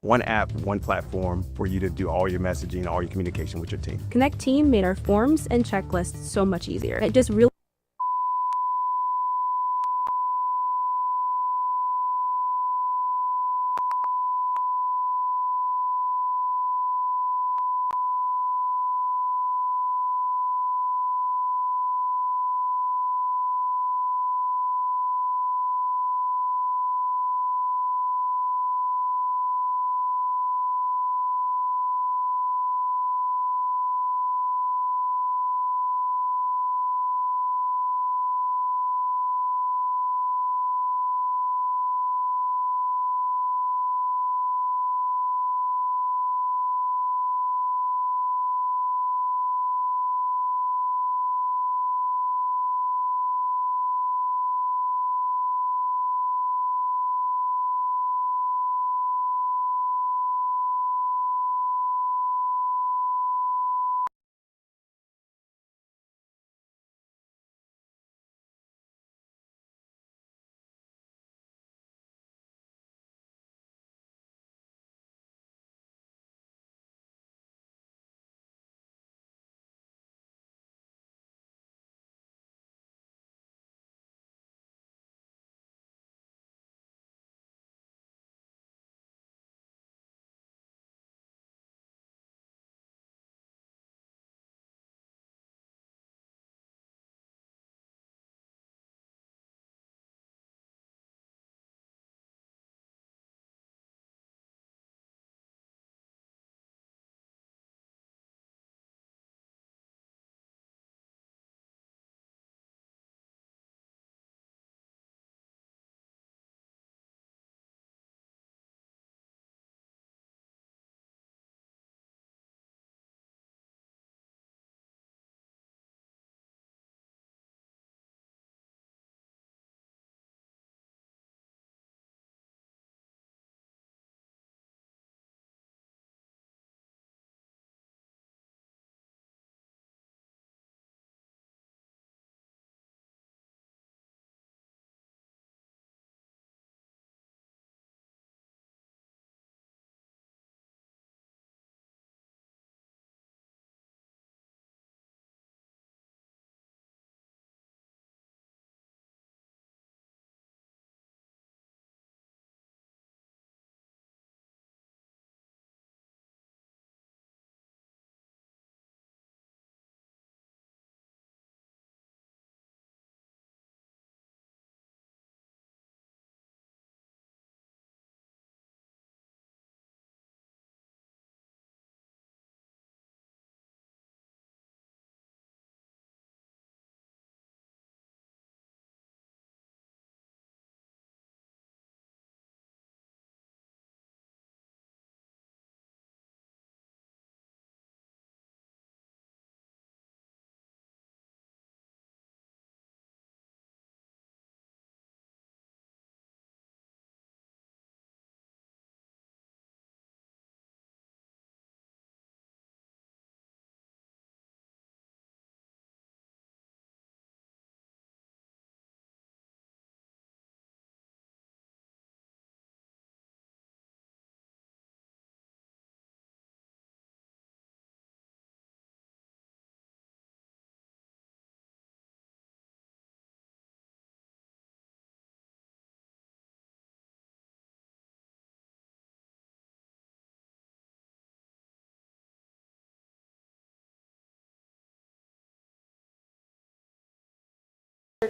One app, one platform for you to do all your messaging, all your communication with your team. Connect Team made our forms and checklists so much easier. It just really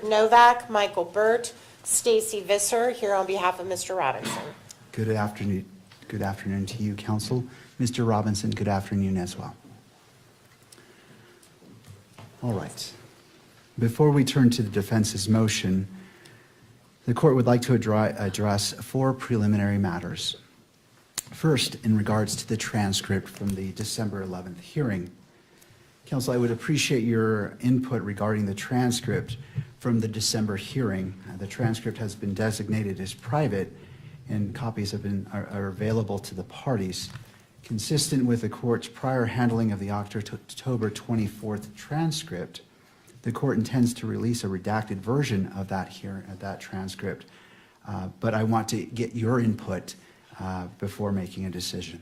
Novak, Michael Burt, Stacy Visser, here on behalf of Mr. Robinson. Good afternoon. Good afternoon to you, Counsel. Mr. Robinson, good afternoon as well. All right. Before we turn to the defense's motion, the court would like to address 4 preliminary matters. First, in regards to the transcript from the December 11th hearing. Counsel, I would appreciate your input regarding the transcript from the December hearing. The transcript has been designated as private, and copies are available to the parties. Consistent with the court's prior handling of the October 24th transcript, the court intends to release a redacted version of that transcript. But I want to get your input before making a decision.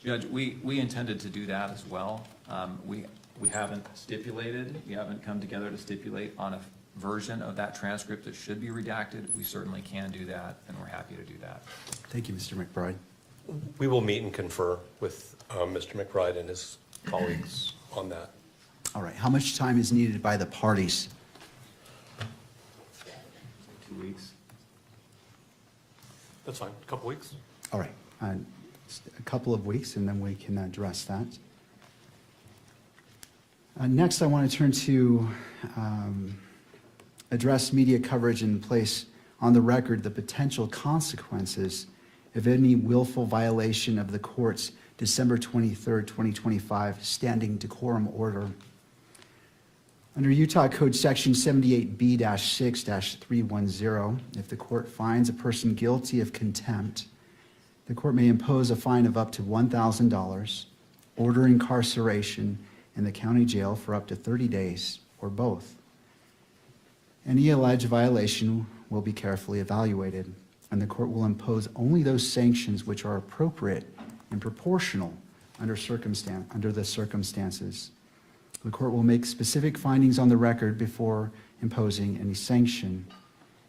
Judge, we intended to do that as well. We haven't stipulated, we haven't come together to stipulate on a version of that transcript that should be redacted. We certainly can do that, and we're happy to do that. Thank you, Mr. McBride. We will meet and confer with Mr. McBride and his colleagues on that. All right, how much time is needed by the parties? 2 weeks. That's fine, a couple weeks. All right, a couple of weeks, and then we can address that. Next, I want to turn to address media coverage and place on the record the potential consequences of any willful violation of the court's December 23rd, 2025 standing decorum order. Under Utah Code Section 78B-6-310, if the court finds a person guilty of contempt, the court may impose a fine of up to $1,000, order incarceration in the county jail for up to 30 days, or both. Any alleged violation will be carefully evaluated, and the court will impose only those sanctions which are appropriate and proportional under the circumstances. The court will make specific findings on the record before imposing any sanction.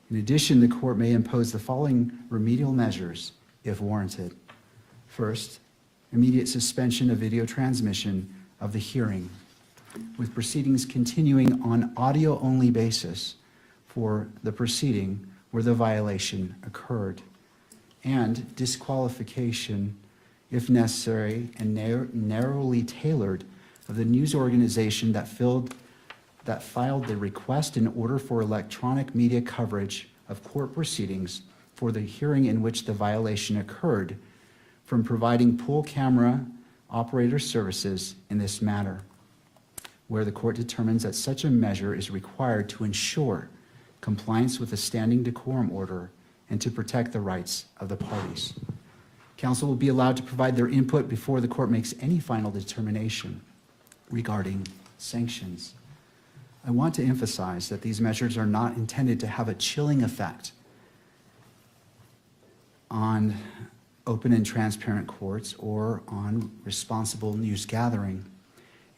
In addition, the court may impose the following remedial measures if warranted. First, immediate suspension of video transmission of the hearing, with proceedings continuing on audio-only basis for the proceeding where the violation occurred, and disqualification, if necessary and narrowly tailored, of the news organization that filed the request in order for electronic media coverage of court proceedings for the hearing in which the violation occurred from providing pool camera operator services in this matter, where the court determines that such a measure is required to ensure compliance with the standing decorum order and to protect the rights of the parties. Counsel will be allowed to provide their input before the court makes any final determination regarding sanctions. I want to emphasize that these measures are not intended to have a chilling effect on open and transparent courts or on responsible news gathering,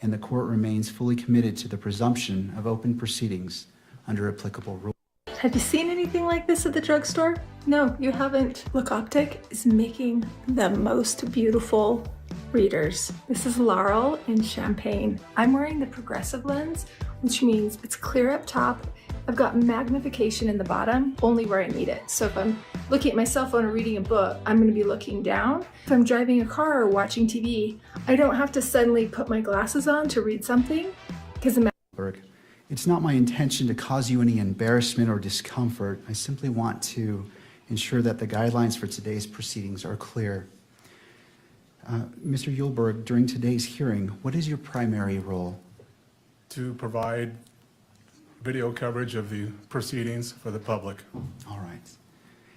and the court remains fully committed to the presumption of open proceedings under applicable rules. Have you seen anything like this at the drugstore? No, you haven't. Look Optic is making the most beautiful readers. This is Laurel in Champagne. I'm wearing the progressive lens, which means it's clear up top. I've got magnification in the bottom, only where I need it. So if I'm looking at my cell phone or reading a book, I'm going to be looking down. If I'm driving a car or watching TV, I don't have to suddenly put my glasses on to read something because it's not my intention to cause you any embarrassment or discomfort. I simply want to ensure that the guidelines for today's proceedings are clear. Mr. Yulberg, during today's hearing, what is your primary role? To provide video coverage of the proceedings for the public. All right.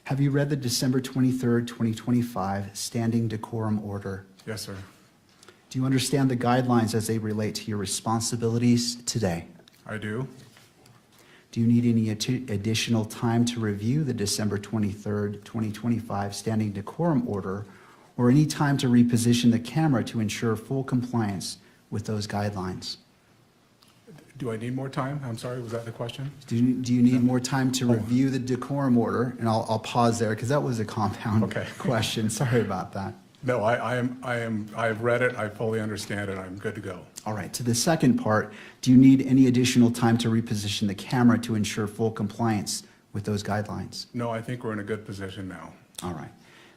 Have you read the December 23rd, 2025 standing decorum order? Yes, sir. Do you understand the guidelines as they relate to your responsibilities today? I do. Do you need any additional time to review the December 23rd, 2025 standing decorum order, or any time to reposition the camera to ensure full compliance with those guidelines? Do I need more time? I'm sorry, was that the question? Do you need more time to review the decorum order? And I'll pause there because that was a compound question. Sorry about that. No, I've read it, I fully understand it, I'm good to go. All right, to the second part, do you need any additional time to reposition the camera to ensure full compliance with those guidelines? No, I think we're in a good position now. All right.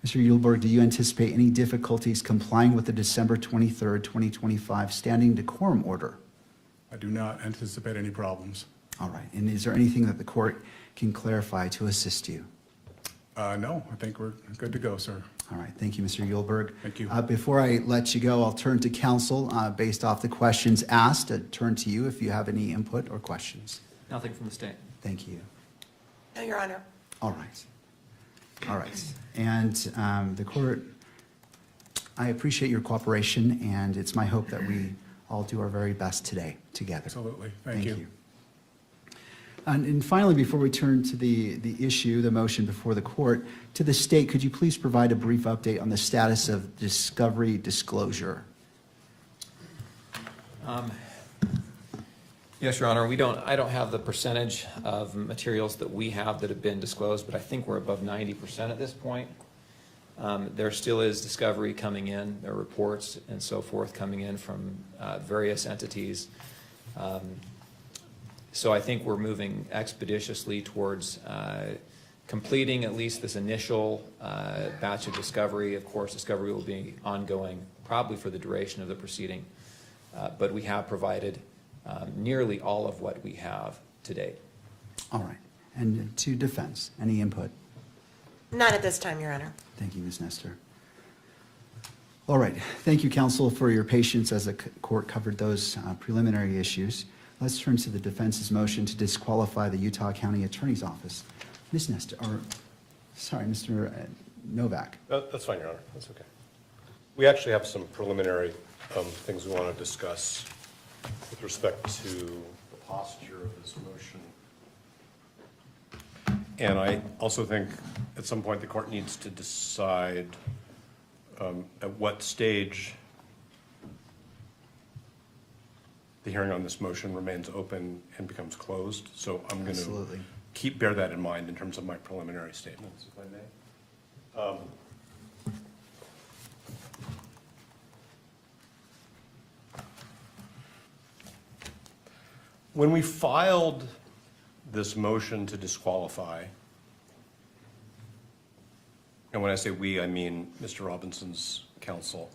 Mr. Yulberg, do you anticipate any difficulties complying with the December 23rd, 2025 standing decorum order? I do not anticipate any problems. All right, and is there anything that the court can clarify to assist you? No, I think we're good to go, sir. All right, thank you, Mr. Yulberg. Thank you. Before I let you go, I'll turn to counsel based off the questions asked. Turn to you if you have any input or questions. Nothing from the state. Thank you. No, Your Honor. All right. All right. And the court, I appreciate your cooperation, and it's my hope that we all do our very best today together. Absolutely. Thank you. And finally, before we turn to the issue, the motion before the court, to the state, could you please provide a brief update on the status of discovery disclosure? Yes, Your Honor, I don't have the percentage of materials that we have that have been disclosed, but I think we're above 90% at this point. There still is discovery coming in, there are reports and so forth coming in from various entities. So I think we're moving expeditiously towards completing at least this initial batch of discovery. Of course, discovery will be ongoing probably for the duration of the proceeding, but we have provided nearly all of what we have to date. All right. And to defense, any input? None at this time, Your Honor. Thank you, Ms. Nestor. All right. Thank you, counsel, for your patience as the court covered those preliminary issues. Let's turn to the defense's motion to disqualify the Utah County Attorney's Office. Ms. Nestor, or, sorry, Mr. Novak. That's fine, Your Honor. That's okay. We actually have some preliminary things we want to discuss with respect to the posture of this motion. And I also think at some point the court needs to decide at what stage the hearing on this motion remains open and becomes closed. So I'm going to bear that in mind in terms of my preliminary statements, if I may. When we filed this motion to disqualify, and when I say we, I mean Mr. Robinson's counsel,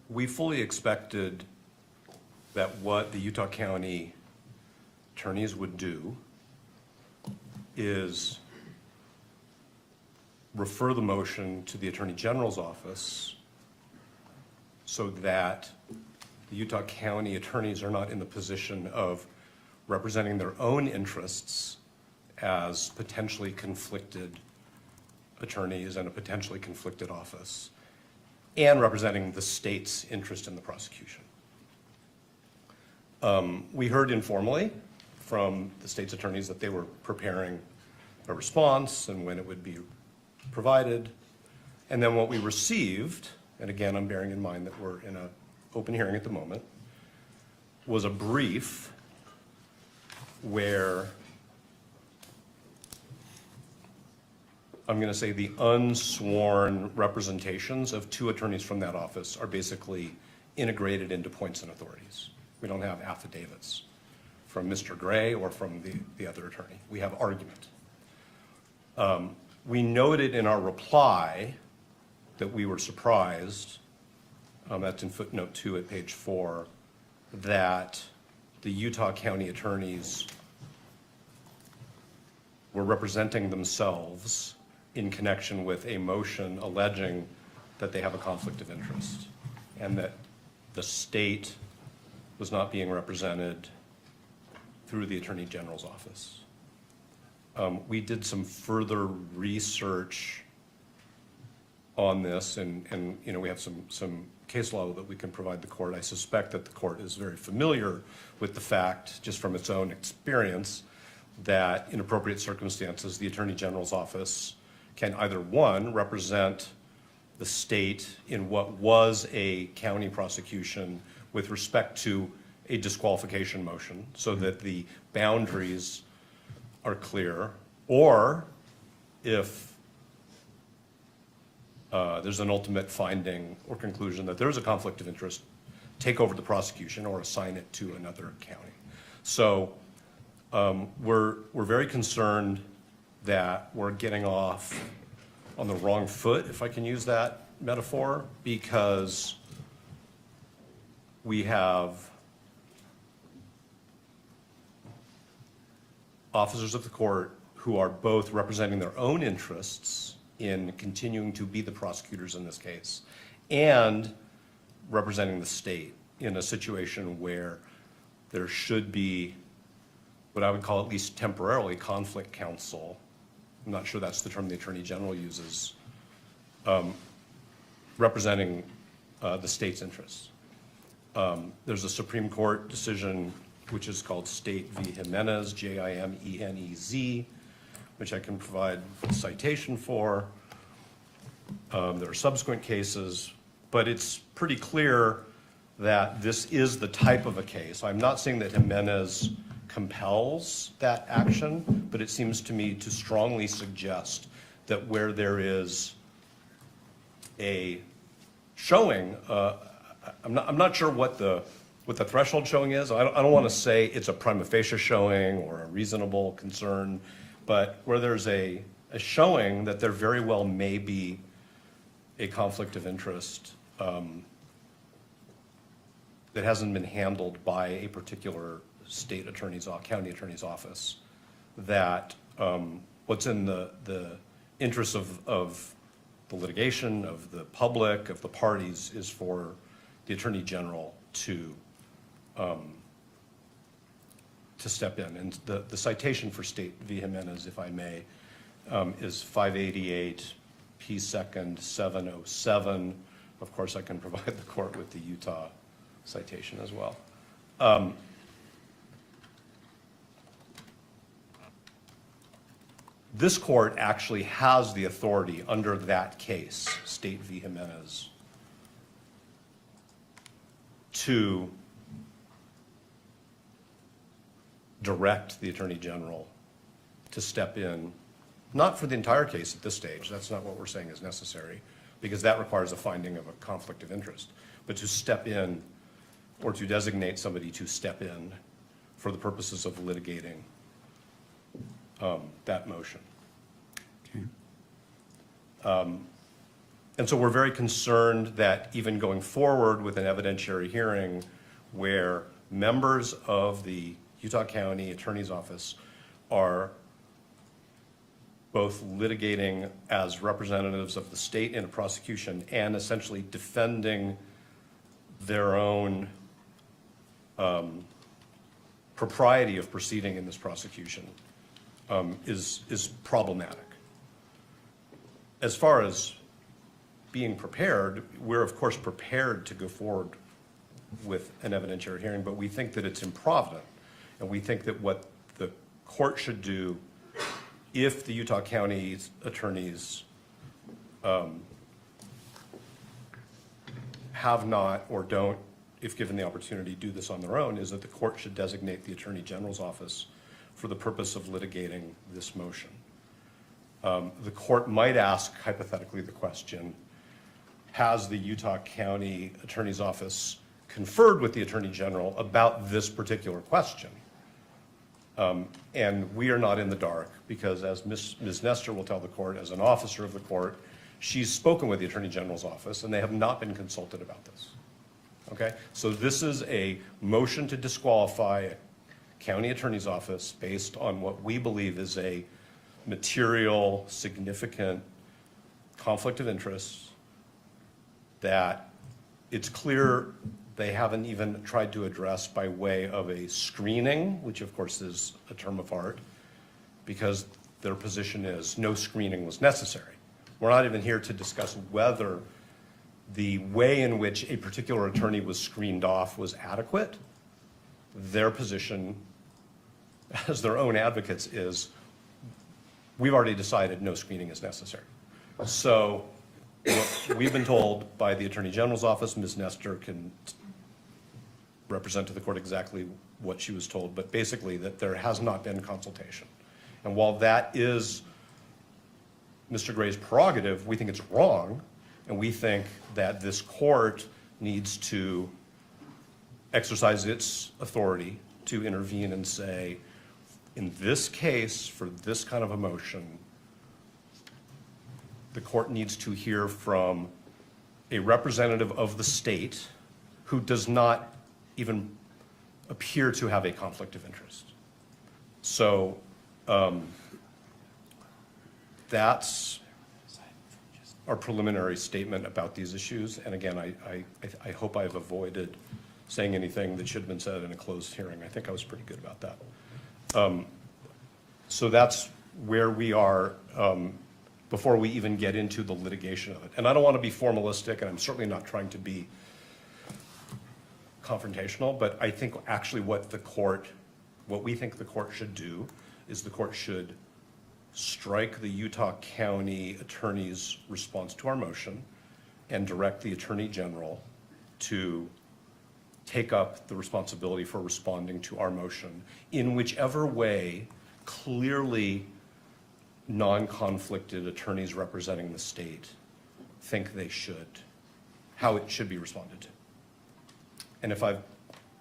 we fully expected that what the Utah County attorneys would do is refer the motion to the Attorney General's office so that the Utah County attorneys are not in the position of representing their own interests as potentially conflicted attorneys in a potentially conflicted office, and representing the state's interest in the prosecution. We heard informally from the state's attorneys that they were preparing a response and when it would be provided. And then what we received, and again, I'm bearing in mind that we're in an open hearing at the moment, was a brief where I'm going to say the unsworn representations of two attorneys from that office are basically integrated into points and authorities. We don't have affidavits from Mr. Gray or from the other attorney. We have argument. We noted in our reply that we were surprised, that's in footnote 2 at page 4, that the Utah County attorneys were representing themselves in connection with a motion alleging that they have a conflict of interest and that the state was not being represented through the Attorney General's office. We did some further research on this, and you know, we have some case law that we can provide the court. I suspect that the court is very familiar with the fact, just from its own experience, that in appropriate circumstances, the Attorney General's office can either, one, represent the state in what was a county prosecution with respect to a disqualification motion so that the boundaries are clear, or if there's an ultimate finding or conclusion that there's a conflict of interest, take over the prosecution or assign it to another county. So we're very concerned that we're getting off on the wrong foot, if I can use that metaphor, because we have officers of the court who are both representing their own interests in continuing to be the prosecutors in this case and representing the state in a situation where there should be what I would call at least temporarily conflict counsel. I'm not sure that's the term the Attorney General uses, representing the state's interests. There's a Supreme Court decision which is called State v. Jimenez, Jimenez, which I can provide a citation for. There are subsequent cases, but it's pretty clear that this is the type of a case. I'm not saying that Jimenez compels that action, but it seems to me to strongly suggest that where there is a showing, I'm not sure what the threshold showing is. I don't want to say it's a prima facie showing or a reasonable concern, but where there's a showing that there very well may be a conflict of interest that hasn't been handled by a particular state attorney's, county attorney's office, that what's in the interests of the litigation, of the public, of the parties, is for the Attorney General to step in. And the citation for State v. Jimenez, if I may, is 588 P. 2nd 707. Of course, I can provide the court with the Utah citation as well. This court actually has the authority under that case, State v. Jimenez, to direct the Attorney General to step in, not for the entire case at this stage, that's not what we're saying is necessary, because that requires a finding of a conflict of interest, but to step in or to designate somebody to step in for the purposes of litigating that motion. Okay. And so we're very concerned that even going forward with an evidentiary hearing where members of the Utah County Attorney's Office are both litigating as representatives of the state in a prosecution and essentially defending their own propriety of proceeding in this prosecution is problematic. As far as being prepared, we're of course prepared to go forward with an evidentiary hearing, but we think that it's improvident, and we think that what the court should do if the Utah County attorneys have not or don't, if given the opportunity, do this on their own, is that the court should designate the Attorney General's office for the purpose of litigating this motion. The court might ask, hypothetically, the question, has the Utah County Attorney's Office conferred with the Attorney General about this particular question? And we are not in the dark, because as Ms. Nestor will tell the court, as an officer of the court, she's spoken with the Attorney General's office, and they have not been consulted about this. Okay? So this is a motion to disqualify a county attorney's office based on what we believe is a material, significant conflict of interest that it's clear they haven't even tried to address by way of a screening, which of course is a term of art, because their position is no screening was necessary. We're not even here to discuss whether the way in which a particular attorney was screened off was adequate. Their position, as their own advocates, is we've already decided no screening is necessary. So what we've been told by the Attorney General's office, Ms. Nestor can represent to the court exactly what she was told, but basically that there has not been consultation. And while that is Mr. Gray's prerogative, we think it's wrong, and we think that this court needs to exercise its authority to intervene and say, in this case, for this kind of a motion, the court needs to hear from a representative of the state who does not even appear to have a conflict of interest. So that's our preliminary statement about these issues. And again, I hope I've avoided saying anything that should have been said in a closed hearing. I think I was pretty good about that. So that's where we are before we even get into the litigation of it. And I don't want to be formalistic, and I'm certainly not trying to be confrontational, but I think actually what we think the court should do is the court should strike the Utah County Attorney's response to our motion and direct the Attorney General to take up the responsibility for responding to our motion in whichever way clearly non-conflicted attorneys representing the state think they should, how it should be responded to. And if I've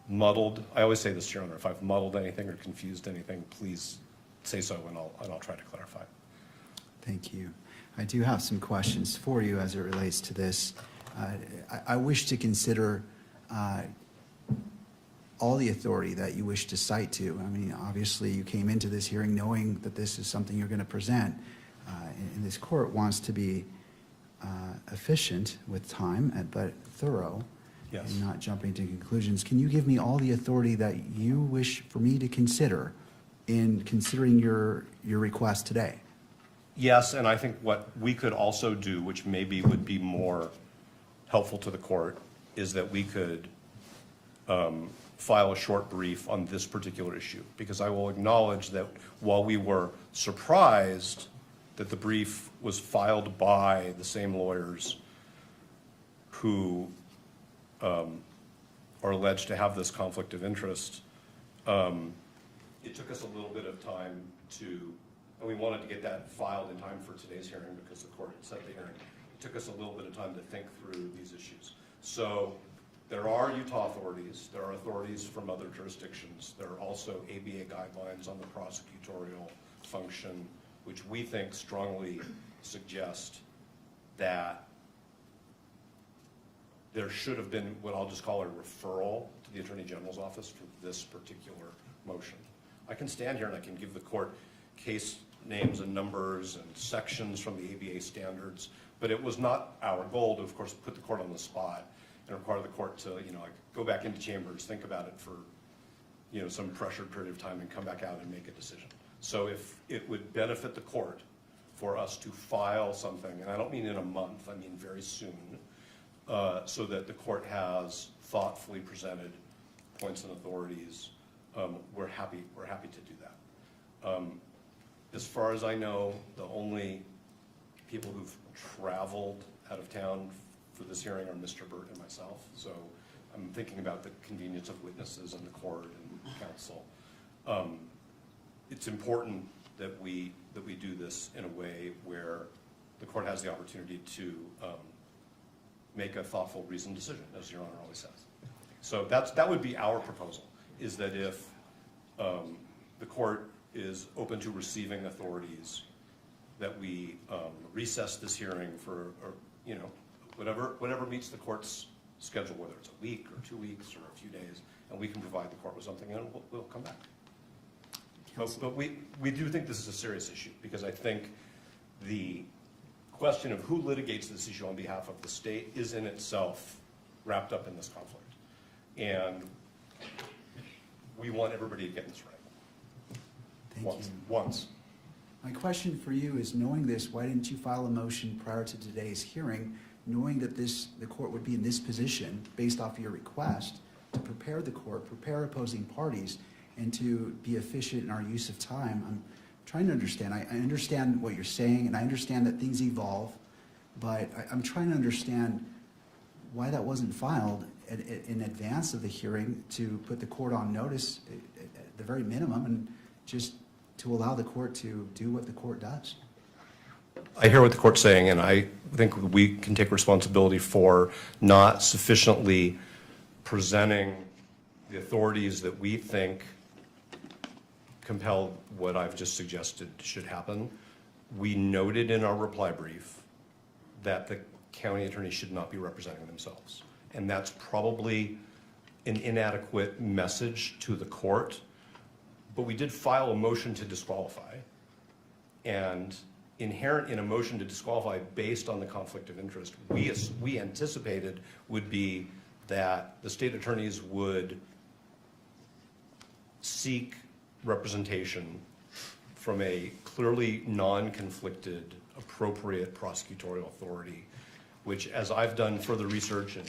muddled, I always say this, Your Honor, if I've muddled anything or confused anything, please say so, and I'll try to clarify. Thank you. I do have some questions for you as it relates to this. I wish to consider all the authority that you wish to cite to. I mean, obviously, you came into this hearing knowing that this is something you're going to present, and this court wants to be efficient with time, but thorough. Yes. And not jumping to conclusions. Can you give me all the authority that you wish for me to consider in considering your request today? Yes, and I think what we could also do, which maybe would be more helpful to the court, is that we could file a short brief on this particular issue, because I will acknowledge that while we were surprised that the brief was filed by the same lawyers who are alleged to have this conflict of interest, it took us a little bit of time and we wanted to get that filed in time for today's hearing because the court had set the hearing. It took us a little bit of time to think through these issues. So there are Utah authorities, there are authorities from other jurisdictions, there are also ABA guidelines on the prosecutorial function, which we think strongly suggest that there should have been what I'll just call a referral to the Attorney General's office for this particular motion. I can stand here and I can give the court case names and numbers and sections from the ABA standards, but it was not our goal to, of course, put the court on the spot and require the court to, like, go back into chambers, think about it for, some pressured period of time and come back out and make a decision. So if it would benefit the court for us to file something, and I don't mean in a month, I mean very soon, so that the court has thoughtfully presented points and authorities, we're happy to do that. As far as I know, the only people who've traveled out of town for this hearing are Mr. Burt and myself. So I'm thinking about the convenience of witnesses and the court and counsel. It's important that we do this in a way where the court has the opportunity to make a thoughtful, reasoned decision, as Your Honor always says. So that would be our proposal, is that if the court is open to receiving authorities, that we recess this hearing for, whatever meets the court's schedule, whether it's a week or 2 weeks or a few days, and we can provide the court with something, and we'll come back. But we do think this is a serious issue, because I think the question of who litigates this issue on behalf of the state is in itself wrapped up in this conflict. And we want everybody to get this right. Thank you. Once. My question for you is, knowing this, why didn't you file a motion prior to today's hearing, knowing that the court would be in this position based off of your request to prepare the court, prepare opposing parties, and to be efficient in our use of time? I'm trying to understand. I understand what you're saying, and I understand that things evolve, but I'm trying to understand why that wasn't filed in advance of the hearing to put the court on notice at the very minimum, and just to allow the court to do what the court does. I hear what the court's saying, and I think we can take responsibility for not sufficiently presenting the authorities that we think compel what I've just suggested should happen. We noted in our reply brief that the county attorney should not be representing themselves. And that's probably an inadequate message to the court. But we did file a motion to disqualify. And inherent in a motion to disqualify based on the conflict of interest, we anticipated would be that the state attorneys would seek representation from a clearly non-conflicted appropriate prosecutorial authority, which, as I've done further research, and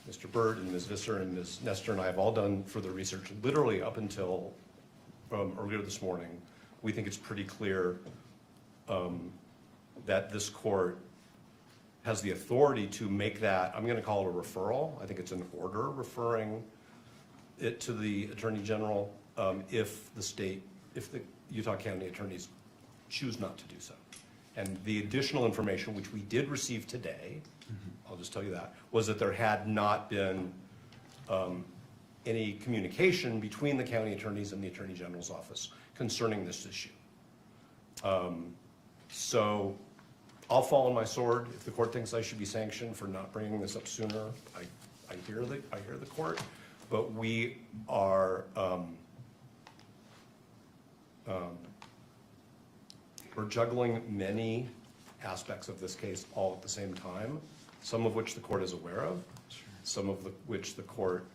Mr. Burt and Ms. Visser and Ms. Nestor and I have all done further research literally up until earlier this morning, we think it's pretty clear that this court has the authority to make that, I'm going to call it a referral. I think it's an order referring it to the Attorney General if the Utah County attorneys choose not to do so. And the additional information, which we did receive today, I'll just tell you that, was that there had not been any communication between the county attorneys and the Attorney General's office concerning this issue. So I'll fall on my sword. If the court thinks I should be sanctioned for not bringing this up sooner, I hear the court, but we are we're juggling many aspects of this case all at the same time, some of which the court is aware of, some of which the court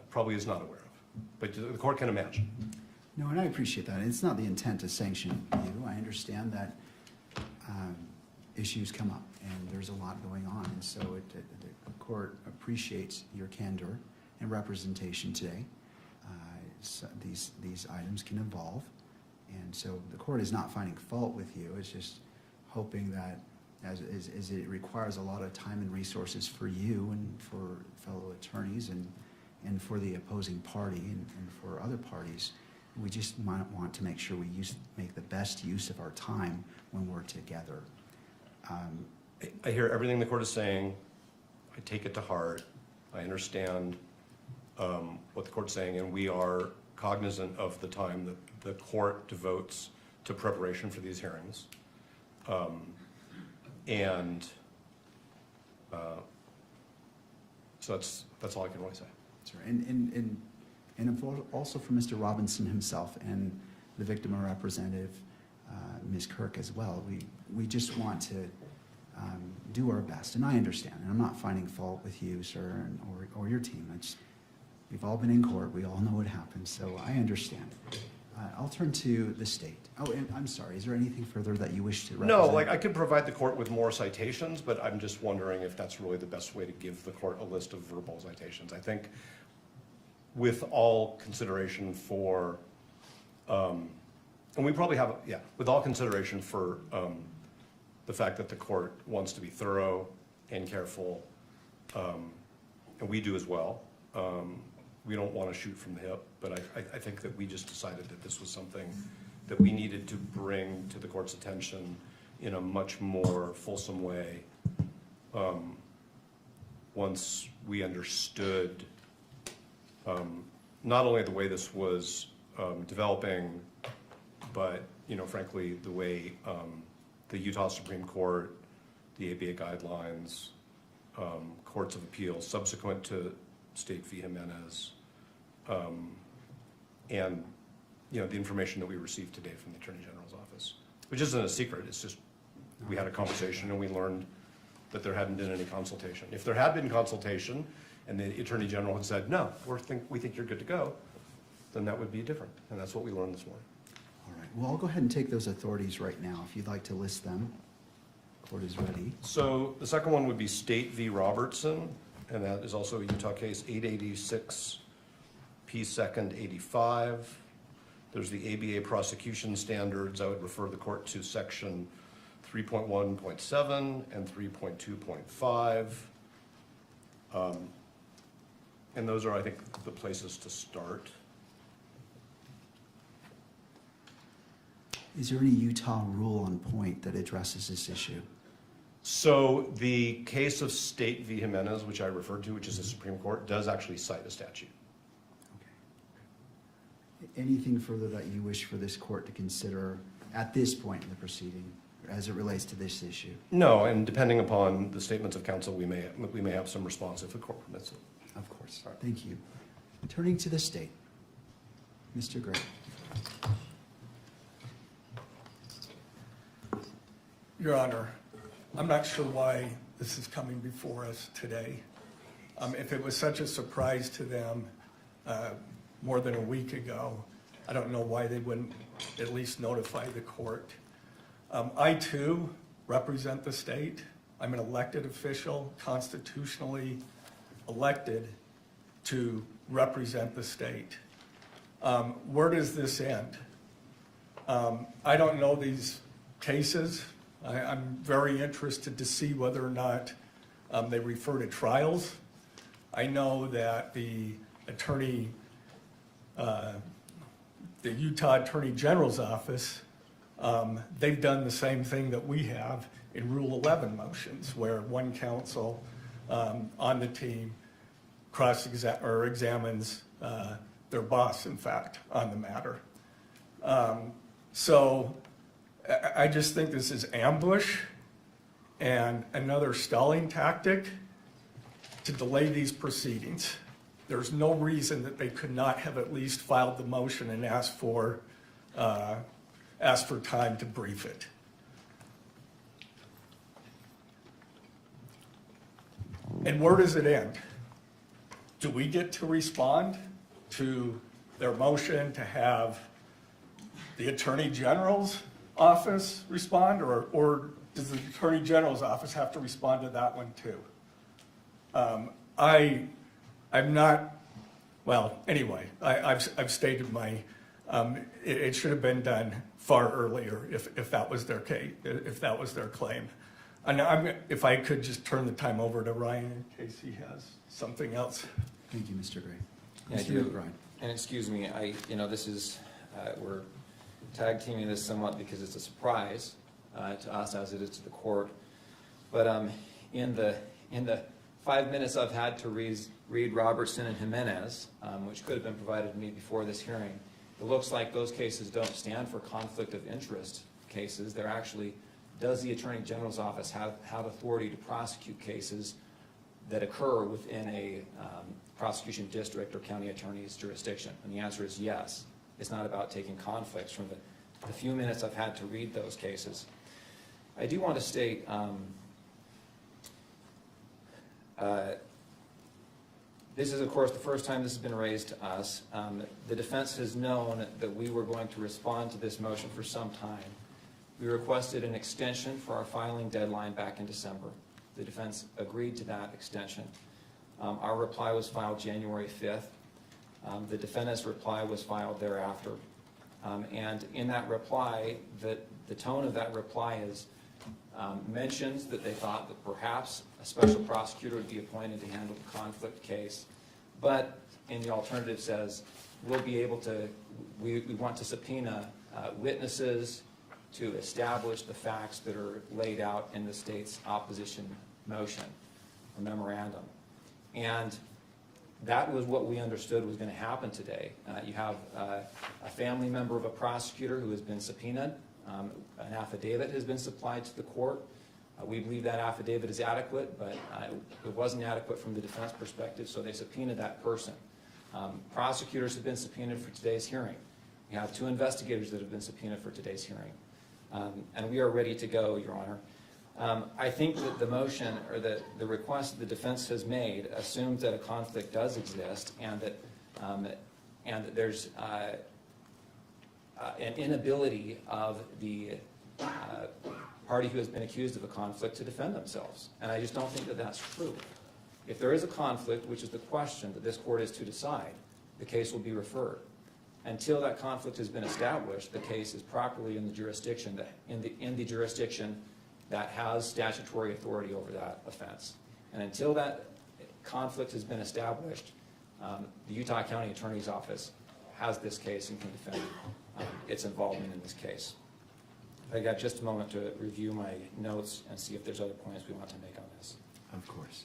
probably is not aware of, but the court can imagine. No, and I appreciate that. It's not the intent to sanction you. I understand that issues come up and there's a lot going on. And so the court appreciates your candor and representation today. So these items can evolve. And so the court is not finding fault with you. It's just hoping that as it requires a lot of time and resources for you and for fellow attorneys and for the opposing party and for other parties, we just might want to make sure we make the best use of our time when we're together. I hear everything the court is saying. I take it to heart. I understand what the court's saying, and we are cognizant of the time that the court devotes to preparation for these hearings. So that's all I can really say. That's right. And also for Mr. Robinson himself and the victim representative, Ms. Kirk as well. We just want to do our best, and I understand, and I'm not finding fault with you, sir, or your team. We've all been in court. We all know what happens, so I understand. I'll turn to the state. Oh, and I'm sorry, is there anything further that you wish to represent? No, I could provide the court with more citations, but I'm just wondering if that's really the best way to give the court a list of verbal citations. I think with all consideration for, and we probably have, with all consideration for the fact that the court wants to be thorough and careful, and we do as well. We don't want to shoot from the hip, but I think that we just decided that this was something that we needed to bring to the court's attention in a much more fulsome way once we understood not only the way this was developing, but frankly the way the Utah Supreme Court, the ABA guidelines, courts of appeal subsequent to State v. Jimenez, and the information that we received today from the Attorney General's office, which isn't a secret. It's just we had a conversation and we learned that there hadn't been any consultation. If there had been consultation and the Attorney General had said, no, we think you're good to go, then that would be different. And that's what we learned this morning. All right. Well, I'll go ahead and take those authorities right now. If you'd like to list them, the court is ready. So the second one would be State v. Robertson, and that is also a Utah case, 886 P. 2nd 85. There's the ABA prosecution standards. I would refer the court to section 3.1.7 and 3.2.5. And those are, I think, the places to start. Is there any Utah rule on point that addresses this issue? So the case of State v. Jimenez, which I referred to, which is the Supreme Court, does actually cite a statute. Okay. Anything further that you wish for this court to consider at this point in the proceeding as it relates to this issue? No, and depending upon the statements of counsel, we may have some response if the court permits it. Of course. Thank you. Turning to the state, Mr. Gray. Your Honor, I'm not sure why this is coming before us today. If it was such a surprise to them more than a week ago, I don't know why they wouldn't at least notify the court. I too represent the state. I'm an elected official, constitutionally elected to represent the state. Where does this end? I don't know these cases. I'm very interested to see whether or not they refer to trials. I know that the Utah Attorney General's office, they've done the same thing that we have in Rule 11 motions, where one counsel on the team examines their boss, in fact, on the matter. So I just think this is ambush and another stalling tactic to delay these proceedings. There's no reason that they could not have at least filed the motion and asked for time to brief it. And where does it end? Do we get to respond to their motion to have the Attorney General's office respond, or does the Attorney General's office have to respond to that one too? I'm not, well, anyway, I've stated my, it should have been done far earlier if that was their case, if that was their claim. And if I could just turn the time over to Ryan in case he has something else. Thank you, Mr. Gray. Yeah, I Mr. do. McBride. And excuse me, this is, we're tag teaming this somewhat because it's a surprise to us as it is to the court. But in the 5 minutes I've had to read Robertson and Jimenez, which could have been provided to me before this hearing, it looks like those cases don't stand for conflict of interest cases. They're actually, does the Attorney General's office have authority to prosecute cases that occur within a prosecution district or county attorney's jurisdiction? And the answer is yes. It's not about taking conflicts from the few minutes I've had to read those cases. I do want to state this is, of course, the first time this has been raised to us. The defense has known that we were going to respond to this motion for some time. We requested an extension for our filing deadline back in December. The defense agreed to that extension. Our reply was filed January 5th. The defendant's reply was filed thereafter. And in that reply, the tone of that reply is mentions that they thought that perhaps a special prosecutor would be appointed to handle the conflict case, but in the alternative says we'll be able to, we want to subpoena witnesses to establish the facts that are laid out in the state's opposition motion or memorandum. And that was what we understood was going to happen today. You have a family member of a prosecutor who has been subpoenaed. An affidavit has been supplied to the court. We believe that affidavit is adequate, but it wasn't adequate from the defense perspective, so they subpoenaed that person. Prosecutors have been subpoenaed for today's hearing. We have 2 investigators that have been subpoenaed for today's hearing. And we are ready to go, Your Honor. I think that the motion or the request the defense has made assumes that a conflict does exist and that there's an inability of the party who has been accused of a conflict to defend themselves. And I just don't think that that's true. If there is a conflict, which is the question that this court is to decide, the case will be referred. Until that conflict has been established, the case is properly in the jurisdiction that has statutory authority over that offense. And until that conflict has been established, the Utah County Attorney's Office has this case and can defend its involvement in this case. I got just a moment to review my notes and see if there's other points we want to make on this. Of course.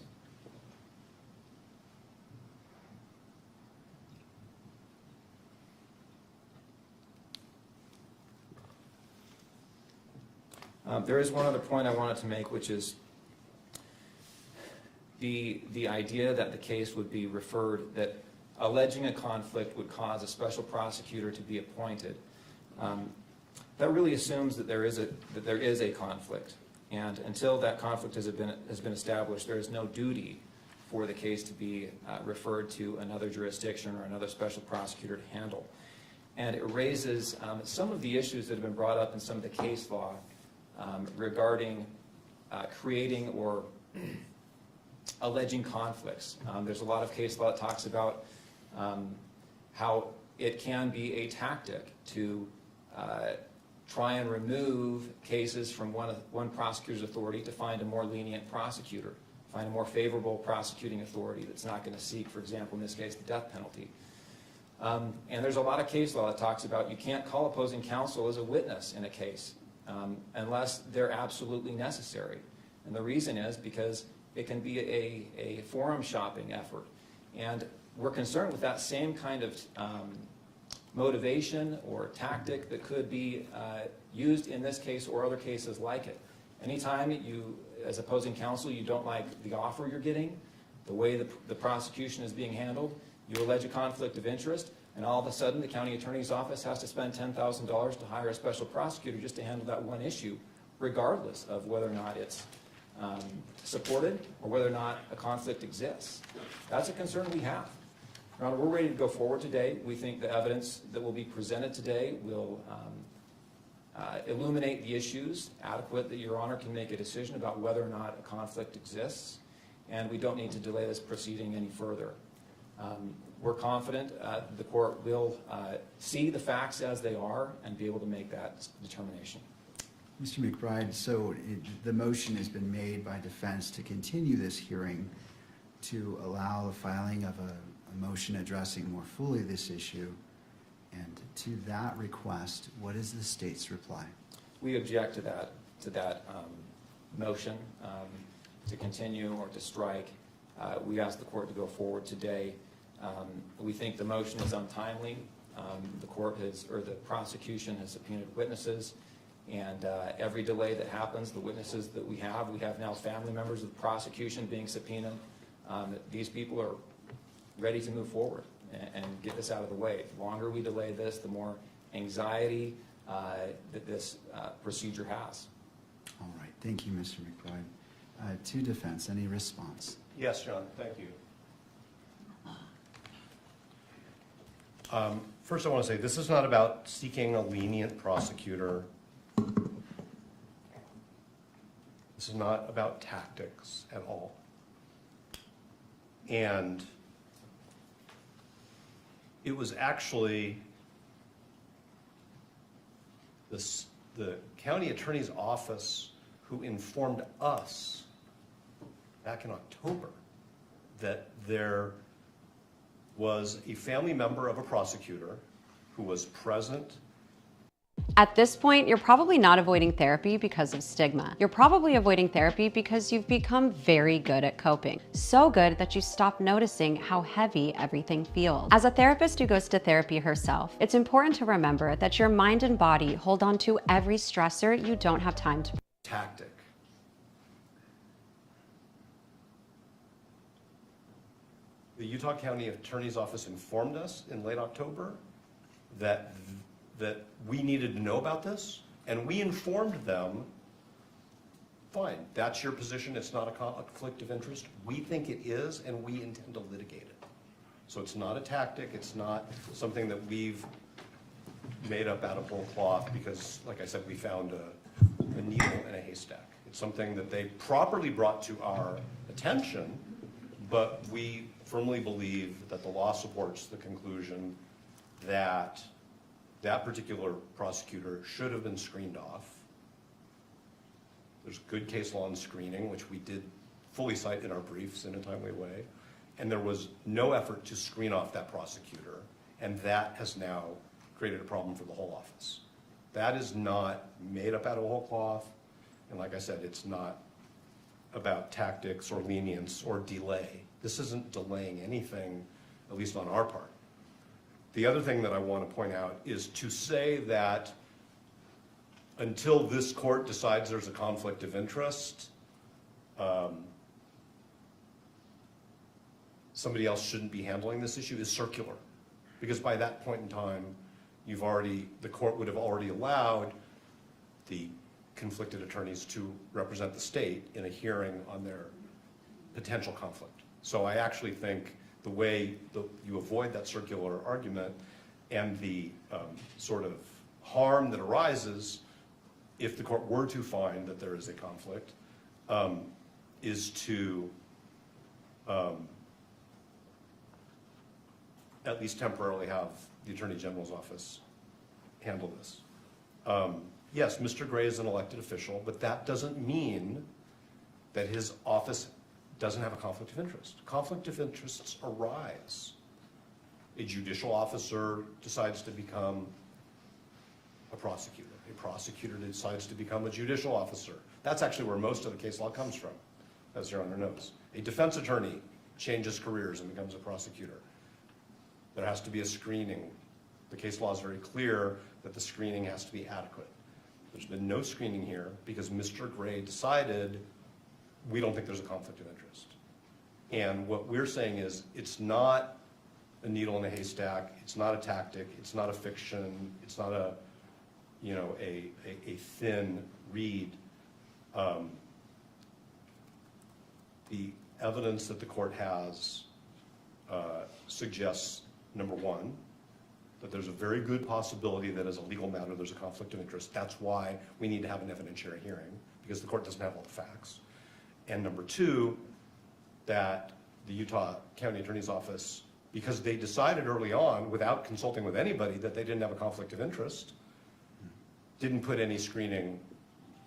There is one other point I wanted to make, which is the idea that the case would be referred, that alleging a conflict would cause a special prosecutor to be appointed. That really assumes that there is a conflict, and until that conflict has been established, there is no duty for the case to be referred to another jurisdiction or another special prosecutor to handle. And it raises some of the issues that have been brought up in some of the case law regarding creating or alleging conflicts. There's a lot of case law that talks about how it can be a tactic to try and remove cases from one prosecutor's authority to find a more lenient prosecutor, find a more favorable prosecuting authority that's not going to seek, for example, in this case, the death penalty. And there's a lot of case law that talks about you can't call opposing counsel as a witness in a case unless they're absolutely necessary. And the reason is because it can be a forum shopping effort. And we're concerned with that same kind of motivation or tactic that could be used in this case or other cases like it. Anytime you, as opposing counsel, you don't like the offer you're getting, the way the prosecution is being handled, you allege a conflict of interest, and all of a sudden the county attorney's office has to spend $10,000 to hire a special prosecutor just to handle that one issue, regardless of whether or not it's supported or whether or not a conflict exists. That's a concern we have. Your Honor, we're ready to go forward today. We think the evidence that will be presented today will illuminate the issues adequate that Your Honor can make a decision about whether or not a conflict exists, and we don't need to delay this proceeding any further. We're confident the court will see the facts as they are and be able to make that determination. Mr. McBride, so the motion has been made by defense to continue this hearing to allow the filing of a motion addressing more fully this issue. And to that request, what is the state's reply? We object to that motion to continue or to strike. We ask the court to go forward today. We think the motion is untimely. The court has, or the prosecution has subpoenaed witnesses, and every delay that happens, the witnesses that we have now family members of the prosecution being subpoenaed. These people are ready to move forward and get this out of the way. The longer we delay this, the more anxiety that this procedure has. All right, thank you, Mr. McBride. To defense, any response? Yes, John, thank you. First, I want to say this is not about seeking a lenient prosecutor. This is not about tactics at all. And it was actually the county attorney's office who informed us back in October that there was a family member of a prosecutor who was present. At this point, you're probably not avoiding therapy because of stigma. You're probably avoiding therapy because you've become very good at coping. So good that you stop noticing how heavy everything feels. As a therapist who goes to therapy herself, it's important to remember that your mind and body hold on to every stressor you don't have time to. Tactic. The Utah County Attorney's Office informed us in late October that we needed to know about this, and we informed them, fine, that's your position, it's not a conflict of interest. We think it is, and we intend to litigate it. So it's not a tactic, it's not something that we've made up out of whole cloth because, like I said, we found a needle in a haystack. It's something that they properly brought to our attention, but we firmly believe that the law supports the conclusion that that particular prosecutor should have been screened off. There's good case law on screening, which we did fully cite in our briefs in a timely way, and there was no effort to screen off that prosecutor, and that has now created a problem for the whole office. That is not made up out of whole cloth, and like I said, it's not about tactics or lenience or delay. This isn't delaying anything, at least on our part. The other thing that I want to point out is to say that until this court decides there's a conflict of interest, somebody else shouldn't be handling this issue is circular. Because by that point in time, the court would have already allowed the conflicted attorneys to represent the state in a hearing on their potential conflict. So I actually think the way you avoid that circular argument and the sort of harm that arises if the court were to find that there is a conflict, is to at least temporarily have the Attorney General's office handle this. Yes, Mr. Gray is an elected official, but that doesn't mean that his office doesn't have a conflict of interest. Conflict of interests arise. A judicial officer decides to become a prosecutor. A prosecutor decides to become a judicial officer. That's actually where most of the case law comes from, as Your Honor knows. A defense attorney changes careers and becomes a prosecutor. There has to be a screening. The case law is very clear that the screening has to be adequate. There's been no screening here because Mr. Gray decided we don't think there's a conflict of interest. And what we're saying is it's not a needle in a haystack. It's not a tactic. It's not a fiction. It's not a, you know, a thin reed. The evidence that the court has suggests, number one, that there's a very good possibility that as a legal matter there's a conflict of interest. That's why we need to have an evidentiary hearing, because the court doesn't have all the facts. And number two, that the Utah County Attorney's Office, because they decided early on, without consulting with anybody, that they didn't have a conflict of interest, didn't put any screening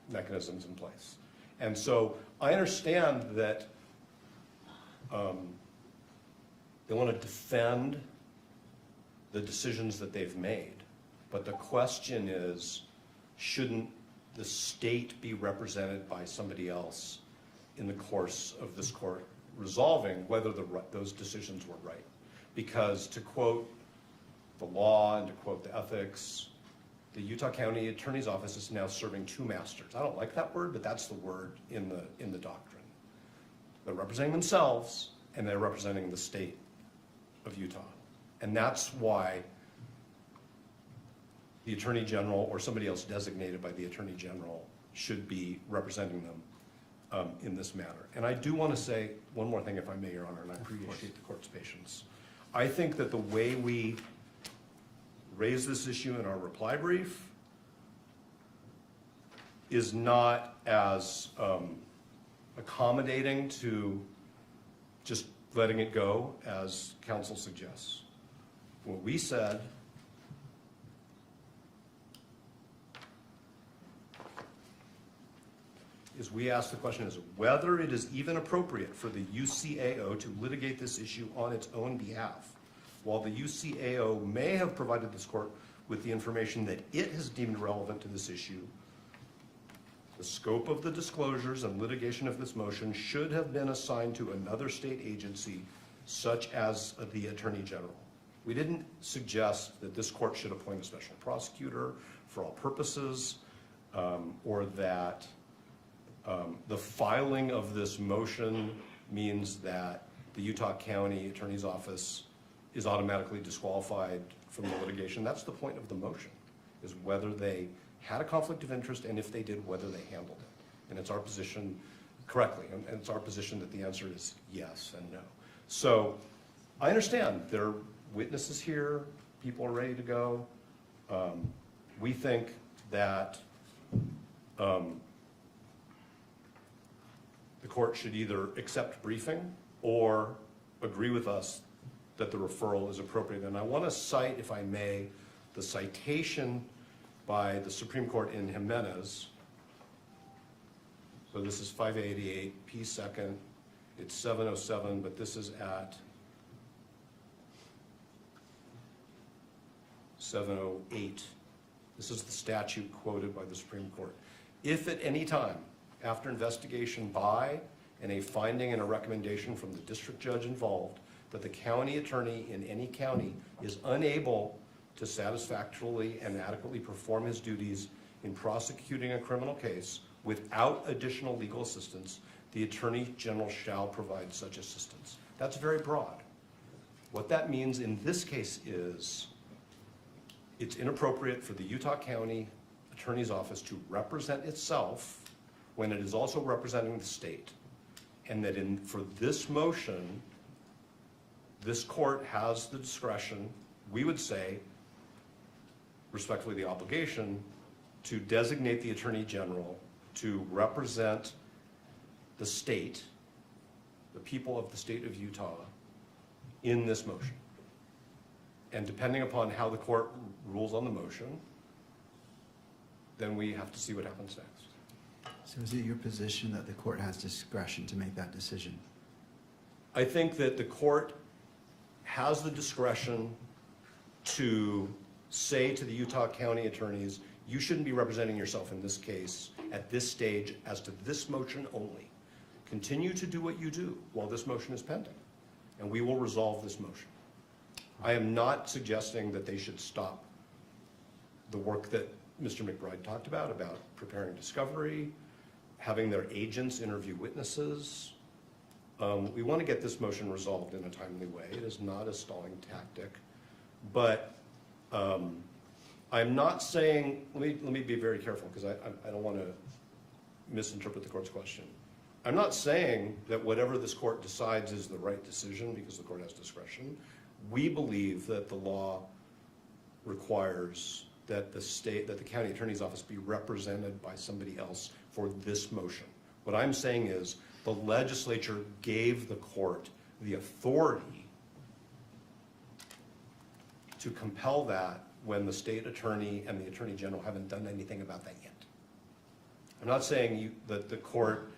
mechanisms in place. And so I understand that they want to defend the decisions that they've made, but the question is, shouldn't the state be represented by somebody else in the course of this court resolving whether those decisions were right? Because to quote the law and to quote the ethics, the Utah County Attorney's Office is now serving two masters. I don't like that word, but that's the word in the doctrine. They're representing themselves and they're representing the state of Utah. And that's why the Attorney General or somebody else designated by the Attorney General should be representing them in this matter. And I do want to say one more thing, if I may, Your Honor, and I appreciate the court's patience. I think that the way we raise this issue in our reply brief is not as accommodating to just letting it go as counsel suggests. What we said is we asked the question is whether it is even appropriate for the UCAO to litigate this issue on its own behalf. While the UCAO may have provided this court with the information that it has deemed relevant to this issue, the scope of the disclosures and litigation of this motion should have been assigned to another state agency, such as the Attorney General. We didn't suggest that this court should appoint a special prosecutor for all purposes, or that the filing of this motion means that the Utah County Attorney's Office is automatically disqualified from the litigation. That's the point of the motion, is whether they had a conflict of interest, and if they did, whether they handled it. And it's our position, correctly, and it's our position that the answer is yes and no. So I understand there are witnesses here, people are ready to go. We think that the court should either accept briefing or agree with us that the referral is appropriate. And I want to cite, if I may, the citation by the Supreme Court in Jimenez. So this is 588 P. 2nd. It's 707, but this is at 708. This is the statute quoted by the Supreme Court. If at any time, after investigation by and a finding and a recommendation from the district judge involved, that the county attorney in any county is unable to satisfactorily and adequately perform his duties in prosecuting a criminal case without additional legal assistance, the Attorney General shall provide such assistance. That's very broad. What that means in this case is it's inappropriate for the Utah County Attorney's Office to represent itself when it is also representing the state. And that for this motion, this court has the discretion, we would say, respectfully the obligation to designate the Attorney General to represent the state, the people of the state of Utah, in this motion. And depending upon how the court rules on the motion, then we have to see what happens next. So is it your position that the court has discretion to make that decision? I think that the court has the discretion to say to the Utah County attorneys, you shouldn't be representing yourself in this case at this stage as to this motion only. Continue to do what you do while this motion is pending, and we will resolve this motion. I am not suggesting that they should stop the work that Mr. McBride talked about preparing discovery, having their agents interview witnesses. We want to get this motion resolved in a timely way. It is not a stalling tactic. But I'm not saying, let me be very careful because I don't want to misinterpret the court's question. I'm not saying that whatever this court decides is the right decision because the court has discretion. We believe that the law requires that the county attorney's office be represented by somebody else for this motion. What I'm saying is the legislature gave the court the authority to compel that when the state attorney and the attorney general haven't done anything about that yet. I'm not saying that the court,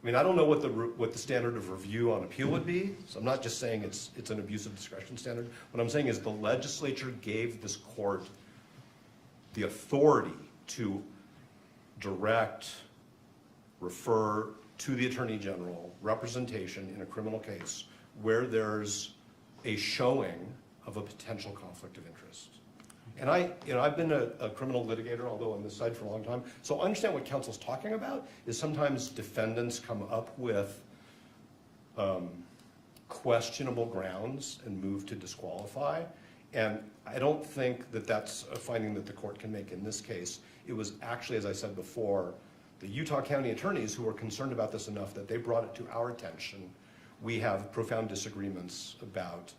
I mean, I don't know what the standard of review on appeal would be, so I'm not just saying it's an abuse of discretion standard. What I'm saying is the legislature gave this court the authority to direct, refer to the attorney general representation in a criminal case where there's a showing of a potential conflict of interest. And I've been a criminal litigator, although on this side for a long time, so I understand what counsel's talking about is sometimes defendants come up with questionable grounds and move to disqualify. And I don't think that that's a finding that the court can make in this case. It was actually, as I said before, the Utah County attorneys who were concerned about this enough that they brought it to our attention. We have profound disagreements about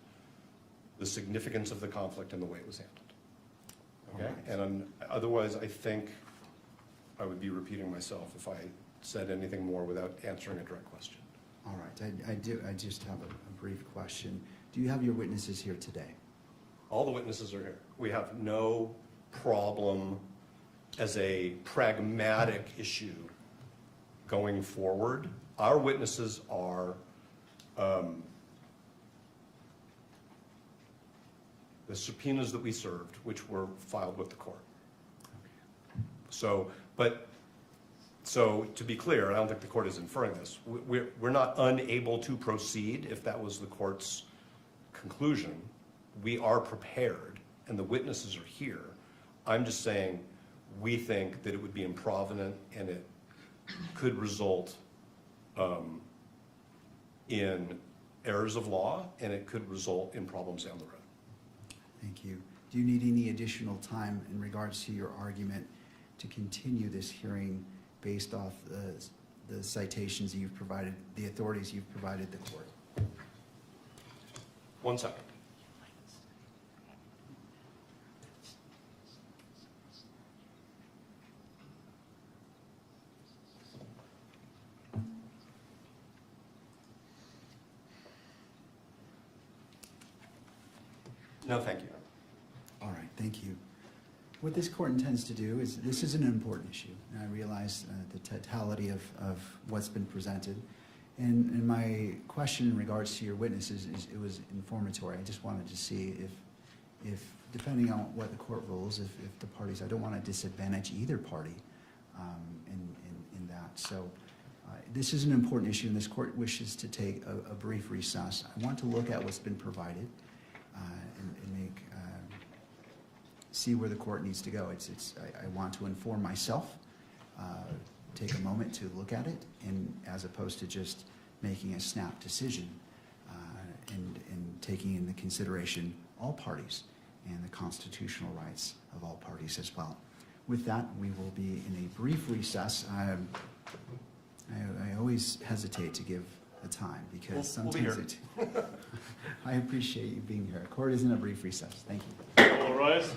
the significance of the conflict and the way it was handled. Okay? And otherwise, I think I would be repeating myself if I said anything more without answering a direct question. All right, I just have a brief question. Do you have your witnesses here today? All the witnesses are here. We have no problem as a pragmatic issue going forward. Our witnesses are the subpoenas that we served, which were filed with the court. So to be clear, I don't think the court is inferring this. We're not unable to proceed if that was the court's conclusion. We are prepared, and the witnesses are here. I'm just saying we think that it would be improvident and it could result in errors of law, and it could result in problems down the road. Thank you. Do you need any additional time in regards to your argument to continue this hearing based off the citations you've provided, the authorities you've provided the court? 1 second. No, thank you. All right, thank you. What this court intends to do is, this is an important issue, and I realize the totality of what's been presented. And my question in regards to your witnesses it was informatory. I just wanted to see if depending on what the court rules, if the parties, I don't want to disadvantage either party in that. So this is an important issue, and this court wishes to take a brief recess. I want to look at what's been provided and make see where the court needs to go. I want to inform myself, take a moment to look at it, and as opposed to just making a snap decision and taking into consideration all parties and the constitutional rights of all parties as well. With that, we will be in a brief recess. I always hesitate to give a time because sometimes I appreciate you being here. Court is in a brief recess. Thank you. All rise.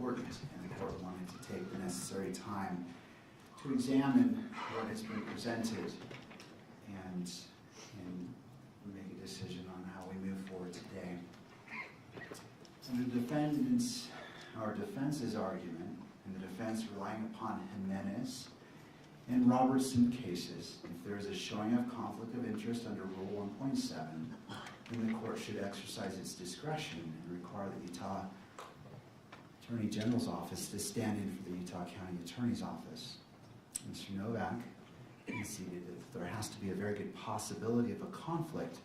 important, and the court wanted to take the necessary time to examine what has been presented and make a decision on how we move forward today. And the defense's argument, and the defense relying upon Jimenez and Robertson cases, if there is a showing of conflict of interest under Rule 1.7, then the court should exercise its discretion and require the Utah Attorney General's office to stand in for the Utah County Attorney's Office. Mr. Novak conceded that there has to be a very good possibility of a conflict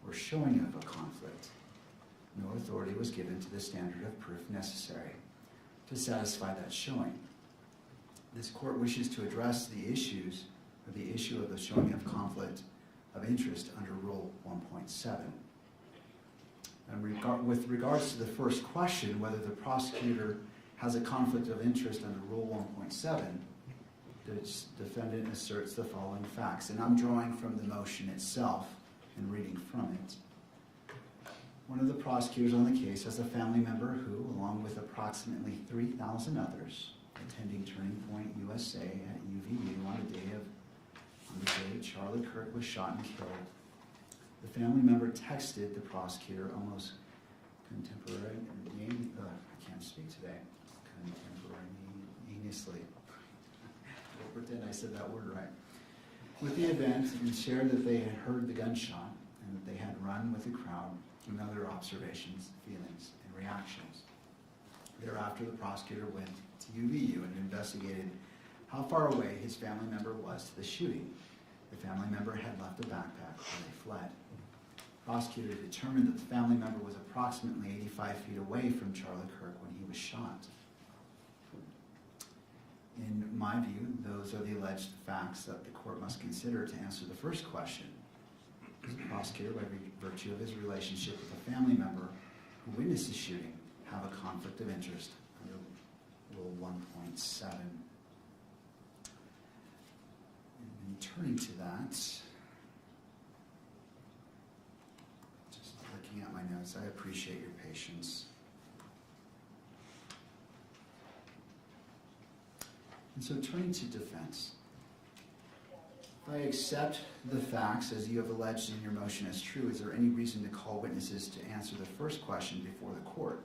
or showing of a conflict. No authority was given to the standard of proof necessary to satisfy that showing. This court wishes to address the issue of the showing of conflict of interest under Rule 1.7. And with regards to the first question, whether the prosecutor has a conflict of interest under Rule 1.7, the defendant asserts the following facts, and I'm drawing from the motion itself and reading from it. One of the prosecutors on the case has a family member who, along with approximately 3,000 others, attending Turning Point USA at UVU on the day Charlie Kirk was shot and killed. The family member texted the prosecutor almost contemporaneously. I'll pretend I said that word right. With the event, and shared that they had heard the gunshot and that they had run with the crowd, and other observations, feelings, and reactions. Thereafter, the prosecutor went to UVU and investigated how far away his family member was to the shooting. The family member had left a backpack when they fled. The prosecutor determined that the family member was approximately 85 feet away from Charlie Kirk when he was shot. In my view, those are the alleged facts that the court must consider to answer the first question. Does the prosecutor, by virtue of his relationship with a family member who witnessed the shooting, have a conflict of interest under Rule 1.7? And turning to that, just looking at my notes, I appreciate your patience. And so turning to defense, if I accept the facts as you have alleged in your motion as true, is there any reason to call witnesses to answer the first question before the court?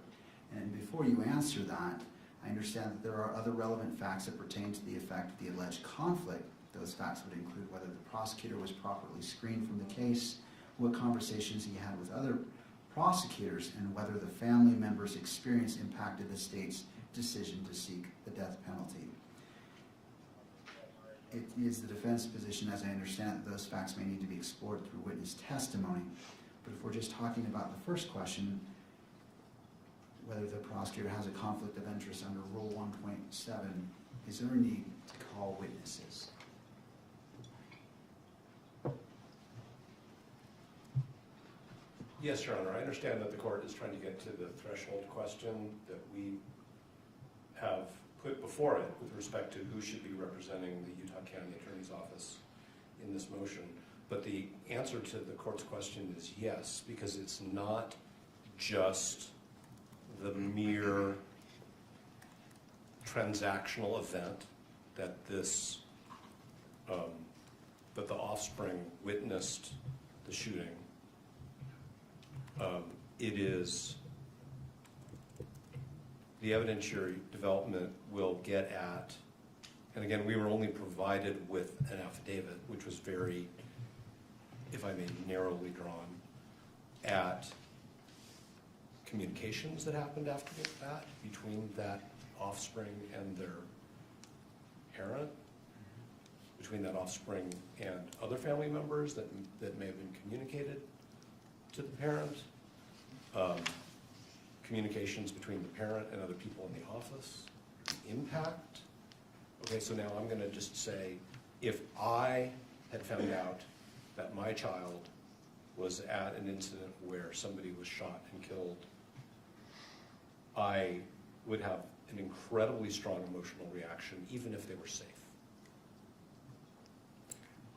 And before you answer that, I understand that there are other relevant facts that pertain to the effect of the alleged conflict. Those facts would include whether the prosecutor was properly screened from the case, what conversations he had with other prosecutors, and whether the family member's experience impacted the state's decision to seek the death penalty. It is the defense position, as I understand it, that those facts may need to be explored through witness testimony. But if we're just talking about the first question, whether the prosecutor has a conflict of interest under Rule 1.7, is there a need to call witnesses? Yes, Your Honor. I understand that the court is trying to get to the threshold question that we have put before it with respect to who should be representing the Utah County Attorney's Office in this motion. But the answer to the court's question is yes, because it's not just the mere transactional event that this, that the offspring witnessed the shooting. It is the evidentiary development will get at, and again, we were only provided with an affidavit, which was very, if I may, narrowly drawn, at communications that happened after that between that offspring and their parent, between that offspring and other family members that may have been communicated to the parent, communications between the parent and other people in the office, impact. Okay, so now I'm going to just say, if I had found out that my child was at an incident where somebody was shot and killed, I would have an incredibly strong emotional reaction, even if they were safe.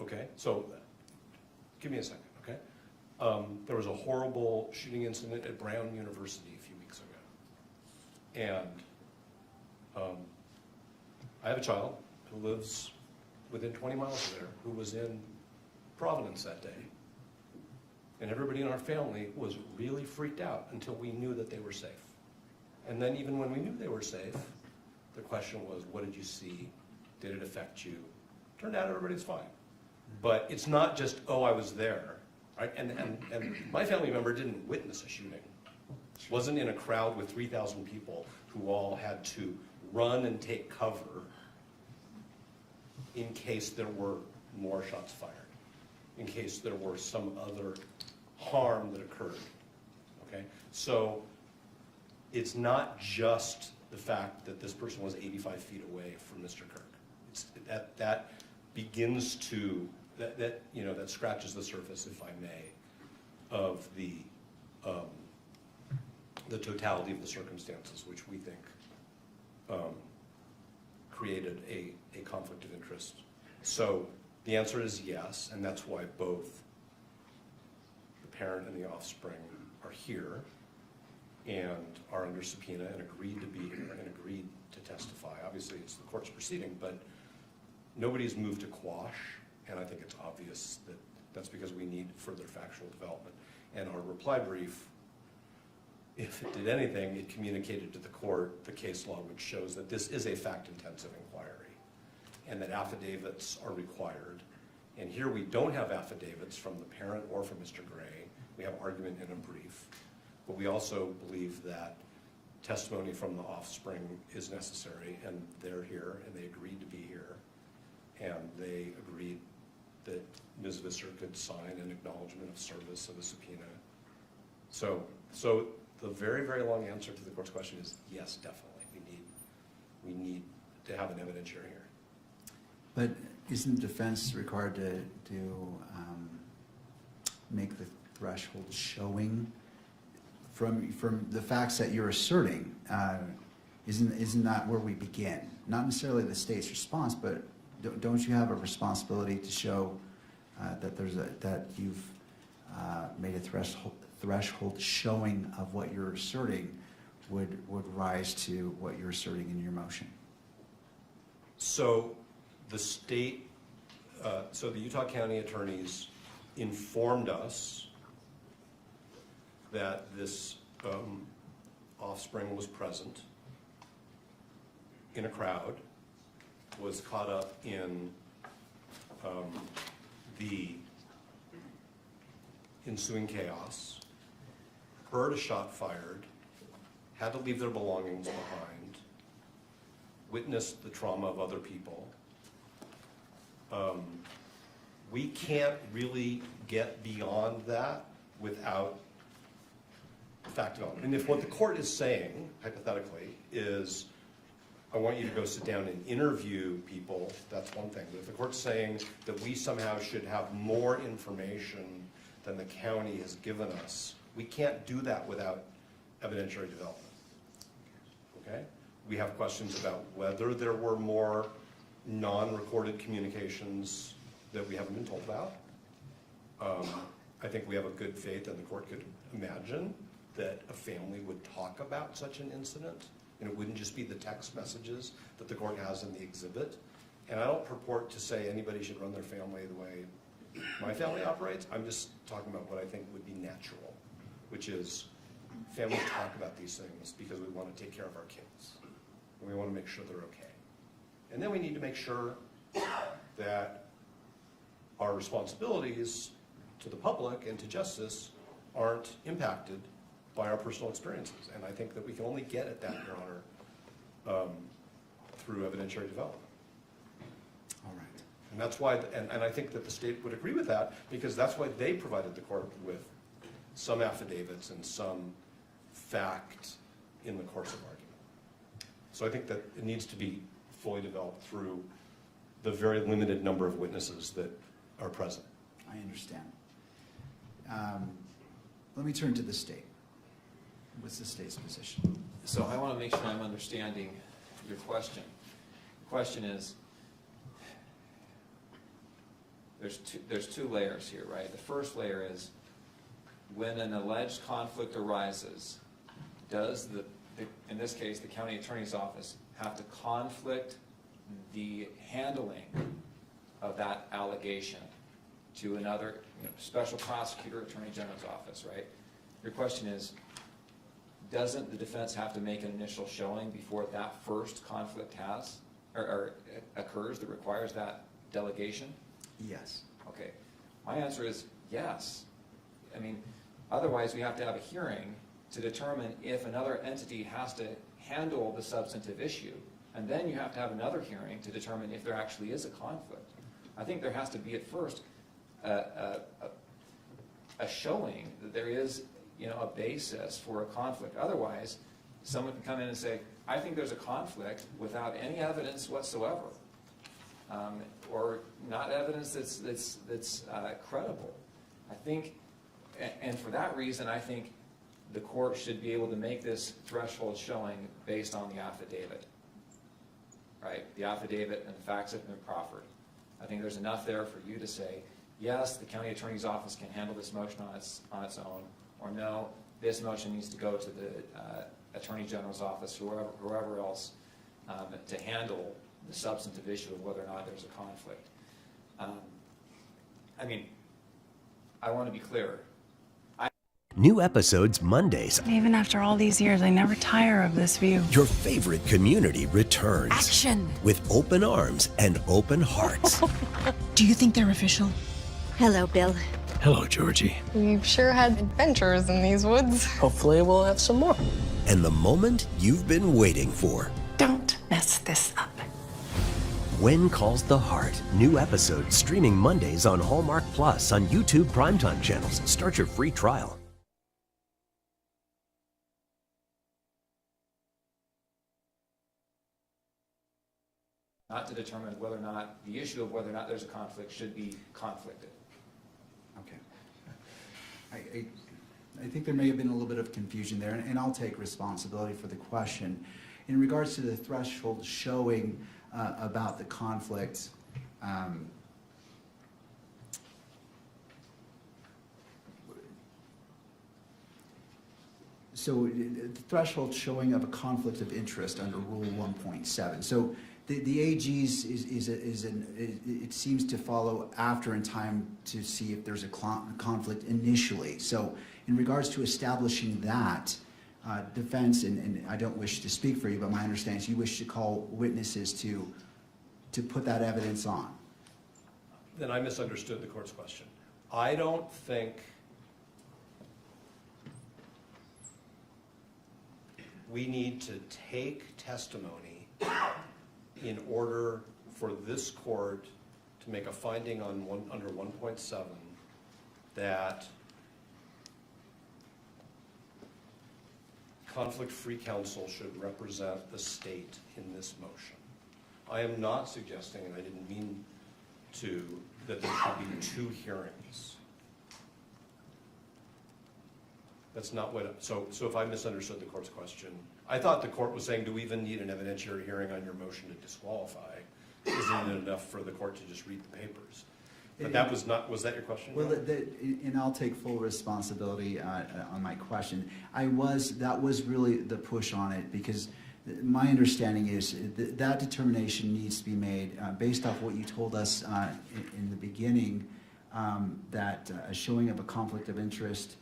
Okay, so give me a second, okay? There was a horrible shooting incident at Brown University a few weeks ago. And I have a child who lives within 20 miles of there who was in Providence that day. And everybody in our family was really freaked out until we knew that they were safe. And then even when we knew they were safe, the question was, what did you see? Did it affect you? Turned out everybody's fine. But it's not just, oh, I was there, right? And my family member didn't witness a shooting. Wasn't in a crowd with 3,000 people who all had to run and take cover in case there were more shots fired, in case there were some other harm that occurred, okay? So it's not just the fact that this person was 85 feet away from Mr. Kirk. It's that begins to, that scratches the surface, if I may, of the totality of the circumstances, which we think created a conflict of interest. So the answer is yes, and that's why both the parent and the offspring are here and are under subpoena and agreed to be here and agreed to testify. Obviously, it's the court's proceeding, but nobody's moved to quash, and I think it's obvious that that's because we need further factual development. And our reply brief, if it did anything, it communicated to the court the case law, which shows that this is a fact-intensive inquiry and that affidavits are required. And here we don't have affidavits from the parent or from Mr. Gray. We have argument in a brief. But we also believe that testimony from the offspring is necessary, and they're here, and they agreed to be here. And they agreed that Ms. Visser could sign an acknowledgement of service of a subpoena. So the very, very long answer to the court's question is yes, definitely. We need to have an evidentiary hearing. But isn't the defense required to make the threshold showing from the facts that you're asserting? Isn't that where we begin? Not necessarily the state's response, but don't you have a responsibility to show that you've made a threshold showing of what you're asserting would rise to what you're asserting in your motion? So the state, so the Utah County attorneys informed us that this offspring was present in a crowd, was caught up in the ensuing chaos, heard a shot fired, had to leave their belongings behind, witnessed the trauma of other people. We can't really get beyond that without fact development. And if what the court is saying, hypothetically, is I want you to go sit down and interview people, that's one thing. But if the court's saying that we somehow should have more information than the county has given us, we can't do that without evidentiary development. Okay? We have questions about whether there were more non-recorded communications that we haven't been told about. I think we have a good faith, and the court could imagine that a family would talk about such an incident, and it wouldn't just be the text messages that the court has in the exhibit. And I don't purport to say anybody should run their family the way my family operates. I'm just talking about what I think would be natural, which is families talk about these things because we want to take care of our kids, and we want to make sure they're okay. And then we need to make sure that our responsibilities to the public and to justice aren't impacted by our personal experiences. And I think that we can only get at that, Your Honor, through evidentiary development. All right. And that's why, and I think that the state would agree with that, because that's why they provided the court with some affidavits and some fact in the course of argument. So I think that it needs to be fully developed through the very limited number of witnesses that are present. I understand. Let me turn to the state. What's the state's position? So I want to make sure I'm understanding your question. The question is, there's two layers here, right? The first layer is, when an alleged conflict arises, does in this case, the county attorney's office have to conflict the handling of that allegation to another, special prosecutor, attorney general's office, right? Your question is, doesn't the defense have to make an initial showing before that first conflict or occurs that requires that delegation? Yes. Okay. My answer is yes. I mean, otherwise we have to have a hearing to determine if another entity has to handle the substantive issue, and then you have to have another hearing to determine if there actually is a conflict. I think there has to be at first a showing that there is, a basis for a conflict. Otherwise, someone can come in and say, I think there's a conflict without any evidence whatsoever, or not evidence that's credible. I think, and for that reason, I think the court should be able to make this threshold showing based on the affidavit, right? The affidavit and the facts that have been proffered. I think there's enough there for you to say, yes, the county attorney's office can handle this motion on its own, or no, this motion needs to go to the attorney general's office, whoever else, to handle the substantive issue of whether or not there's a conflict. I mean, I want to be clear. New episodes Mondays. Even after all these years, I never tire of this view. Your favorite community returns. Action! With open arms and open hearts. Do you think they're official? Hello, Bill. Hello, Georgie. We've sure had adventures in these woods. Hopefully we'll have some more. And the moment you've been waiting for. Don't mess this up. When Calls the Heart. New episodes streaming Mondays on Hallmark Plus on YouTube Primetime channels. Start your free trial. Not to determine whether or not the issue of whether or not there's a conflict should be conflicted. Okay. I think there may have been a little bit of confusion there, and I'll take responsibility for the question. In regards to the threshold showing about the conflict, so the threshold showing of a conflict of interest under Rule 1.7. So the AG's it seems to follow after in time to see if there's a conflict initially. So in regards to establishing that, defense, and I don't wish to speak for you, but my understanding is you wish to call witnesses to put that evidence on. Then I misunderstood the court's question. I don't think we need to take testimony in order for this court to make a finding on under 1.7 that conflict-free counsel should represent the state in this motion. I am not suggesting, and I didn't mean to, that there should be 2 hearings. That's not what, so if I misunderstood the court's question, I thought the court was saying, do we even need an evidentiary hearing on your motion to disqualify? Isn't it enough for the court to just read the papers? But that was not, was that your question? Well, and I'll take full responsibility on my question. That was really the push on it, because my understanding is that determination needs to be made based off what you told us in the beginning, that a showing of a conflict of interest,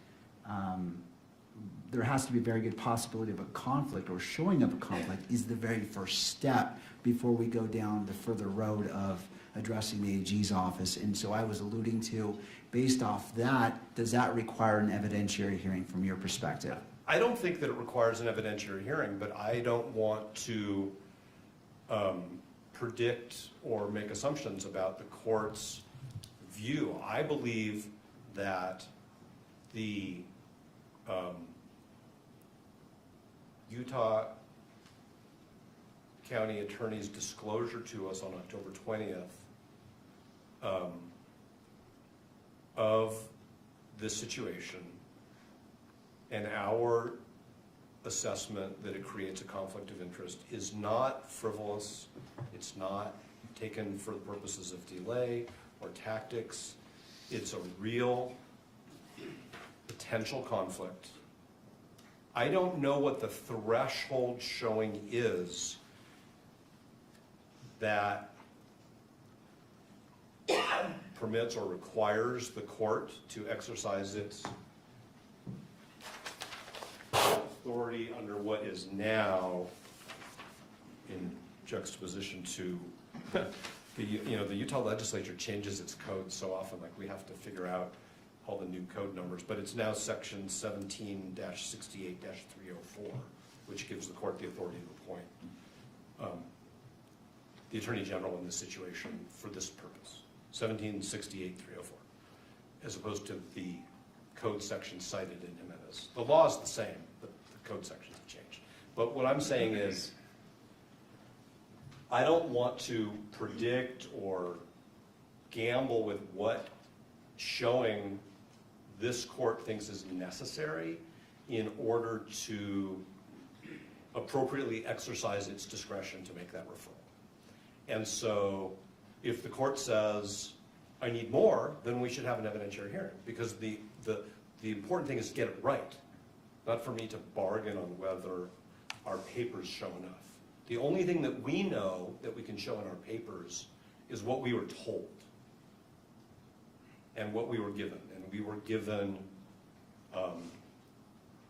there has to be a very good possibility of a conflict, or showing of a conflict is the very first step before we go down the further road of addressing the AG's office. And so I was alluding to, based off that, does that require an evidentiary hearing from your perspective? I don't think that it requires an evidentiary hearing, but I don't want to predict or make assumptions about the court's view. I believe that the Utah County Attorney's disclosure to us on October 20th of this situation and our assessment that it creates a conflict of interest is not frivolous. It's not taken for the purposes of delay or tactics. It's a real potential conflict. I don't know what the threshold showing is that permits or requires the court to exercise its authority under what is now in juxtaposition to the Utah legislature changes its code so often, like we have to figure out all the new code numbers, but it's now section 17-68-304, which gives the court the authority to appoint the Attorney General in this situation for this purpose, 17-68-304, as opposed to the code section cited in Jimenez. The law is the same, but the code sections have changed. But what I'm saying is, I don't want to predict or gamble with what showing this court thinks is necessary in order to appropriately exercise its discretion to make that referral. And so if the court says, I need more, then we should have an evidentiary hearing, because the important thing is to get it right, not for me to bargain on whether our papers show enough. The only thing that we know that we can show in our papers is what we were told and what we were given. And we were given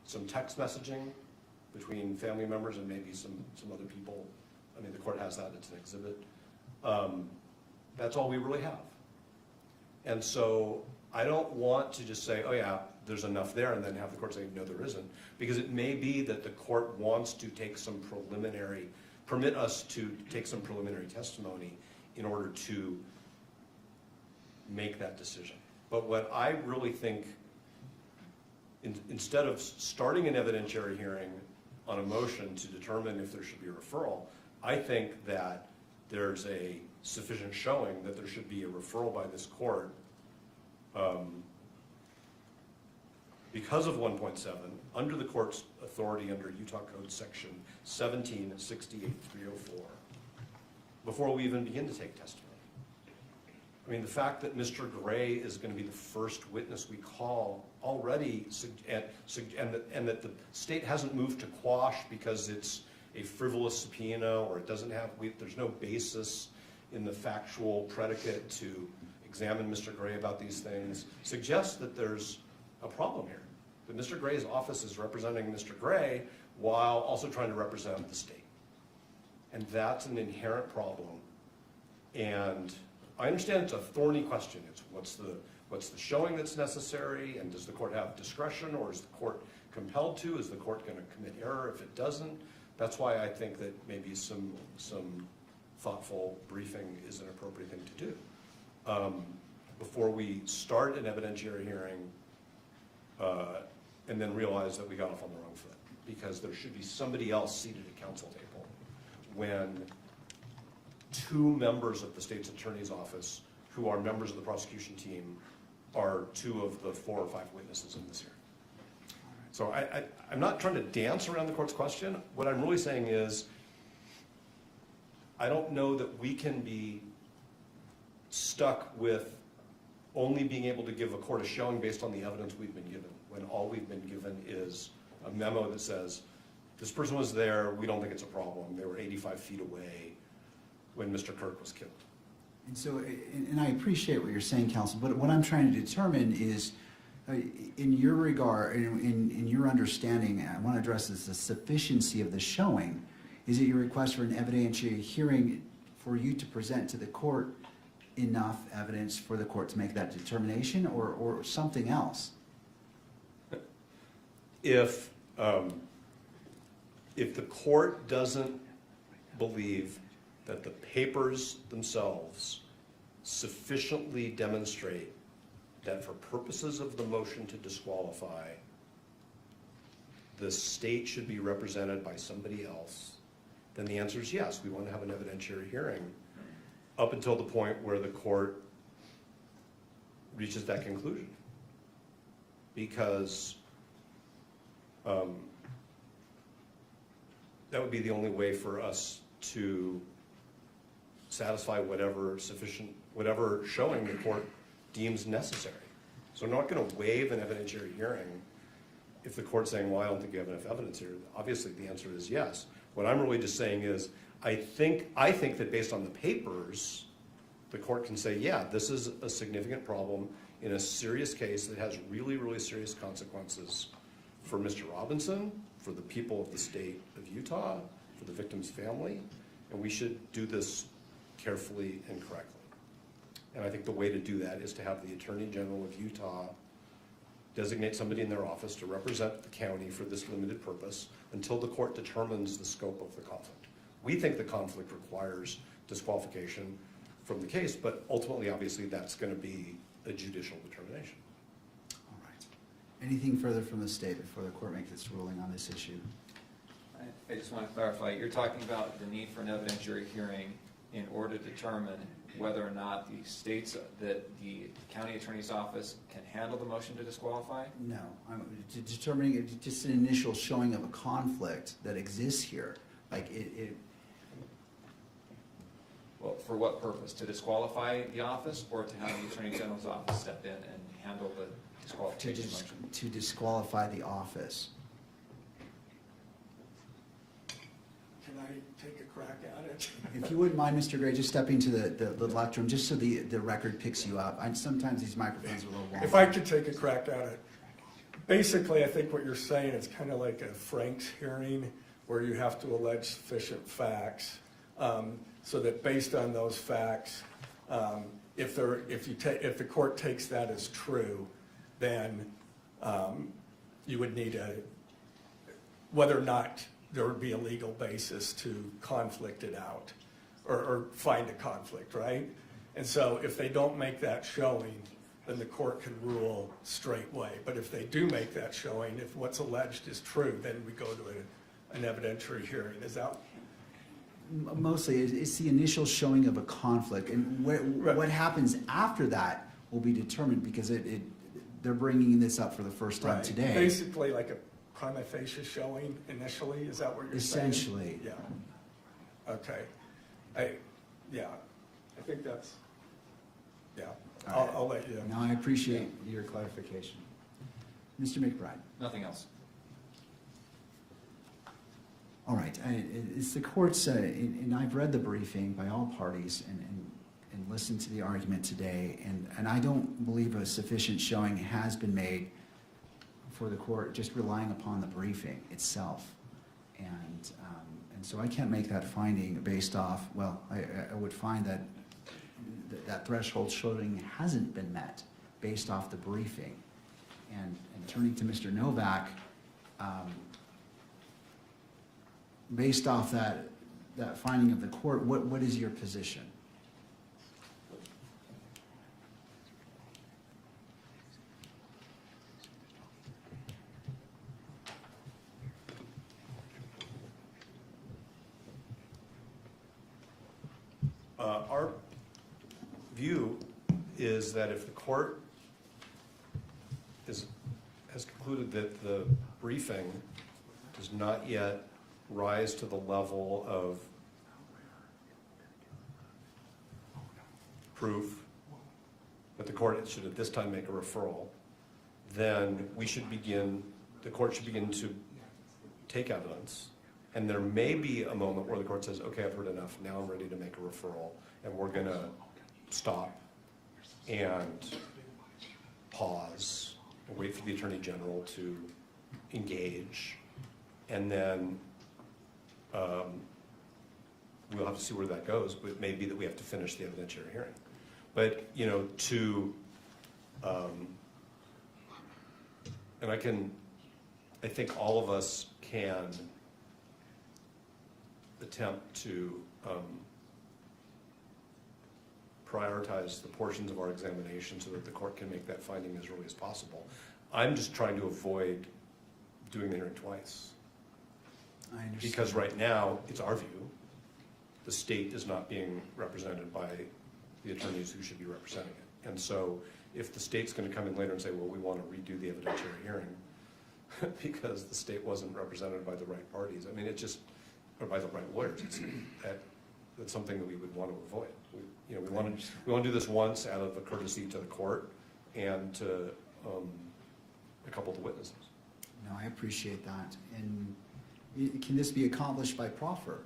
some text messaging between family members and maybe some other people. I mean, the court has that, it's an exhibit. That's all we really have. And so I don't want to just say, oh yeah, there's enough there, and then have the court say, no, there isn't. Because it may be that the court wants to take some permit us to take some preliminary testimony in order to make that decision. But what I really think, instead of starting an evidentiary hearing on a motion to determine if there should be a referral, I think that there's a sufficient showing that there should be a referral by this court because of 1.7, under the court's authority under Utah Code section 17-68-304, before we even begin to take testimony. I mean, the fact that Mr. Gray is going to be the first witness we call already, and that the state hasn't moved to quash because it's a frivolous subpoena, or it doesn't have, there's no basis in the factual predicate to examine Mr. Gray about these things, suggests that there's a problem here. That Mr. Gray's office is representing Mr. Gray while also trying to represent the state. And that's an inherent problem. And I understand it's a thorny question. It's what's the showing that's necessary, and does the court have discretion, or is the court compelled to? Is the court going to commit error if it doesn't? That's why I think that maybe some thoughtful briefing is an appropriate thing to do. Before we start an evidentiary hearing and then realize that we got off on the wrong foot, because there should be somebody else seated at counsel table when two members of the state's attorney's office, who are members of the prosecution team, are two of the 4 or 5 witnesses in this hearing. So I'm not trying to dance around the court's question. What I'm really saying is, I don't know that we can be stuck with only being able to give a court a showing based on the evidence we've been given, when all we've been given is a memo that says, this person was there, we don't think it's a problem, they were 85 feet away when Mr. Kirk was killed. And so, and I appreciate what you're saying, counsel, but what I'm trying to determine is, in your regard, in your understanding, I want to address this, the sufficiency of the showing. Is it your request for an evidentiary hearing for you to present to the court enough evidence for the court to make that determination, or something else? If the court doesn't believe that the papers themselves sufficiently demonstrate that for purposes of the motion to disqualify, the state should be represented by somebody else, then the answer is yes, we want to have an evidentiary hearing up until the point where the court reaches that conclusion. Because that would be the only way for us to satisfy whatever showing the court deems necessary. So I'm not going to waive an evidentiary hearing if the court's saying, well, I don't think you have enough evidence here. Obviously the answer is yes. What I'm really just saying is, I think that based on the papers, the court can say, yeah, this is a significant problem in a serious case that has really, really serious consequences for Mr. Robinson, for the people of the state of Utah, for the victim's family, and we should do this carefully and correctly. And I think the way to do that is to have the Attorney General of Utah designate somebody in their office to represent the county for this limited purpose until the court determines the scope of the conflict. We think the conflict requires disqualification from the case, but ultimately, obviously, that's going to be a judicial determination. All right. Anything further from the state before the court makes its ruling on this issue? I just want to clarify, you're talking about the need for an evidentiary hearing in order to determine whether or not the states, that the county attorney's office can handle the motion to disqualify? No, I'm determining just an initial showing of a conflict that exists here. Like Well, for what purpose? To disqualify the office, or to have the Attorney General's office step in and handle the disqualification motion? to disqualify the office. Can I take a crack at it? If you wouldn't mind, Mr. Gray, just stepping to the left room, just so the record picks you up. Sometimes these microphones are a little wonky. If I could take a crack at it. Basically, I think what you're saying is kind of like a Frank's hearing where you have to allege sufficient facts so that based on those facts, if the court takes that as true, then you would need whether or not there would be a legal basis to conflict it out or find a conflict, right? And so if they don't make that showing, then the court can rule straightway. But if they do make that showing, if what's alleged is true, then we go to an evidentiary hearing. Is that? Mostly, it's the initial showing of a conflict, and what happens after that will be determined because they're bringing this up for the first time today. Basically, like a prima facie showing initially. Is that what you're saying? Essentially. Yeah. Okay. I think that's. Yeah. I'll let you. No, I appreciate your clarification. Mr. McBride. Nothing else. All right, it's the court's, and I've read the briefing by all parties and listened to the argument today, and I don't believe a sufficient showing has been made for the court just relying upon the briefing itself. And so I can't make that finding based off, well, I would find that that threshold showing hasn't been met based off the briefing. And turning to Mr. Novak, based off that finding of the court, what is your position? Our view is that if the court has concluded that the briefing does not yet rise to the level of proof that the court should at this time make a referral, then the court should begin to take evidence. And there may be a moment where the court says, okay, I've heard enough, now I'm ready to make a referral, and we're gonna stop and pause and wait for the Attorney General to engage, and then we'll have to see where that goes, but it may be that we have to finish the evidentiary hearing. But, and I think all of us can attempt to prioritize the portions of our examination so that the court can make that finding as early as possible. I'm just trying to avoid doing the hearing twice. I understand. Because right now, it's our view, the state is not being represented by the attorneys who should be representing it. And so if the state's going to come in later and say, well, we want to redo the evidentiary hearing because the state wasn't represented by the right parties, I mean, or by the right lawyers, that's something that we would want to avoid. We want to do this once out of a courtesy to the court and to a couple of the witnesses. No, I appreciate that. And can this be accomplished by proffer?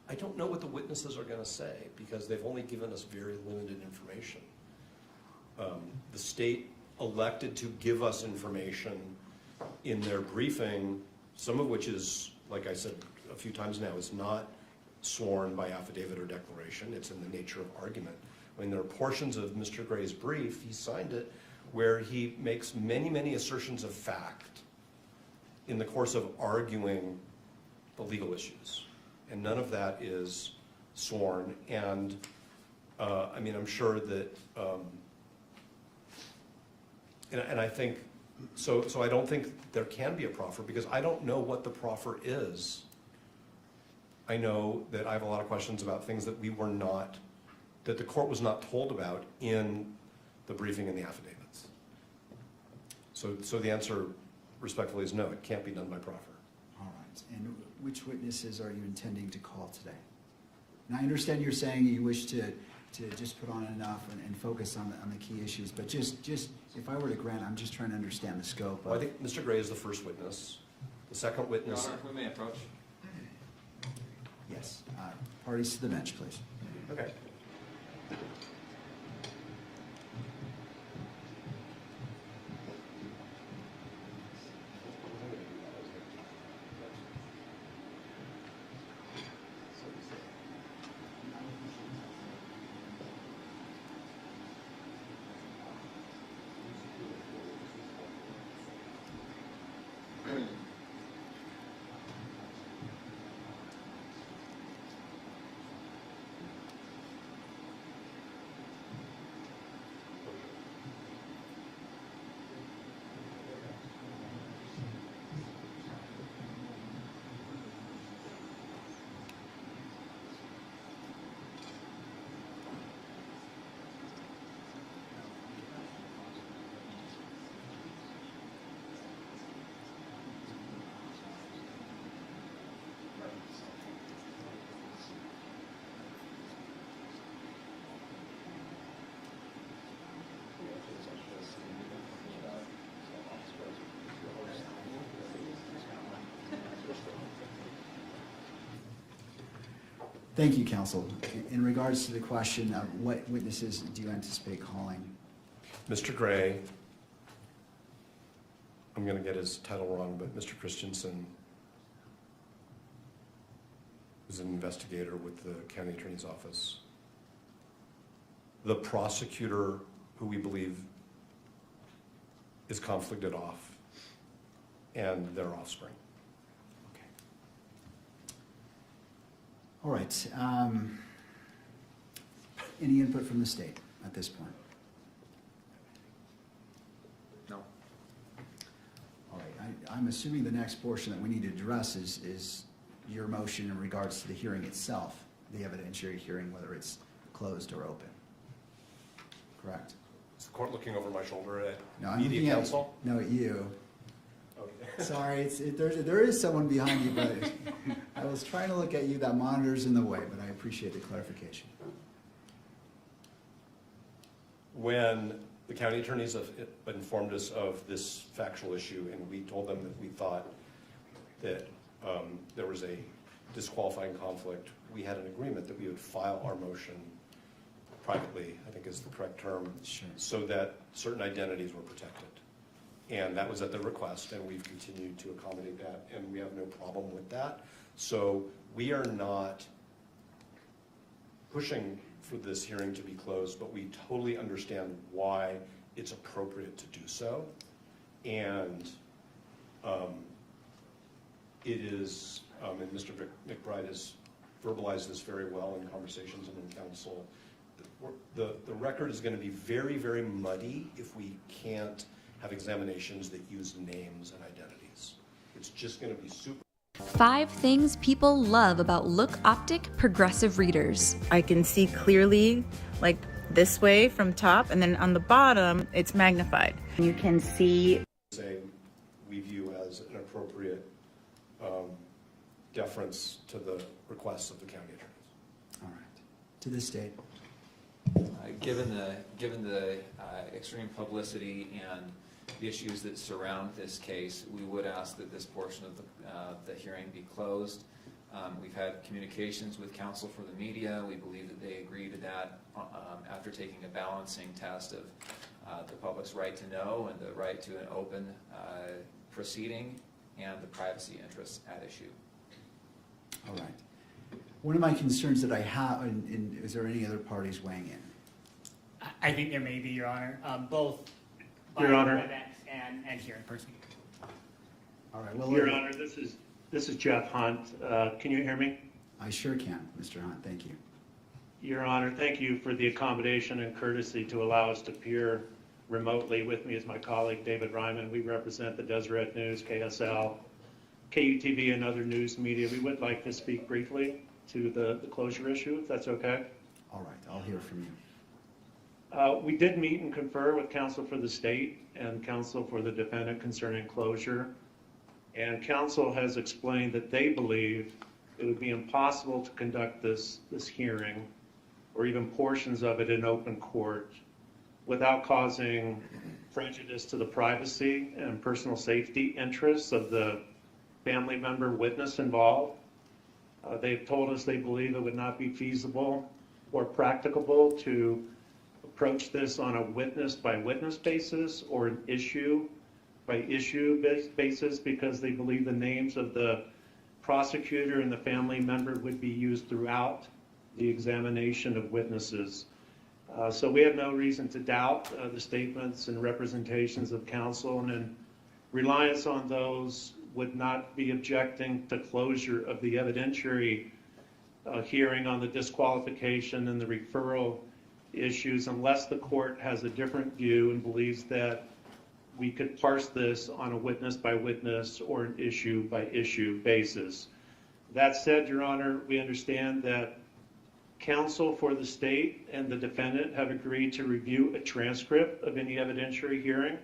I don't know what the witnesses are going to say because they've only given us very limited information. The state elected to give us information in their briefing, some of which is, like I said a few times now, is not sworn by affidavit or declaration. It's in the nature of argument. I mean, there are portions of Mr. Gray's brief, he signed it, where he makes many, many assertions of fact in the course of arguing the legal issues. And none of that is sworn. And I mean, I'm sure that, and I think, so I don't think there can be a proffer because I don't know what the proffer is. I know that I have a lot of questions about things that we were not, that the court was not told about in the briefing and the affidavits. So the answer respectfully is no, it can't be done by proffer. All right. And which witnesses are you intending to call today? And I understand you're saying you wish to just put on enough and focus on the key issues, but just if I were to grant, I'm just trying to understand the scope. Well, I think Mr. Gray is the first witness. The second witness. Your Honor, if we may approach. Yes. Parties to the bench, please. Okay. Thank you, counsel. In regards to the question of what witnesses do you anticipate calling? Mr. Gray, I'm going to get his title wrong, but Mr. Christensen is an investigator with the county attorney's office. The prosecutor, who we believe is conflicted off, and their offspring. Okay. All right. Any input from the state at this point? No. All right. I'm assuming the next portion that we need to address is your motion in regards to the hearing itself, the evidentiary hearing, whether it's closed or open. Correct? Is the court looking over my shoulder at No, I'm media looking counsel? at you. Okay. Sorry, there is someone behind you, but I was trying to look at you. That monitor's in the way, but I appreciate the clarification. When the county attorneys have informed us of this factual issue, and we told them that we thought that there was a disqualifying conflict, we had an agreement that we would file our motion privately, I think is the correct term, Sure. so that certain identities were protected. And that was at the request, and we've continued to accommodate that, and we have no problem with that. So we are not pushing for this hearing to be closed, but we totally understand why it's appropriate to do so. And it is, and Mr. McBride has verbalized this very well in conversations and in council, the record is going to be very, very muddy if we can't have examinations that use names and identities. It's just going to be super. 5 things people love about Look Optic progressive readers. I can see clearly, like this way from top, and then on the bottom, it's magnified. You can see. Say we view as an appropriate deference to the requests of the county attorneys. All right. To the state. Given the extreme publicity and the issues that surround this case, we would ask that this portion of the hearing be closed. We've had communications with counsel for the media. We believe that they agree to that after taking a balancing test of the public's right to know and the right to an open proceeding and the privacy interests at issue. All right. One of my concerns that I have, and is there any other parties weighing in? I think there may be, Your Honor, both by Your Honor. WebEx and here in person. All right. Well, Your Honor, this is Jeff Hunt. Can you hear me? I sure can, Mr. Hunt. Thank you. Your Honor, thank you for the accommodation and courtesy to allow us to appear remotely. With me is my colleague, David Ryman. We represent the Deseret News, KSL, KUTV, and other news media. We would like to speak briefly to the closure issue, if that's okay. All right. I'll hear from you. We did meet and confer with counsel for the state and counsel for the defendant concerning closure. And counsel has explained that they believe it would be impossible to conduct this hearing or even portions of it in open court without causing prejudice to the privacy and personal safety interests of the family member witness involved. They've told us they believe it would not be feasible or practicable to approach this on a witness-by-witness basis or an issue-by-issue basis because they believe the names of the prosecutor and the family member would be used throughout the examination of witnesses. So we have no reason to doubt the statements and representations of counsel, and in reliance on those would not be objecting to closure of the evidentiary hearing on the disqualification and the referral issues unless the court has a different view and believes that we could parse this on a witness-by-witness or an issue-by-issue basis. That said, Your Honor, we understand that counsel for the state and the defendant have agreed to review a transcript of any evidentiary hearing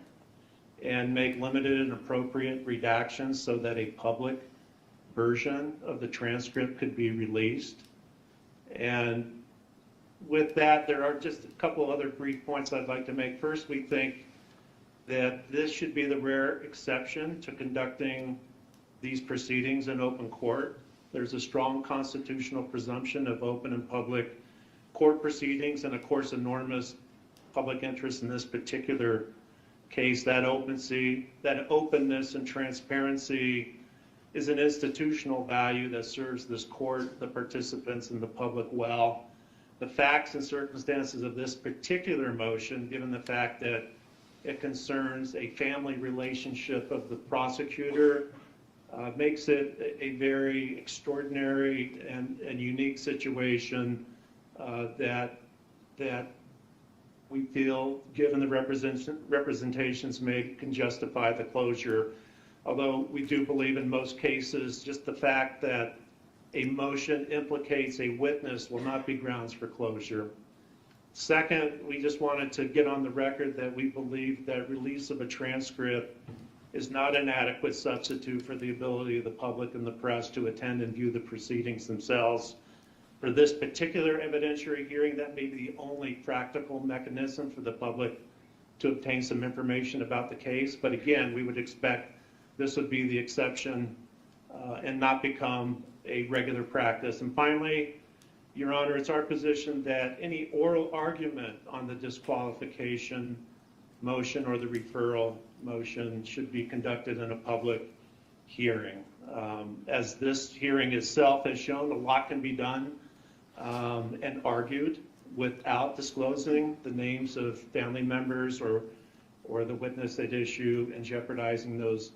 and make limited and appropriate redactions so that a public version of the transcript could be released. And with that, there are just a couple other brief points I'd like to make. First, we think that this should be the rare exception to conducting these proceedings in open court. There's a strong constitutional presumption of open and public court proceedings, and of course, enormous public interest in this particular case. That openness and transparency is an institutional value that serves this court, the participants, and the public well. The facts and circumstances of this particular motion, given the fact that it concerns a family relationship of the prosecutor, makes it a very extraordinary and unique situation that we feel, given the representations made, can justify the closure. Although we do believe in most cases, just the fact that a motion implicates a witness will not be grounds for closure. Second, we just wanted to get on the record that we believe that release of a transcript is not an adequate substitute for the ability of the public and the press to attend and view the proceedings themselves. For this particular evidentiary hearing, that may be the only practical mechanism for the public to obtain some information about the case. But again, we would expect this would be the exception and not become a regular practice. And finally, Your Honor, it's our position that any oral argument on the disqualification motion or the referral motion should be conducted in a public hearing. As this hearing itself has shown, a lot can be done and argued without disclosing the names of family members or the witness at issue and jeopardizing those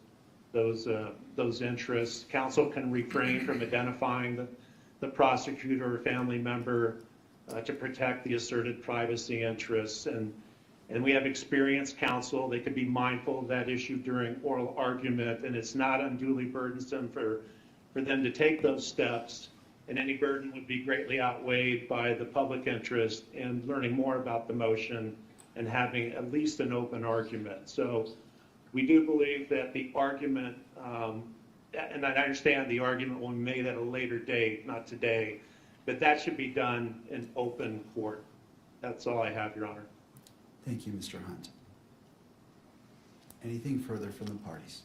interests. Counsel can refrain from identifying the prosecutor or family member to protect the asserted privacy interests. And we have experienced counsel. They could be mindful of that issue during oral argument, and it's not unduly burdensome for them to take those steps, and any burden would be greatly outweighed by the public interest in learning more about the motion and having at least an open argument. So we do believe that the argument, and I understand the argument will be made at a later date, not today, but that should be done in open court. That's all I have, Your Honor. Thank you, Mr. Hunt. Anything further from the parties?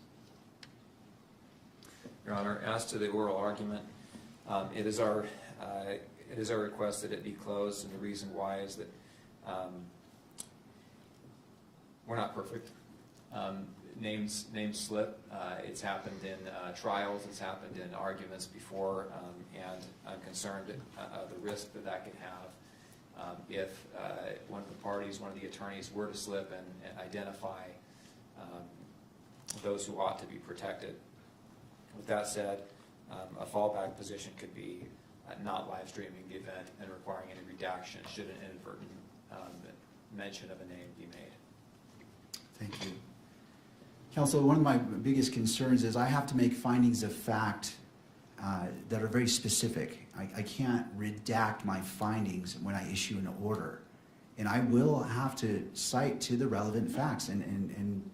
Your Honor, as to the oral argument, It is our request that it be closed, and the reason why is that we're not perfect. Names slip. It's happened in trials. It's happened in arguments before, and I'm concerned of the risk that could have if one of the parties, one of the attorneys, were to slip and identify those who ought to be protected. With that said, a fallback position could be not live streaming the event and requiring any redaction should an inadvertent mention of a name be made. Thank you. Counsel, one of my biggest concerns is I have to make findings of fact that are very specific. I can't redact my findings when I issue an order. And I will have to cite to the relevant facts. And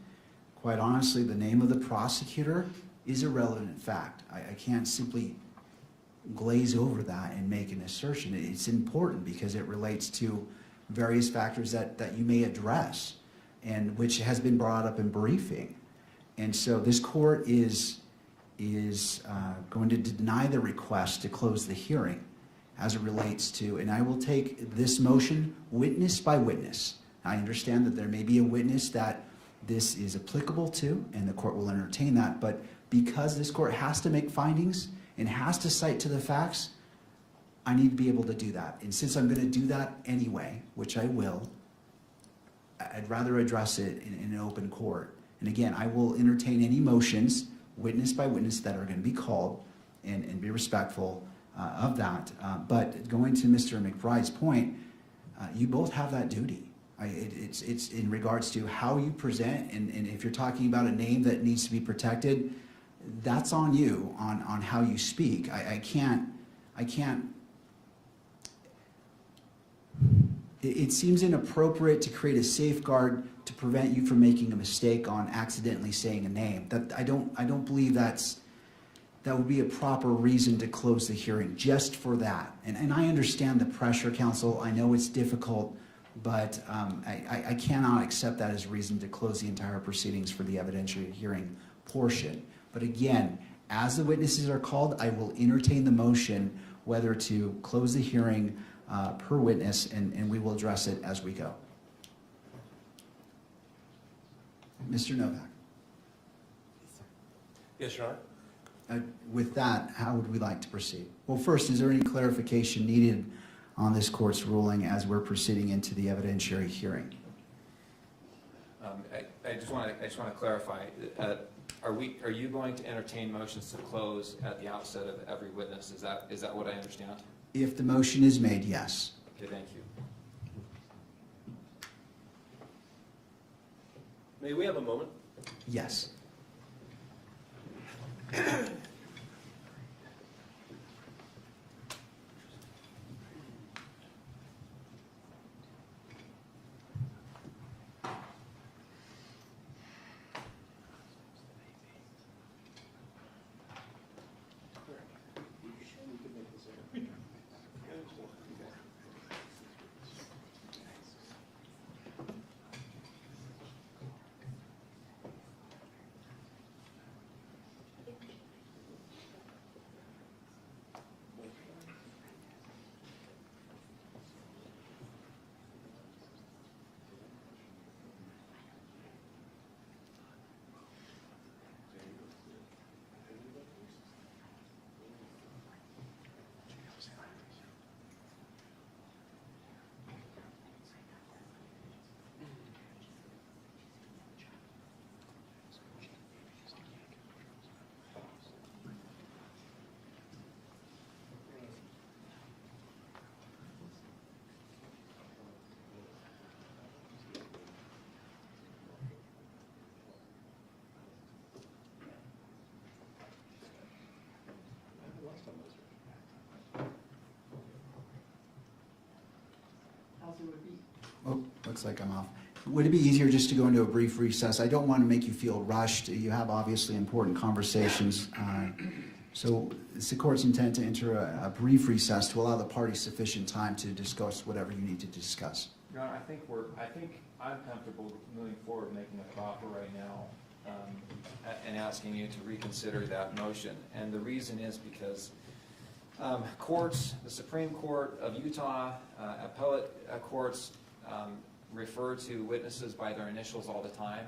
quite honestly, the name of the prosecutor is a relevant fact. I can't simply glaze over that and make an assertion. It's important because it relates to various factors that you may address, and which has been brought up in briefing. And so this court is going to deny the request to close the hearing as it relates to, and I will take this motion witness by witness. I understand that there may be a witness that this is applicable to, and the court will entertain that, but because this court has to make findings and has to cite to the facts, I need to be able to do that. And since I'm going to do that anyway, which I will, I'd rather address it in an open court. And again, I will entertain any motions, witness by witness, that are going to be called and be respectful of that. But going to Mr. McBride's point, you both have that duty. It's in regards to how you present, and if you're talking about a name that needs to be protected, that's on you, on how you speak. I can't. It seems inappropriate to create a safeguard to prevent you from making a mistake on accidentally saying a name. That I don't believe that would be a proper reason to close the hearing just for that. And I understand the pressure, counsel. I know it's difficult, but I cannot accept that as reason to close the entire proceedings for the evidentiary hearing portion. But again, as the witnesses are called, I will entertain the motion whether to close the hearing per witness, and we will address it as we go. Mr. Novak. Yes, Your Honor. With that, how would we like to proceed? Well, first, is there any clarification needed on this court's ruling as we're proceeding into the evidentiary hearing? I just want to clarify. Are you going to entertain motions to close at the outset of every witness? Is that what I understand? If the motion is made, yes. Okay, thank you. May we have a moment? Yes. Oh, looks like I'm off. Would it be easier just to go into a brief recess? I don't want to make you feel rushed. You have obviously important conversations. So it's the court's intent to enter a brief recess to allow the parties sufficient time to discuss whatever you need to discuss. Your Honor, I think I'm comfortable moving forward, making a proffer right now, and asking you to reconsider that motion. And the reason is because Courts, the Supreme Court of Utah, appellate courts refer to witnesses by their initials all the time.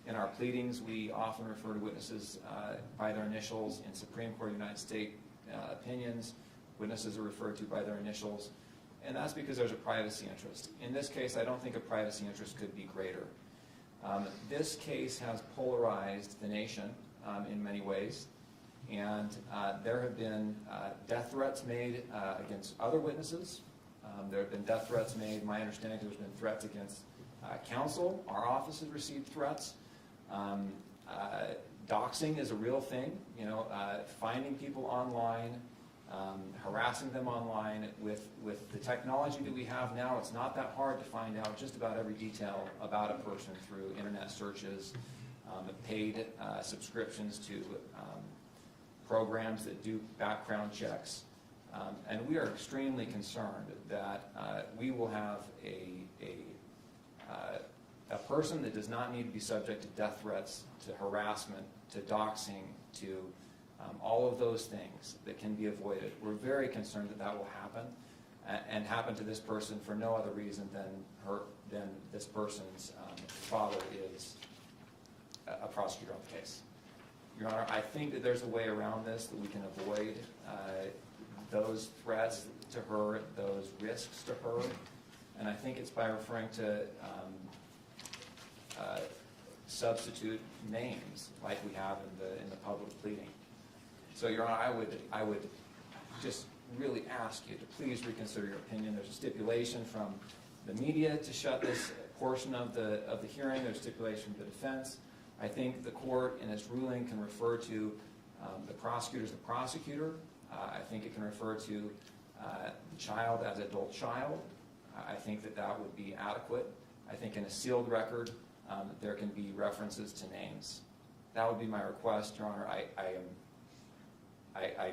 In our pleadings, we often refer to witnesses by their initials. In Supreme Court of the United States opinions, witnesses are referred to by their initials. And that's because there's a privacy interest. In this case, I don't think a privacy interest could be greater. This case has polarized the nation in many ways. And there have been death threats made against other witnesses. There have been death threats made. My understanding, there's been threats against counsel. Our office has received threats. Doxing is a real thing. You know, finding people online, harassing them online. With the technology that we have now, it's not that hard to find out just about every detail about a person through internet searches, paid subscriptions to programs that do background checks. And we are extremely concerned that we will have a person that does not need to be subject to death threats, to harassment, to doxing, to all of those things that can be avoided. We're very concerned that that will happen, and happen to this person for no other reason than this person's father is a prosecutor on the case. Your Honor, I think that there's a way around this, that we can avoid those threats to her, those risks to her, and I think it's by referring to substitute names like we have in the public pleading. So, Your Honor, I would just really ask you to please reconsider your opinion. There's a stipulation from the media to shut this portion of the hearing. There's stipulation from the defense. I think the court, in its ruling, can refer to the prosecutor as the prosecutor. I think it can refer to the child as adult child. I think that would be adequate. I think in a sealed record, there can be references to names. That would be my request, Your Honor. I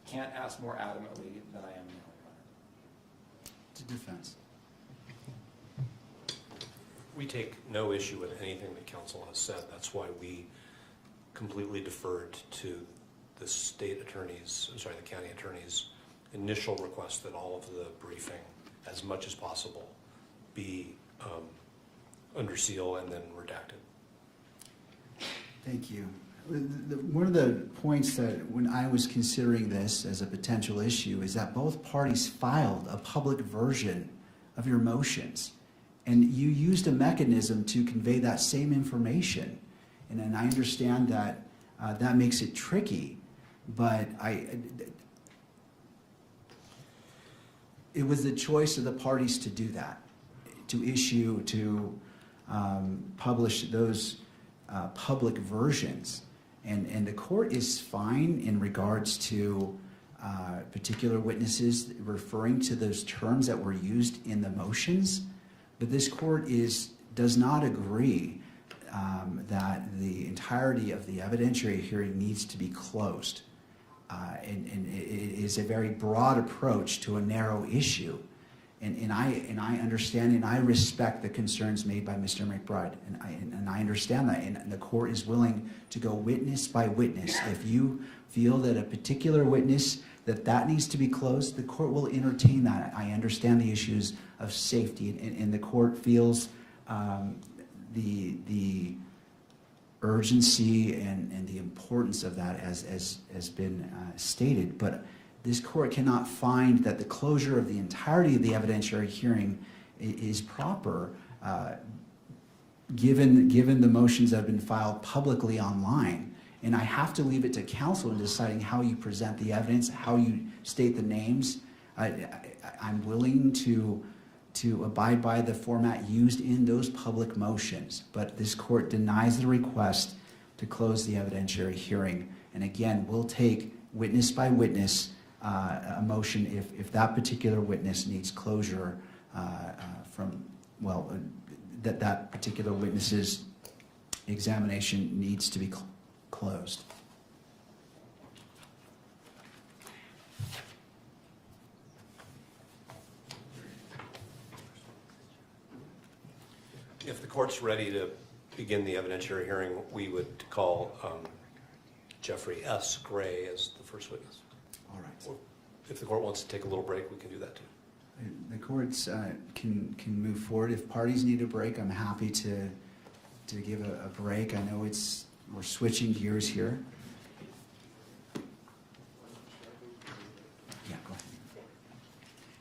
can't ask more adamantly than I am now, Your Honor. To defense. We take no issue with anything that counsel has said. That's why we completely deferred to the state attorney's, the county attorney's initial request that all of the briefing, as much as possible, be under seal and then redacted. Thank you. One of the points that when I was considering this as a potential issue is that both parties filed a public version of your motions, and you used a mechanism to convey that same information. And I understand that that makes it tricky, but it was the choice of the parties to do that, to publish those public versions. And the court is fine in regards to particular witnesses referring to those terms that were used in the motions, but this court does not agree that the entirety of the evidentiary hearing needs to be closed. And it is a very broad approach to a narrow issue. And I understand and I respect the concerns made by Mr. McBride, and I understand that, and the court is willing to go witness by witness. If you feel that a particular witness, that needs to be closed, the court will entertain that. I understand the issues of safety, and the court feels the urgency and the importance of that has been stated, but this court cannot find that the closure of the entirety of the evidentiary hearing is proper, given the motions that have been filed publicly online. And I have to leave it to counsel in deciding how you present the evidence, how you state the names. I'm willing to abide by the format used in those public motions, but this court denies the request to close the evidentiary hearing. And again, we'll take witness by witness a motion if that particular witness needs closure that particular witness's examination needs to be closed. If the court's ready to begin the evidentiary hearing, we would call Jeffrey S. Gray as the first witness. All right. Or if the court wants to take a little break, we can do that too. The courts can move forward. If parties need a break, I'm happy to give a break. I know we're switching gears here. Yeah, go ahead.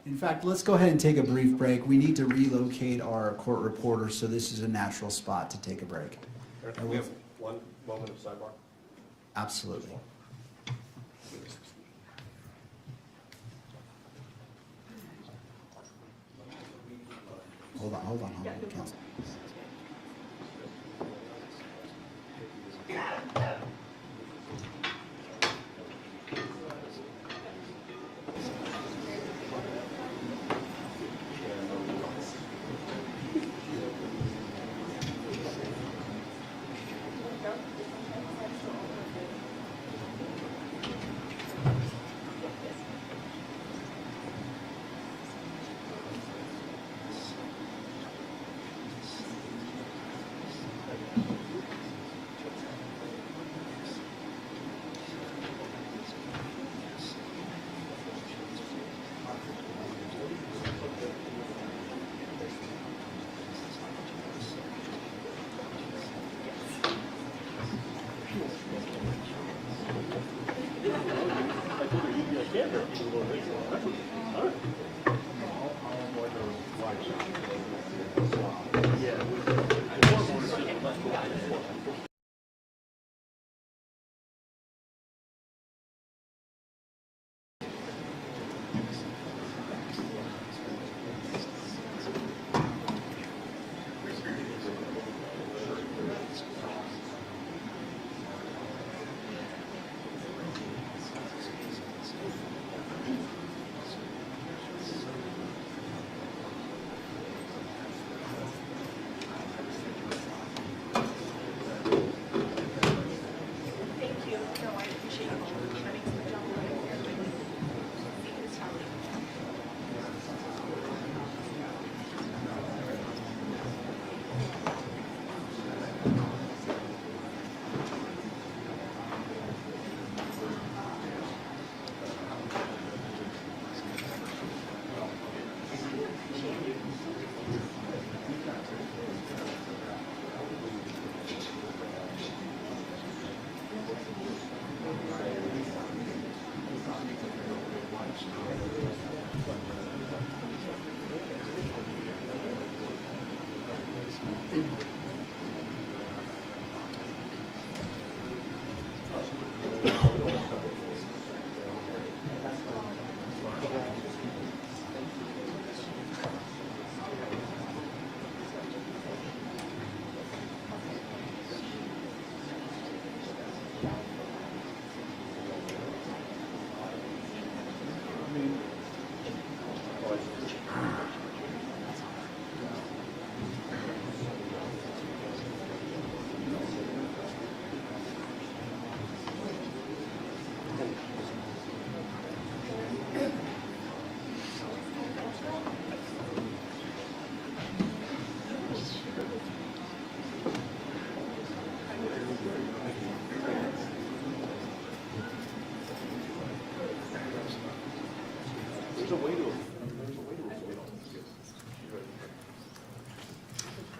In fact, let's go ahead and take a brief break. We need to relocate our court reporter, so this is a natural spot to take a break. We have 1 moment of sidebar. Absolutely. Hold on, counsel.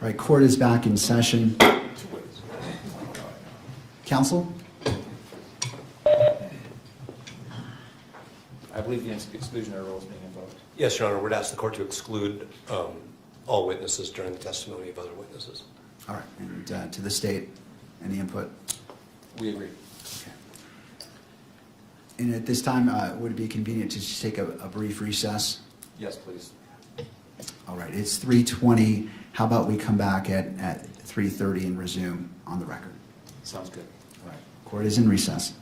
All right, court is back in session. Counsel? I believe the exclusionary rule is being invoked. Yes, Your Honor, we'd ask the court to exclude all witnesses during the testimony of other witnesses. All right, and to the state, any input? We agree. Okay. And at this time, would it be convenient to just take a brief recess? Yes, please. All right, it's 3:20. How about we come back at 3:30 and resume on the record? Sounds good. All right, court is in recess.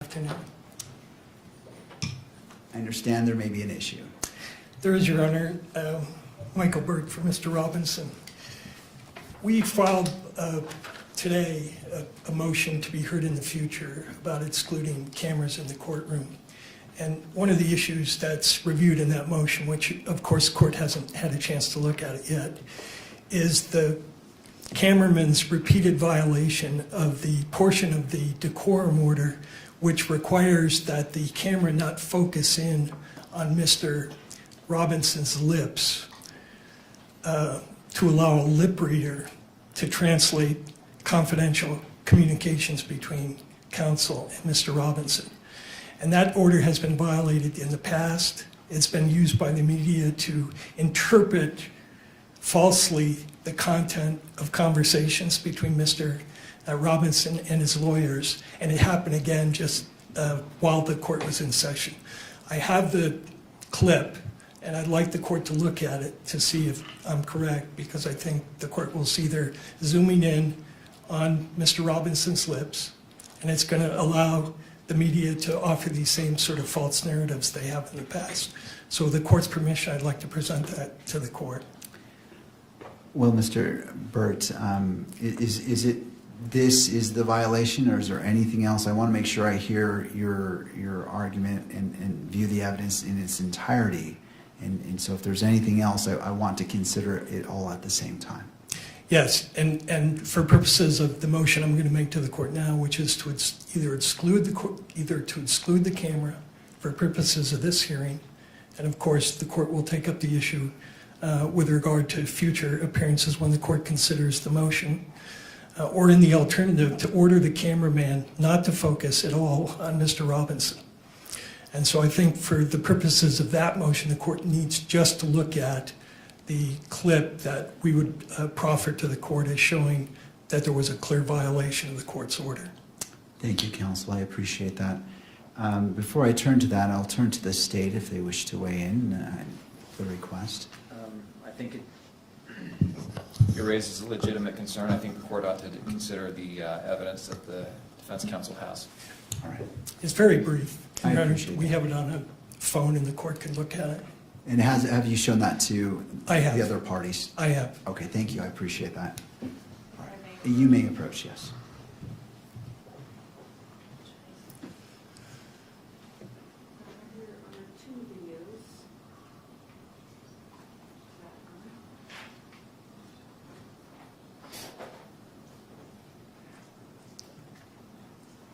afternoon. I understand there may be an issue. There is, Your Honor. Michael Burt for Mr. Robinson. We filed today a motion to be heard in the future about excluding cameras in the courtroom. And one of the issues that's reviewed in that motion, which of course the court hasn't had a chance to look at it yet, is the cameraman's repeated violation of the portion of the decorum order which requires that the camera not focus in on Mr. Robinson's lips to allow a lip reader to translate confidential communications between counsel and Mr. Robinson. And that order has been violated in the past. It's been used by the media to interpret falsely the content of conversations between Mr. Robinson and his lawyers, and it happened again just while the court was in session. I have the clip, and I'd like the court to look at it to see if I'm correct, because I think the court will see they're zooming in on Mr. Robinson's lips, and it's going to allow the media to offer these same sort of false narratives they have in the past. So with the court's permission, I'd like to present that to the court. Well, Mr. Burt, is it this is the violation, or is there anything else? I want to make sure I hear your argument and view the evidence in its entirety. And so if there's anything else, I want to consider it all at the same time. Yes, and for purposes of the motion I'm going to make to the court now, which is to either exclude the camera for purposes of this hearing, and of course the court will take up the issue with regard to future appearances when the court considers the motion, or in the alternative, to order the cameraman not to focus at all on Mr. Robinson. And so I think for the purposes of that motion, the court needs just to look at the clip that we would proffer to the court as showing that there was a clear violation of the court's order. Thank you, counsel. I appreciate that. Before I turn to that, I'll turn to the state if they wish to weigh in the request. I think it raises a legitimate concern. I think the court ought to consider the evidence that the defense counsel has. All right. It's very brief. I appreciate we have it on a phone and the court can look at it. And have you shown that to I have. the other parties? I have. Okay, thank you. I appreciate that. All right. You may approach, yes.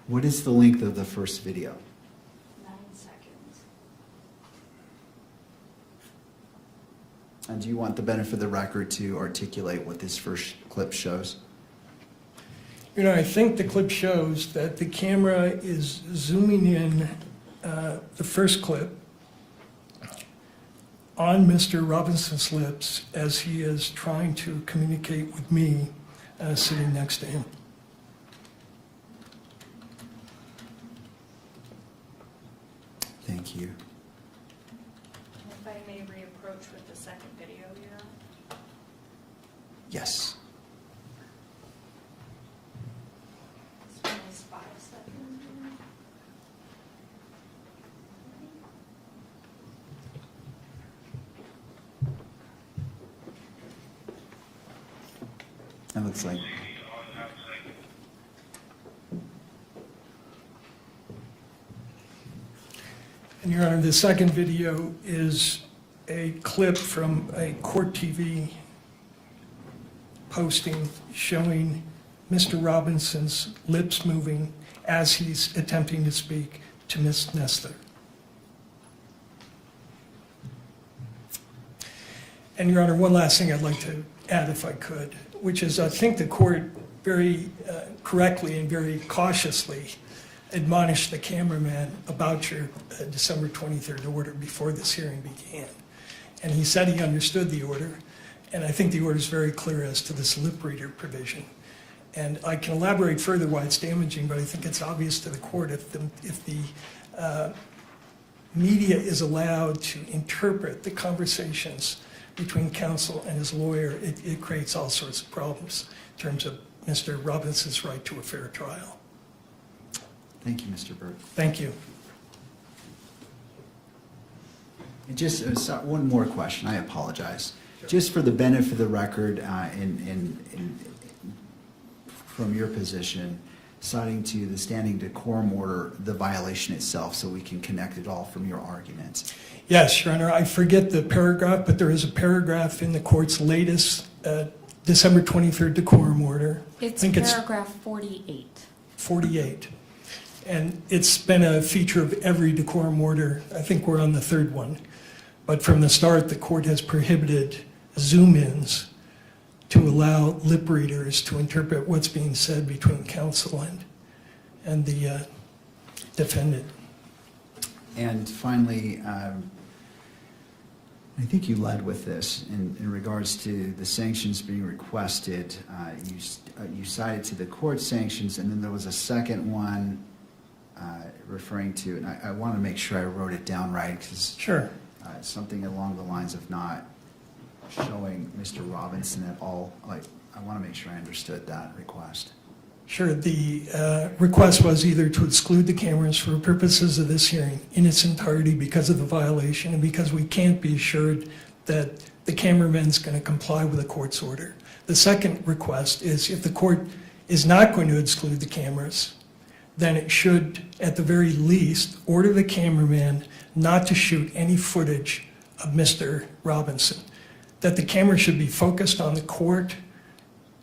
What is the length of the first video? 9 seconds. And do you want the benefit of the record to articulate what this first clip shows? You know, I think the clip shows that the camera is zooming in the first clip on Mr. Robinson's lips as he is trying to communicate with me sitting next to him. Thank you. If I may reapproach with the second video here. Yes. This one is 5 seconds. That looks like. And Your Honor, the second video is a clip from a court TV posting showing Mr. Robinson's lips moving as he's attempting to speak to Ms. Nestler. And Your Honor, one last thing I'd like to add if I could, which is I think the court very correctly and very cautiously admonished the cameraman about your December 23rd order before this hearing began. And he said he understood the order, and I think the order is very clear as to this lip reader provision. And I can elaborate further why it's damaging, but I think it's obvious to the court if the media is allowed to interpret the conversations between counsel and his lawyer, it creates all sorts of problems in terms of Mr. Robinson's right to a fair trial. Thank you, Mr. Burt. Thank you. And just one more question. I apologize. Just for the benefit of the record, from your position, citing to the standing decorum order, the violation itself, so we can connect it all from your arguments. Yes, Your Honor, I forget the paragraph, but there is a paragraph in the court's latest December 23rd decorum order. It's I think paragraph 48. 48. And it's been a feature of every decorum order. I think we're on the third one. But from the start, the court has prohibited zoom-ins to allow lip readers to interpret what's being said between counsel and the defendant. And finally, I think you led with this in regards to the sanctions being requested. You cited to the court sanctions, and then there was a second one referring to, and I want to make sure I wrote it down right, because sure. Something along the lines of not showing Mr. Robinson at all. Like, I want to make sure I understood that request. Sure. The request was either to exclude the cameras for purposes of this hearing in its entirety because of the violation and because we can't be assured that the cameraman's going to comply with the court's order. The second request is if the court is not going to exclude the cameras, then it should, at the very least, order the cameraman not to shoot any footage of Mr. Robinson. That the camera should be focused on the court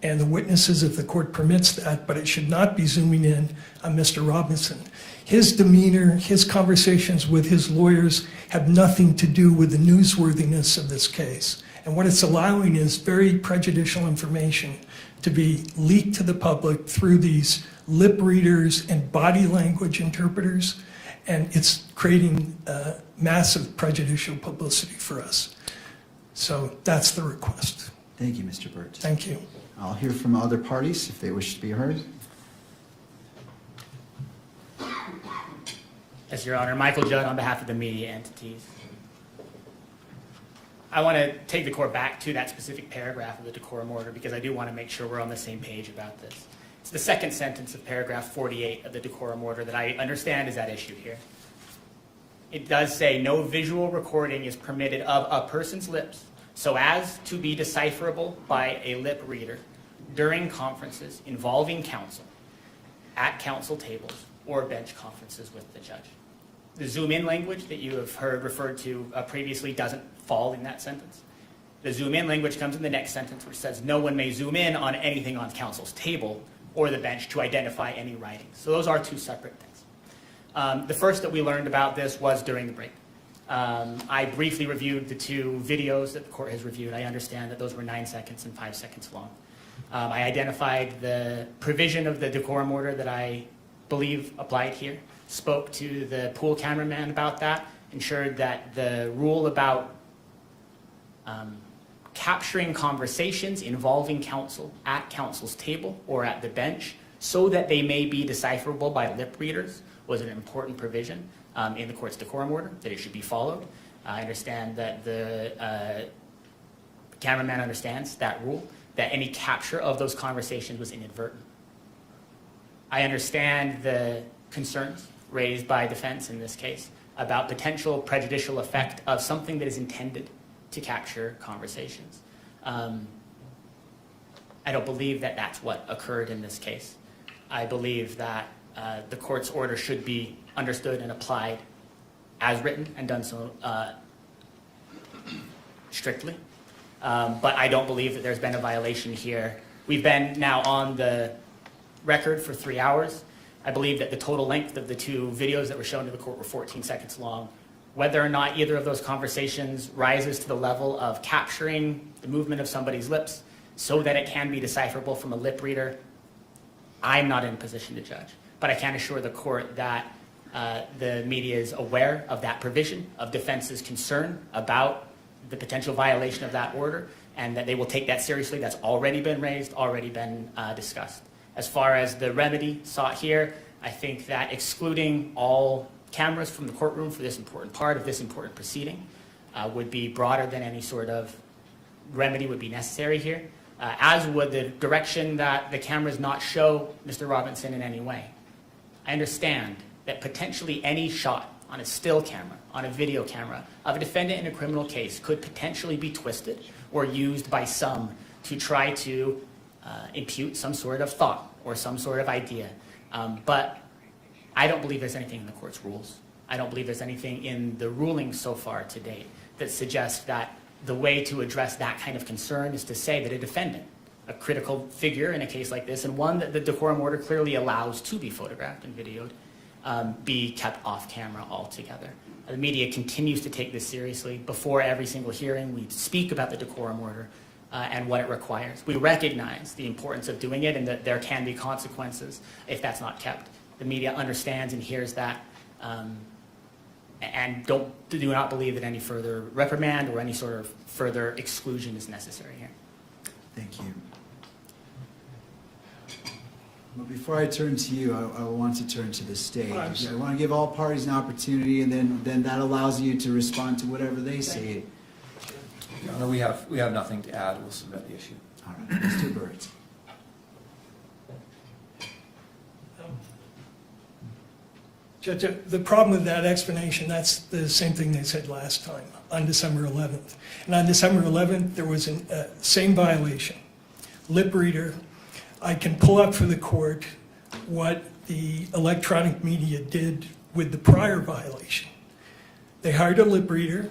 and the witnesses if the court permits that, but it should not be zooming in on Mr. Robinson. His demeanor, his conversations with his lawyers have nothing to do with the newsworthiness of this case. And what it's allowing is very prejudicial information to be leaked to the public through these lip readers and body language interpreters, and it's creating massive prejudicial publicity for us. So that's the request. Thank you, Mr. Burt. Thank you. I'll hear from other parties if they wish to be heard. Yes, Your Honor. Michael Judd on behalf of the media entities. I want to take the court back to that specific paragraph of the decorum order because I do want to make sure we're on the same page about this. It's the second sentence of paragraph 48 of the decorum order that I understand is at issue here. It does say no visual recording is permitted of a person's lips so as to be decipherable by a lip reader during conferences involving counsel, at counsel tables, or bench conferences with the judge. The zoom-in language that you have heard referred to previously doesn't fall in that sentence. The zoom-in language comes in the next sentence, which says no one may zoom in on anything on counsel's table or the bench to identify any writings. So those are two separate things. The first that we learned about this was during the break. I briefly reviewed the two videos that the court has reviewed. I understand that those were 9 seconds and 5 seconds long. I identified the provision of the decorum order that I believe applied here, spoke to the pool cameraman about that, ensured that the rule about capturing conversations involving counsel at counsel's table or at the bench so that they may be decipherable by lip readers was an important provision in the court's decorum order, that it should be followed. I understand that the cameraman understands that rule, that any capture of those conversations was inadvertent. I understand the concerns raised by defense in this case about potential prejudicial effect of something that is intended to capture conversations. I don't believe that that's what occurred in this case. I believe that the court's order should be understood and applied as written and done so strictly. But I don't believe that there's been a violation here. We've been now on the record for 3 hours. I believe that the total length of the two videos that were shown to the court were 14 seconds long. Whether or not either of those conversations rises to the level of capturing the movement of somebody's lips so that it can be decipherable from a lip reader, I'm not in a position to judge. But I can assure the court that the media is aware of that provision, of defense's concern about the potential violation of that order, and that they will take that seriously. That's already been raised, already been discussed. As far as the remedy sought here, I think that excluding all cameras from the courtroom for this important part of this important proceeding would be broader than any sort of remedy would be necessary here, as would the direction that the cameras not show Mr. Robinson in any way. I understand that potentially any shot on a still camera, on a video camera of a defendant in a criminal case could potentially be twisted or used by some to try to impute some sort of thought or some sort of idea. But I don't believe there's anything in the court's rules. I don't believe there's anything in the rulings so far to date that suggests that the way to address that kind of concern is to say that a defendant, a critical figure in a case like this, and one that the decorum order clearly allows to be photographed and videoed, be kept off camera altogether. The media continues to take this seriously. Before every single hearing, we speak about the decorum order and what it requires. We recognize the importance of doing it and that there can be consequences if that's not kept. The media understands and hears that, and do not believe that any further reprimand or any sort of further exclusion is necessary here. Thank you. Well, before I turn to you, I want to turn to the stage. I want to give all parties an opportunity, and then that allows you to respond to whatever they say. Your Honor, we have nothing to add. We'll submit the issue. All right, Mr. Burt. Judge, the problem with that explanation, that's the same thing they said last time, on December 11th. And on December 11th, there was a same violation. Lip reader. I can pull up for the court what the electronic media did with the prior violation. They hired a lip reader.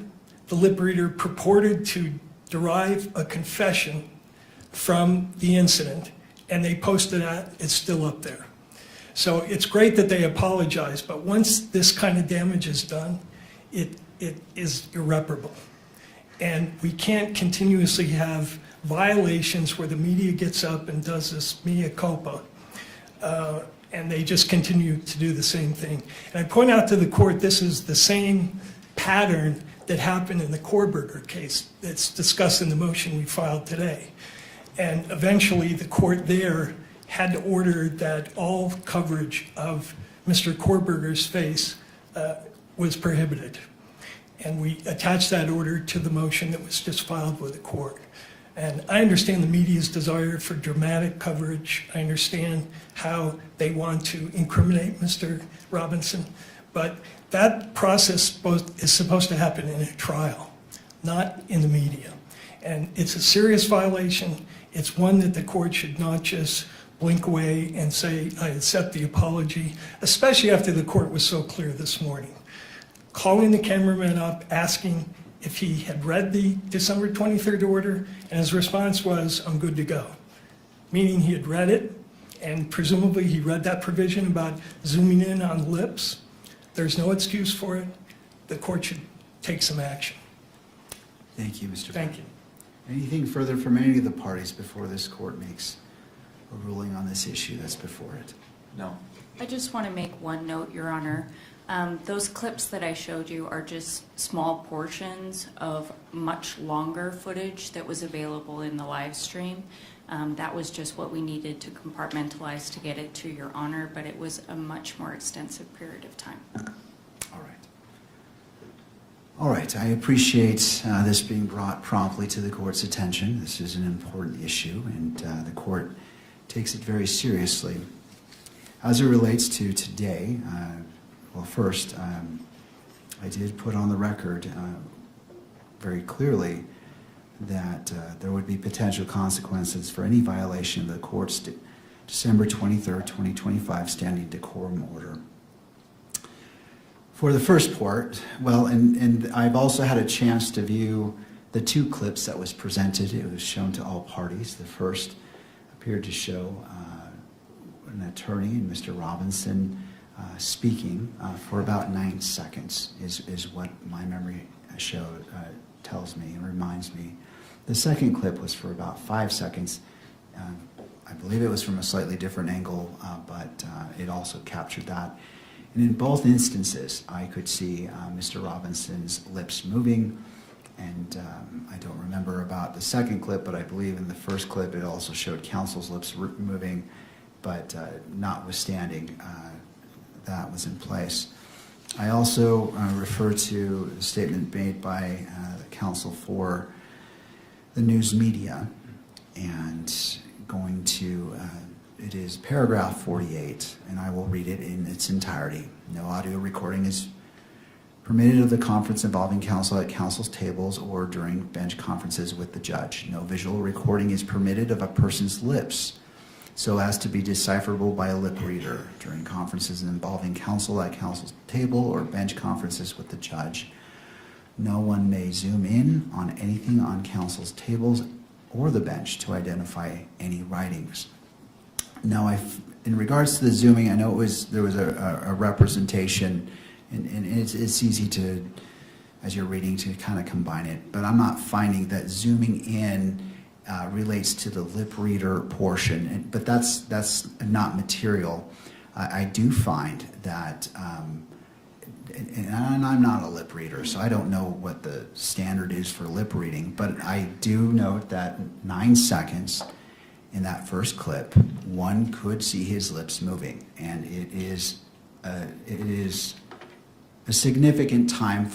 The lip reader purported to derive a confession from the incident, and they posted that. It's still up there. So it's great that they apologize, but once this kind of damage is done, it is irreparable. And we can't continuously have violations where the media gets up and does this mea culpa, and they just continue to do the same thing. And I point out to the court, this is the same pattern that happened in the Korberger case that's discussed in the motion we filed today. And eventually the court there had to order that all coverage of Mr. Korberger's face was prohibited. And we attached that order to the motion that was just filed with the court. And I understand the media's desire for dramatic coverage. I understand how they want to incriminate Mr. Robinson, but that process is supposed to happen in a trial, not in the media. And it's a serious violation. It's one that the court should not just blink away and say, I accept the apology, especially after the court was so clear this morning. Calling the cameraman up, asking if he had read the December 23rd order, and his response was, I'm good to go. Meaning he had read it, and presumably he read that provision about zooming in on lips. There's no excuse for it. The court should take some action. Thank you, Mr. Thank you. Anything further from any of the parties before this court makes a ruling on this issue that's before it? No. I just want to make one note, Your Honor. Those clips that I showed you are just small portions of much longer footage that was available in the live stream. That was just what we needed to compartmentalize to get it to Your Honor, but it was a much more extensive period of time. All right, I appreciate this being brought promptly to the court's attention. This is an important issue, and the court takes it very seriously. As it relates to today, well, first, I did put on the record very clearly that there would be potential consequences for any violation of the court's December 23rd, 2025 standing decorum order. For the first part, well, and I've also had a chance to view the two clips that was presented. It was shown to all parties. The first appeared to show an attorney, and Mr. Robinson, speaking for about 9 seconds is what my memory tells me and reminds me. The second clip was for about 5 seconds. I believe it was from a slightly different angle, but it also captured that. And in both instances, I could see Mr. Robinson's lips moving, and I don't remember about the second clip, but I believe in the first clip it also showed counsel's lips moving, but notwithstanding, that was in place. I also refer to the statement made by the counsel for the news media, and going to it is paragraph 48, and I will read it in its entirety. No audio recording is permitted of the conference involving counsel at counsel's tables or during bench conferences with the judge. No visual recording is permitted of a person's lips so as to be decipherable by a lip reader during conferences involving counsel at counsel's table or bench conferences with the judge. No one may zoom in on anything on counsel's tables or the bench to identify any writings. Now, in regards to the zooming, I know there was a representation, and it's easy to, as you're reading, to kind of combine it, but I'm not finding that zooming in relates to the lip reader portion, but that's not material. I do find that, and I'm not a lip reader, so I don't know what the standard is for lip reading, but I do note that 9 seconds in that first clip, one could see his lips moving, and it is a significant time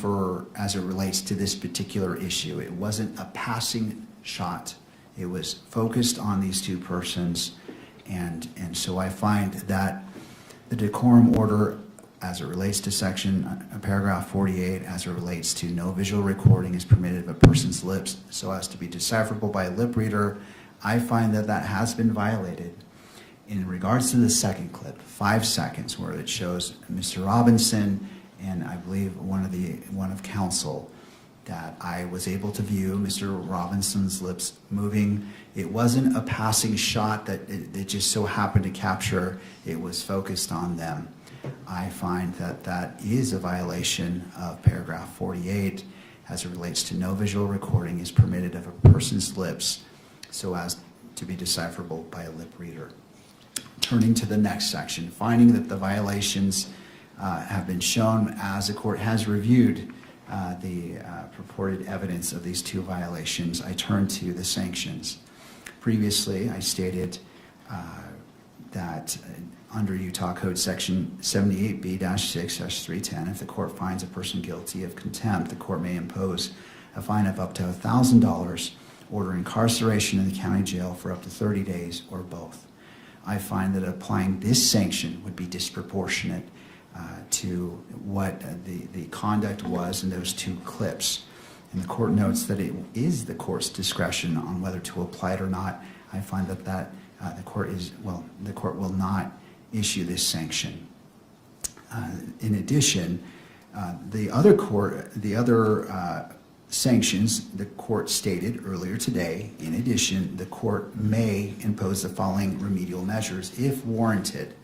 as it relates to this particular issue. It wasn't a passing shot. It was focused on these two persons, and so I find that the decorum order, as it relates to paragraph 48, as it relates to no visual recording is permitted of a person's lips so as to be decipherable by a lip reader, I find that has been violated. In regards to the second clip, 5 seconds, where it shows Mr. Robinson and I believe one of counsel, that I was able to view Mr. Robinson's lips moving. It wasn't a passing shot that it just so happened to capture. It was focused on them. I find that is a violation of paragraph 48 as it relates to no visual recording is permitted of a person's lips so as to be decipherable by a lip reader. Turning to the next section, finding that the violations have been shown as the court has reviewed the purported evidence of these two violations, I turn to the sanctions. Previously, I stated that under Utah Code Section 78B-6-310, if the court finds a person guilty of contempt, the court may impose a fine of up to $1,000, order incarceration in the county jail for up to 30 days, or both. I find that applying this sanction would be disproportionate to what the conduct was in those two clips. And the court notes that it is the court's discretion on whether to apply it or not. I find that the court will not issue this sanction. In addition, the other sanctions the court stated earlier today, in addition, the court may impose the following remedial measures if warranted.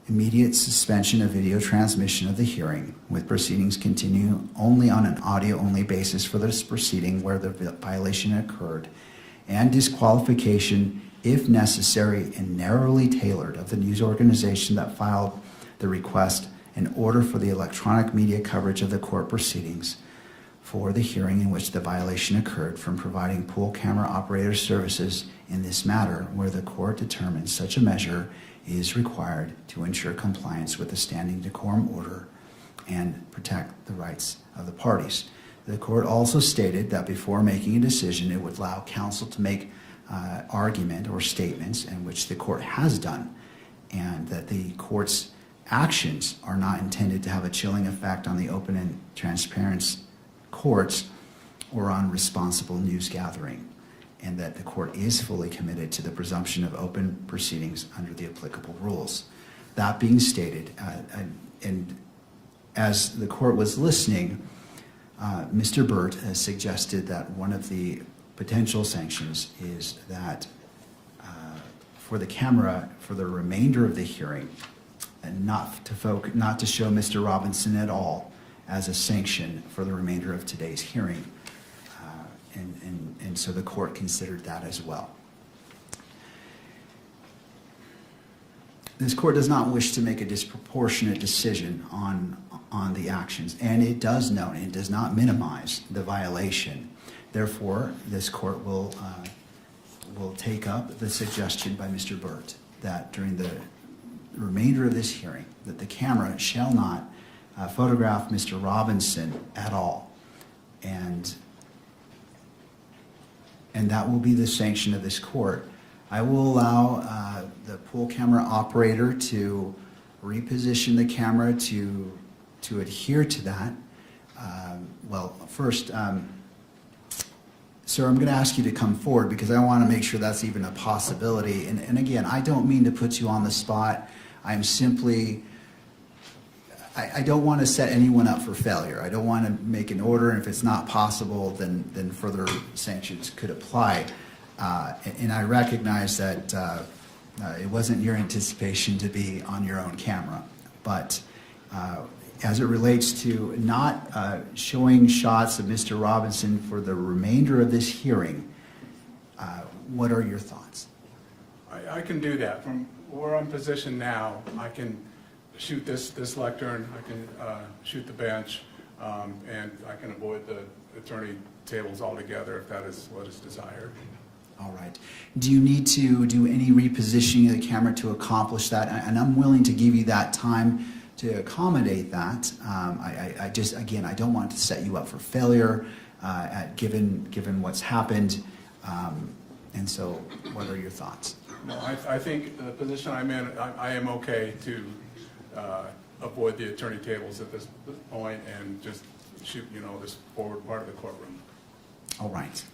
Immediate suspension of video transmission of the hearing, with proceedings continue only on an audio-only basis for this proceeding where the violation occurred, and disqualification, if necessary and narrowly tailored, of the news organization that filed the request in order for the electronic media coverage of the court proceedings for the hearing in which the violation occurred from providing pool camera operator services in this matter where the court determines such a measure is required to ensure compliance with the standing decorum order and protect the rights of the parties. The court also stated that before making a decision, it would allow counsel to make argument or statements, in which the court has done, and that the court's actions are not intended to have a chilling effect on the open and transparent courts or on responsible news gathering, and that the court is fully committed to the presumption of open proceedings under the applicable rules. That being stated, and as the court was listening, Mr. Burt has suggested that one of the potential sanctions is that for the camera for the remainder of the hearing, and not to show Mr. Robinson at all as a sanction for the remainder of today's hearing. And so the court considered that as well. This court does not wish to make a disproportionate decision on the actions, and it does note, it does not minimize the violation. Therefore, this court will take up the suggestion by Mr. Burt that during the remainder of this hearing, that the camera shall not photograph Mr. Robinson at all. And that will be the sanction of this court. I will allow pool camera operator to reposition the camera to adhere to that. Well, first, sir, I'm going to ask you to come forward because I want to make sure that's even a possibility. And again, I don't mean to put you on the spot. I'm simply, I don't want to set anyone up for failure. I don't want to make an order, and if it's not possible, then further sanctions could apply. And I recognize that it wasn't your anticipation to be on your own camera. But as it relates to not showing shots of Mr. Robinson for the remainder of this hearing, what are your thoughts? I can do that. From where I'm positioned now, I can shoot this lectern, I can shoot the bench, and I can avoid the attorney tables altogether if that is what is desired. All right. Do you need to do any repositioning of the camera to accomplish that? And I'm willing to give you that time to accommodate that. I just, again, I don't want to set you up for failure given what's happened. And so what are your thoughts? No, I think the position I'm in, I am okay to avoid the attorney tables at this point and just shoot, this forward part of the courtroom. All right.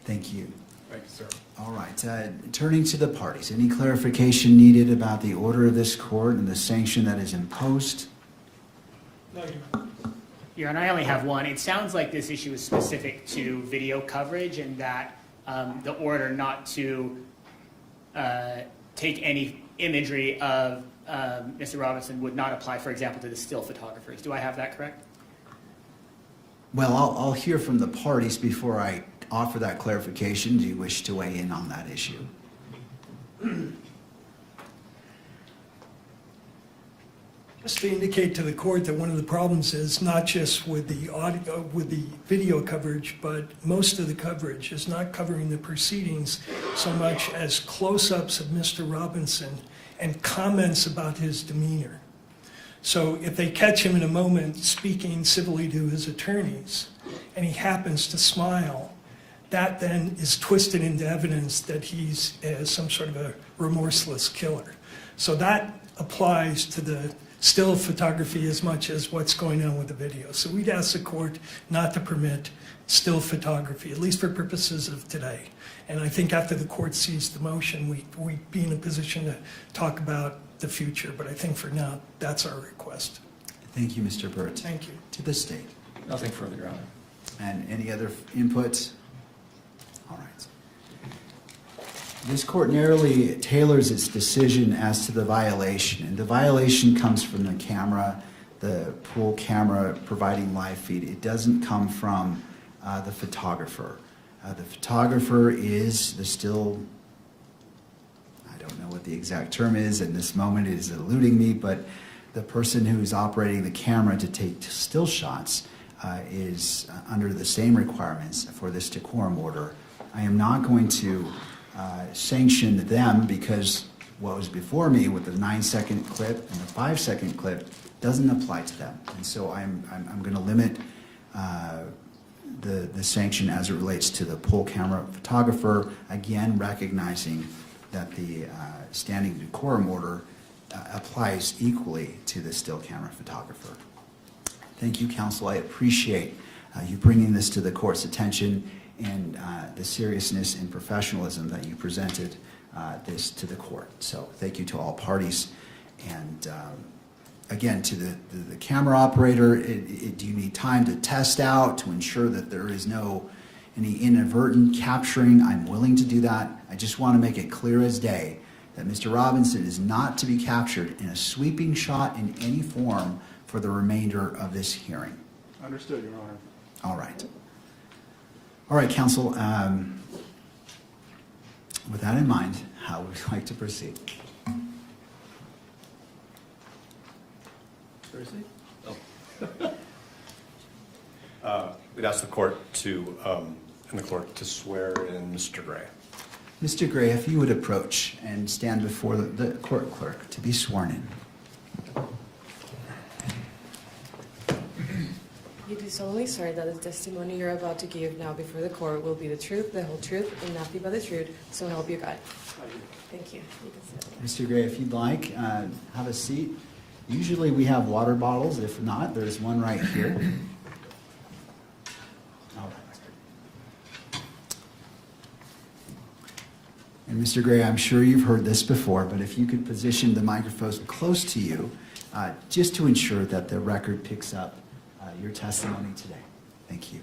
Thank you. Thank you, sir. All right. Turning to the parties, any clarification needed about the order of this court and the sanction that is imposed? No, Your Honor, I only have one. It sounds like this issue is specific to video coverage and that the order not to take any imagery of Mr. Robinson would not apply, for example, to the still photographers. Do I have that correct? Well, I'll hear from the parties before I offer that clarification. Do you wish to weigh in on that issue? Just to indicate to the court that one of the problems is not just with the audio, with the video coverage, but most of the coverage is not covering the proceedings so much as close-ups of Mr. Robinson and comments about his demeanor. So if they catch him in a moment speaking civilly to his attorneys and he happens to smile, that then is twisted into evidence that he's some sort of a remorseless killer. So that applies to the still photography as much as what's going on with the video. So we'd ask the court not to permit still photography, at least for purposes of today. And I think after the court sees the motion, we'd be in a position to talk about the future. But I think for now, that's our request. Thank you, Mr. Burt. Thank you. To the state. Nothing further, Your Honor. And any other input? All right. This court narrowly tailors its decision as to the violation, and the violation comes from the camera, the pool camera providing live feed. It doesn't come from the photographer. The photographer is the still, I don't know what the exact term is, in this moment it is eluding me, but the person who's operating the camera to take still shots is under the same requirements for this decorum order. I am not going to sanction them because what was before me with the 9-second clip and the 5-second clip doesn't apply to them. And so I'm going to limit the sanction as it relates to the pool camera photographer, again recognizing that the standing decorum order applies equally to the still camera photographer. Thank you, counsel. I appreciate you bringing this to the court's attention and the seriousness and professionalism that you presented this to the court. So thank you to all parties. And again, to the camera operator, do you need time to test out to ensure that there is any inadvertent capturing? I'm willing to do that. I just want to make it clear as day that Mr. Robinson is not to be captured in a sweeping shot in any form for the remainder of this hearing. Understood, Your Honor. All right. All right, counsel. With that in mind, how would you like to proceed? Proceed? We'd ask the court to, and the clerk to swear in Mr. Gray. Mr. Gray, if you would approach and stand before the court clerk to be sworn in. You do solemnly swear that the testimony you're about to give now before the court will be the truth, the whole truth, and nothing but the truth, so help you God. Thank you. You can sit. Mr. Gray, if you'd like, have a seat. Usually we have water bottles. If not, there's one right here. All right. And Mr. Gray, I'm sure you've heard this before, but if you could position the microphones close to you, just to ensure that the record picks up your testimony today. Thank you.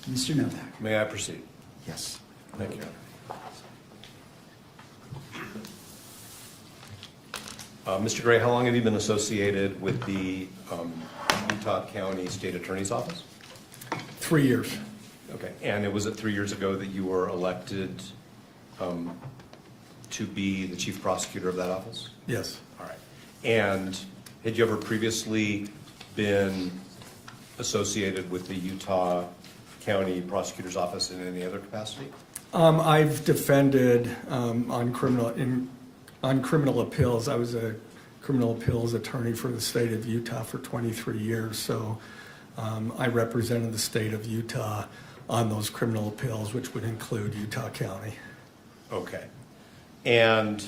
Mr. Novak. May I proceed? Yes. Thank you. Mr. Gray, how long have you been associated with the Utah County State Attorney's Office? 3 years. Okay, and was it 3 years ago that you were elected to be the chief prosecutor of that office? Yes. All right. And had you ever previously been associated with the Utah County Prosecutor's Office in any other capacity? I've defended on criminal appeals. I was a criminal appeals attorney for the state of Utah for 23 years, so I represented the state of Utah on those criminal appeals, which would include Utah County. Okay. And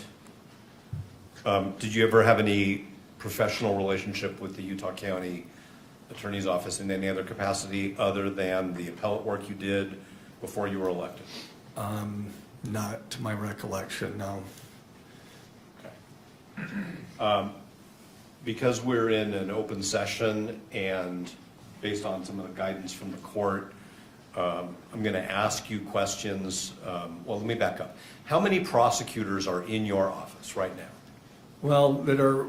did you ever have any professional relationship with the Utah County Attorney's Office in any other capacity other than the appellate work you did before you were elected? Not to my recollection, no. Because we're in an open session and based on some of the guidance from the court, I'm going to ask you questions. Well, let me back up. How many prosecutors are in your office right now? Well, that are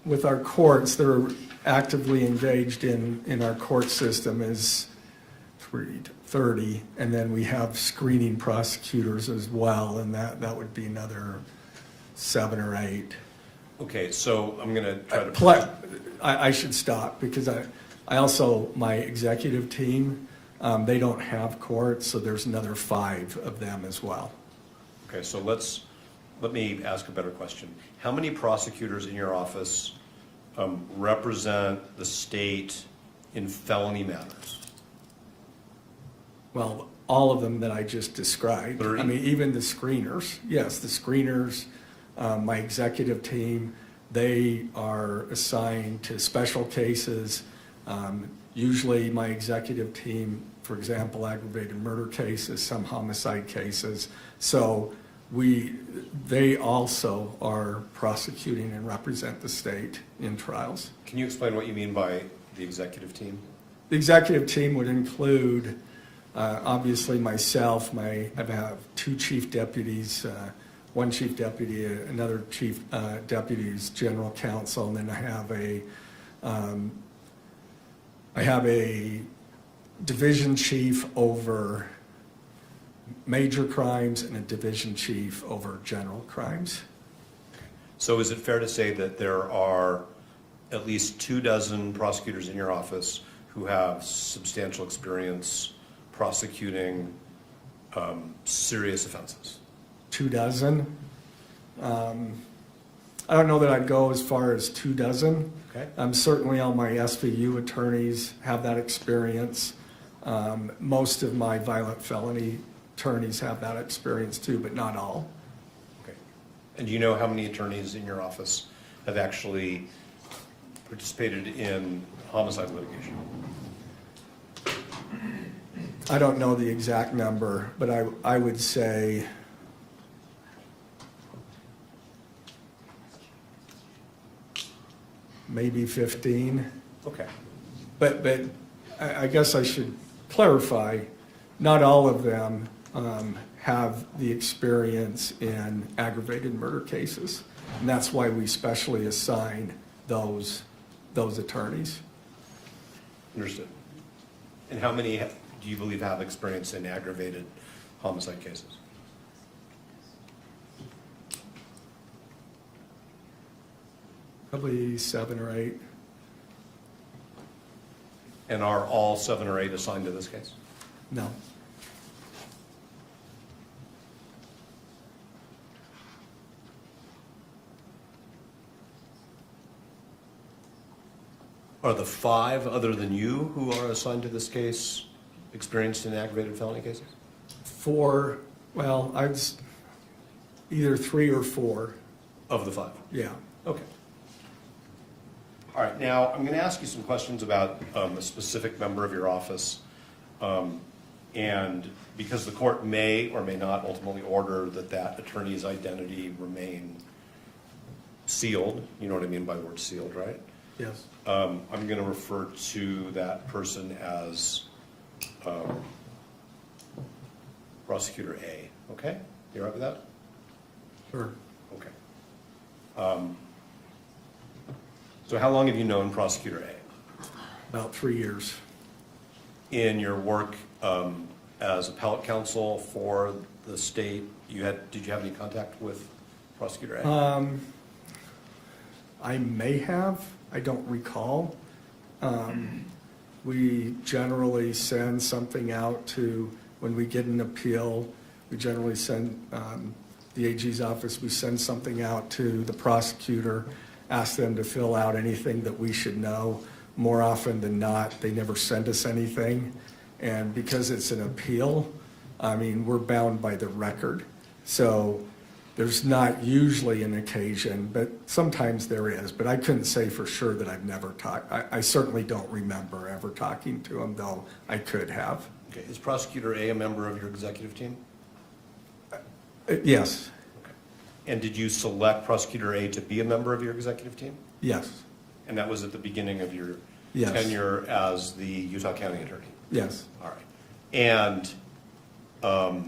with our courts, that are actively engaged in our court system is 30, and then we have screening prosecutors as well, and that would be another 7 or 8. Okay, so I'm going to try to... I should stop because I also, my executive team, they don't have courts, so there's another 5 of them as well. Okay, so let me ask a better question. How many prosecutors in your office represent the state in felony matters? Well, all of them that I just described. 30? I mean, even the screeners. Yes, the screeners, my executive team, they are assigned to special cases. Usually my executive team, for example, aggravated murder cases, some homicide cases. So they also are prosecuting and represent the state in trials. Can you explain what you mean by the executive team? The executive team would include, obviously myself, I have 2 chief deputies, 1 chief deputy, another chief deputy's general counsel, and then I have a division chief over major crimes and a division chief over general crimes. So is it fair to say that there are at least 24 prosecutors in your office who have substantial experience prosecuting serious offenses? 24? I don't know that I'd go as far as 24. Okay. Certainly all my SVU attorneys have that experience. Most of my violent felony attorneys have that experience too, but not all. Okay. And do you know how many attorneys in your office have actually participated in homicide litigation? I don't know the exact number, but I would say maybe 15. Okay. But I guess I should clarify, not all of them have the experience in aggravated murder cases. And that's why we specially assign those attorneys. Understood. And how many do you believe have experience in aggravated homicide cases? Probably 7 or 8. And are all 7 or 8 assigned to this case? No. Are the 5 other than you who are assigned to this case experienced in aggravated felony cases? 4, well, either 3 or 4. Of the 5? Yeah. Okay. All right, now I'm going to ask you some questions about a specific member of your office. And because the court may or may not ultimately order that attorney's identity remain sealed, you know what I mean by the word sealed, right? Yes. I'm going to refer to that person as Prosecutor A, okay? You all right with that? Sure. Okay. So how long have you known Prosecutor A? About 3 years. In your work as appellate counsel for the state, did you have any contact with Prosecutor A? I may have. I don't recall. We generally send something out when we get an appeal, we generally send, the AG's office, we send something out to the prosecutor, ask them to fill out anything that we should know. More often than not, they never send us anything. And because it's an appeal, I mean, we're bound by the record. So there's not usually an occasion, but sometimes there is. But I couldn't say for sure that I've never talked. I certainly don't remember ever talking to him, though I could have. Okay. Is Prosecutor A member of your executive team? Yes. Okay. And did you select Prosecutor A to be a member of your executive team? Yes. And that was at the beginning of your Yes. tenure as the Utah County Attorney? Yes. All right. And so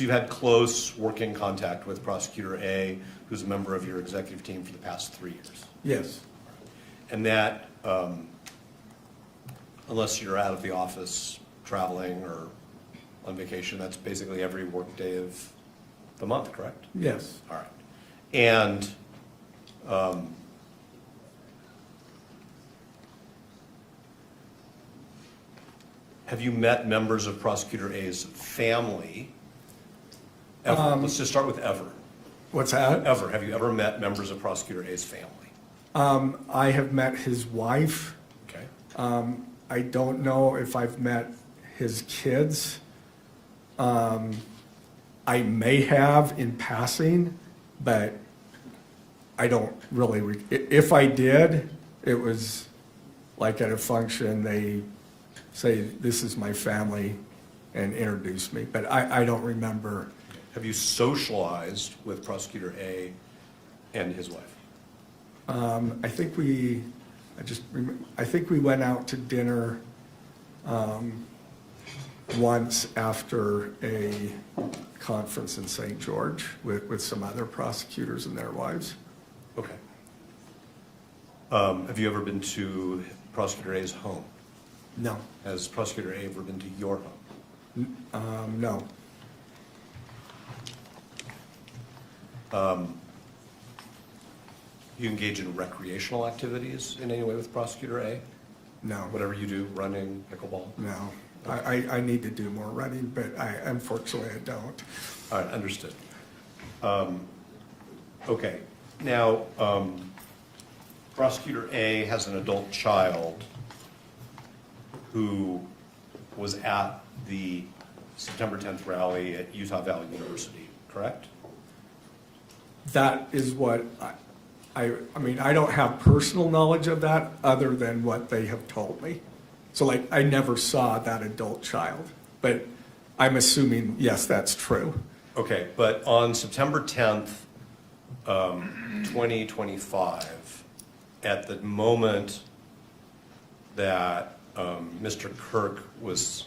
you've had close working contact with Prosecutor A, who's a member of your executive team for the past 3 years? Yes. And that, unless you're out of the office traveling or on vacation, that's basically every work day of the month, correct? Yes. All right. And have you met members of Prosecutor A's family? Ever? Let's just start with ever. What's that? Ever. Have you ever met members of Prosecutor A's family? I have met his wife. Okay. I don't know if I've met his kids. I may have in passing, but I don't really. If I did, it was like at a function, they say, "This is my family," and introduce me. But I don't remember. Have you socialized with Prosecutor A and his wife? I think we went out to dinner once after a conference in St. George with some other prosecutors and their wives. Okay. Have you ever been to Prosecutor A's home? No. Has Prosecutor A ever been to your home? No. You engage in recreational activities in any way with Prosecutor A? No. Whatever you do, running, pickleball? No. I need to do more running, but unfortunately I don't. All right, understood. Okay. Now, Prosecutor A has an adult child who was at the September 10th rally at Utah Valley University, correct? That is what I mean, I don't have personal knowledge of that other than what they have told me. So like, I never saw that adult child, but I'm assuming, yes, that's true. Okay, but on September 10th, 2025, at the moment that Mr. Kirk was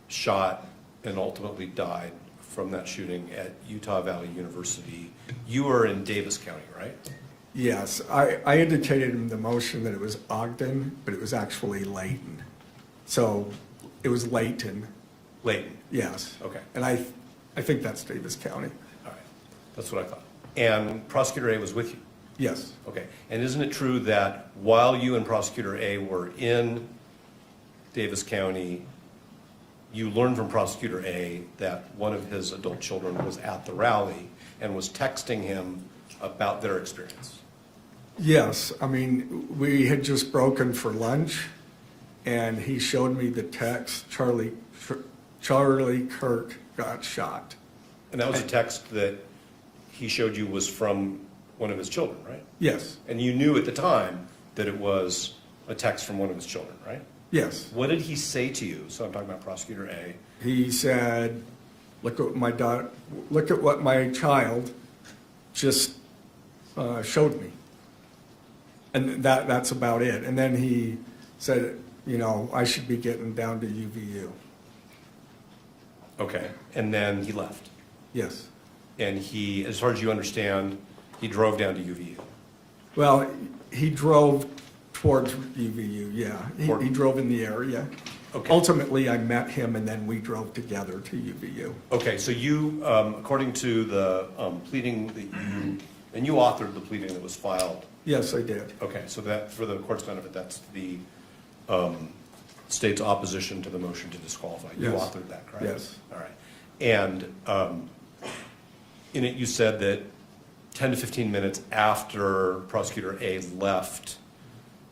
shot and ultimately died from that shooting at Utah Valley University, you were in Davis County, right? Yes, I indicated in the motion that it was Ogden, but it was actually Layton. So it was Layton. Layton? Yes. Okay. And I think that's Davis County. All right, that's what I thought. And Prosecutor A was with you? Yes. Okay, and isn't it true that while you and Prosecutor A were in Davis County, you learned from Prosecutor A that one of his adult children was at the rally and was texting him about their experience? Yes, I mean, we had just broken for lunch, and he showed me the text, Charlie Kirk got shot. And that was a text that he showed you was from one of his children, right? Yes, And you knew at the time that it was a text from one of his children, right? yes. What did he say to you? So I'm talking about Prosecutor A. He said, look at what my child just showed me. And that's about it. And then he said, you know, I should be getting down to UVU. Okay, and then he left. Yes. And he, as far as you understand, he drove down to UVU. Well, he drove towards UVU, yeah. He drove in the area. Okay. Ultimately, I met him, and then we drove together to UVU. Okay, so you, according to the pleading that you, and you authored the pleading that was filed. Yes, I did. Okay, so that, for the court's benefit, that's the state's opposition to the motion to disqualify. You Yes. authored that, correct? Yes. All right. And in it, you said that 10 to 15 minutes after Prosecutor A left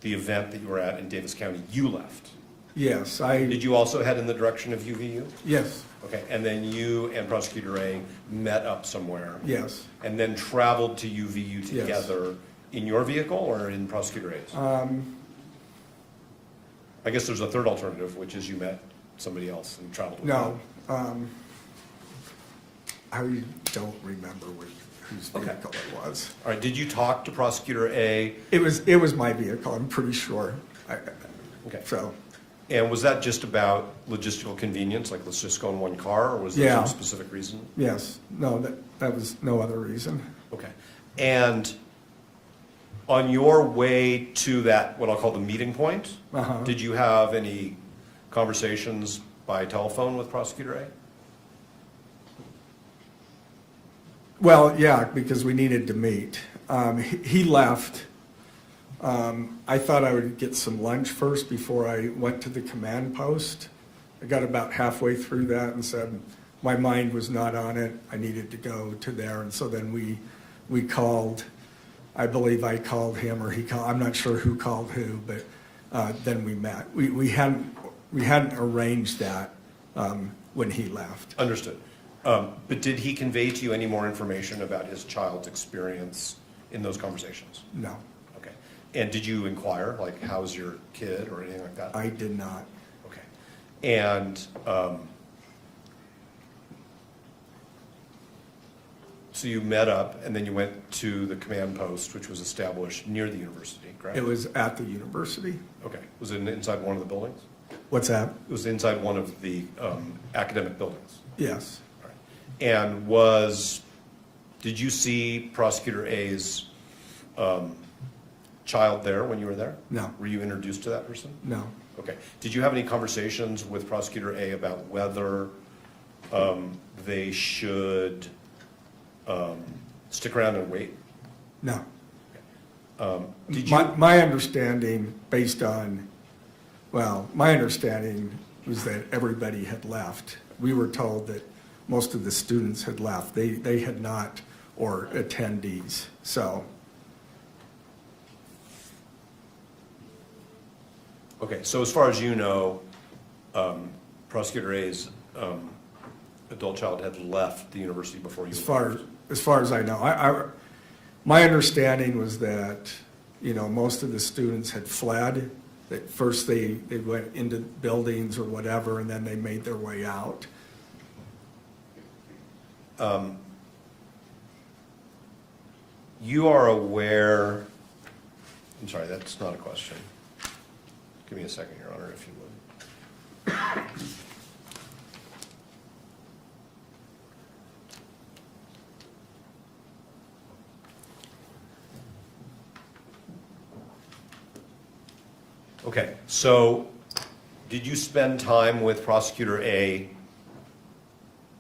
the event that you were at in Davis County, you left. Yes, Did you also head in the direction of UVU? Yes, Okay, and then you and Prosecutor A met up somewhere? yes. And then traveled to UVU together in your vehicle or in Prosecutor A's? I guess there's a third alternative, which is you met somebody else and traveled with them. No. I don't remember whose vehicle it was. All right, did you talk to Prosecutor A? It was my vehicle, I'm pretty sure. Okay. So, And was that just about logistical convenience, like let's just go in one car, or was there Yeah. some specific reason? yes, no, that was no other reason. Okay. And on your way to that, what I'll call the meeting point, Uh-huh. did you have any conversations by telephone with Prosecutor A? Well, yeah, because we needed to meet. He left. I thought I would get some lunch first before I went to the command post. I got about halfway through that and said my mind was not on it. I needed to go to there. And so then we called. I believe I called him or he called. I'm not sure who called who, but then we met. We hadn't arranged that when he left. Understood. But did he convey to you any more information about his child's experience in those conversations? No, Okay. And did you inquire, like, how's your kid or anything like that? I did not. Okay. And so you met up and then you went to the command post, which was established near the university, correct? It was at the university. Okay. Was it inside one of the buildings? What's that? It was inside one of the academic buildings. Yes. And did you see Prosecutor A's child there when you were there? No. Were you introduced to that person? No. Okay. Did you have any conversations with Prosecutor A about whether they should stick around and wait? No. Did you? My understanding, my understanding was that everybody had left. We were told that most of the students had left. They had not, or attendees, so. Okay, so as far as you know, Prosecutor A's adult child had left the university before you left? As far as I know. My understanding was that, most of the students had fled. That first they went into buildings or whatever, and then they made their way out. You are aware, I'm sorry, that's not a question. Give me a second, Your Honor, if you would. Okay, so did you spend time with Prosecutor A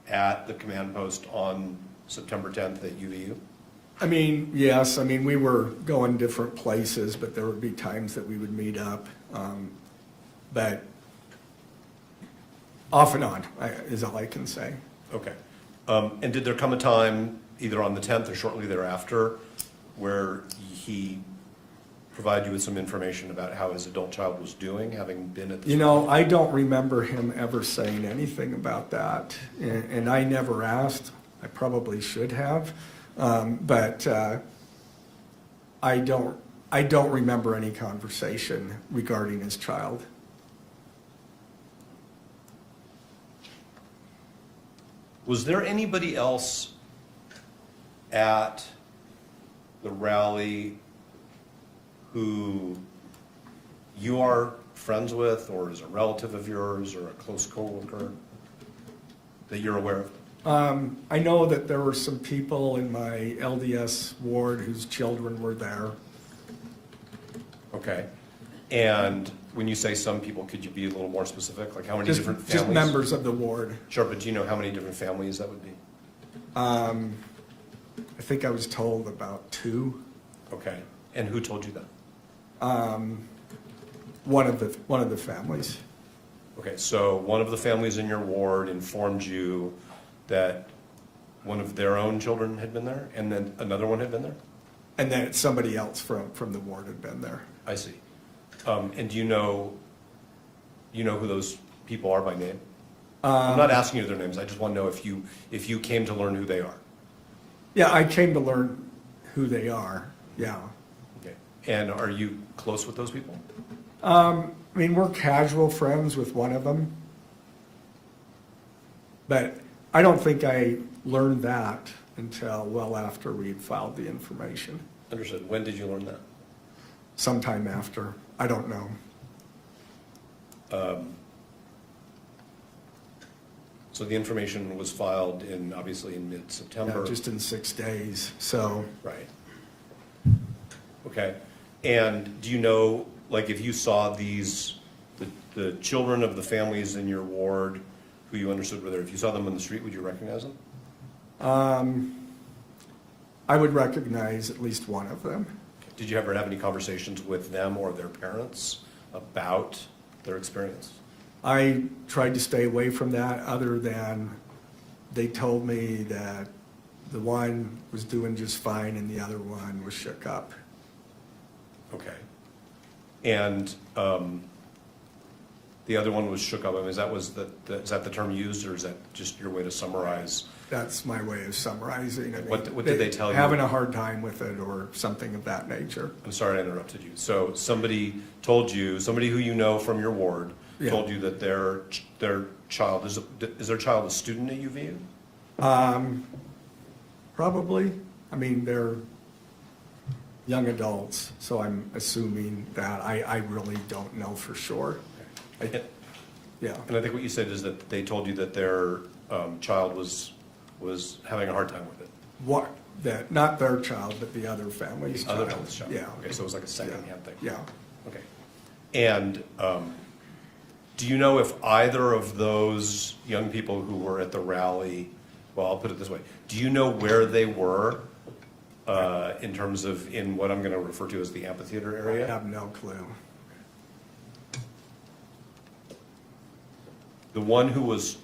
at the command post on September 10th at UVU? Yes, we were going different places, but there would be times that we would meet up. But off and on is all I can say. Okay. And did there come a time, either on the 10th or shortly thereafter, where he provide you with some information about how his adult child was doing, having been at this? You know, I don't remember him ever saying anything about that, and I never asked. I probably should have, but I don't remember any conversation regarding his child. Was there anybody else at the rally who you are friends with, or is a relative of yours, or a close coworker that you're aware of? I know that there were some people in my LDS ward whose children were there. Okay. And when you say some people, could you be a little more specific? Like how many different families? Just members of the ward. Sure, but do you know how many different families that would be? I think I was told about 2. Okay. And who told you that? One of the families. Okay, so one of the families in your ward informed you that one of their own children had been there, and then another one had been there? And then somebody else from the ward had been there. I see. And do you know who those people are by name? I'm not asking you their names. I just want to know if you came to learn who they are. Yeah, I came to learn who they are. Yeah. Okay. And are you close with those people? I mean, we're casual friends with one of them, but I don't think I learned that until well after we'd filed the information. Understood. When did you learn that? Sometime after. I don't know. So the information was filed obviously in mid-September. Yeah, just in 6 days, so. Right. Okay. And do you know, like, if you saw the children of the families in your ward who you understood were there, if you saw them on the street, would you recognize them? I would recognize at least one of them. Did you ever have any conversations with them or their parents about their experience? I tried to stay away from that, other than they told me that the one was doing just fine and the other one was shook up. Okay. And the other one was shook up. I mean, is that the term used, or is that just your way to summarize? That's my way of summarizing. I mean, What did they tell you? Having a hard time with it or something of that nature. I'm sorry I interrupted you. So somebody who you know from your ward, Yeah. told you that their child, is their child a student at UVU? Probably. I mean, they're young adults, so I'm assuming that. I really don't know for sure. Yeah. And I think what you said is that they told you that their child was having a hard time with it. Not their child, but the other family's child. Other family's child. Yeah. Okay, so it was like a second-hand thing. Yeah. Okay. And do you know if either of those young people who were at the rally, well, I'll put it this way, do you know where they were in terms of in what I'm going to refer to as the amphitheater area? I have no clue. The one who was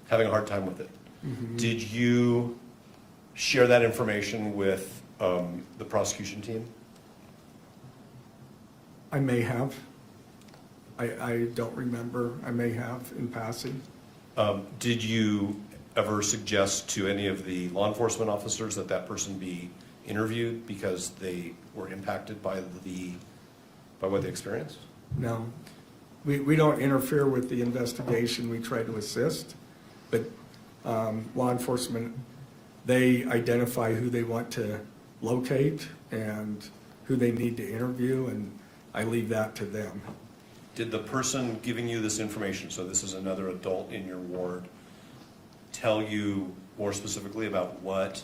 having a hard time with it, did you share that information with the prosecution team? I may have. I don't remember. I may have in passing. Did you ever suggest to any of the law enforcement officers that that person be interviewed because they were impacted by what they experienced? No. We don't interfere with the investigation. We try to assist. But law enforcement, they identify who they want to locate and who they need to interview, and I leave that to them. Did the person giving you this information, so this is another adult in your ward, tell you more specifically about what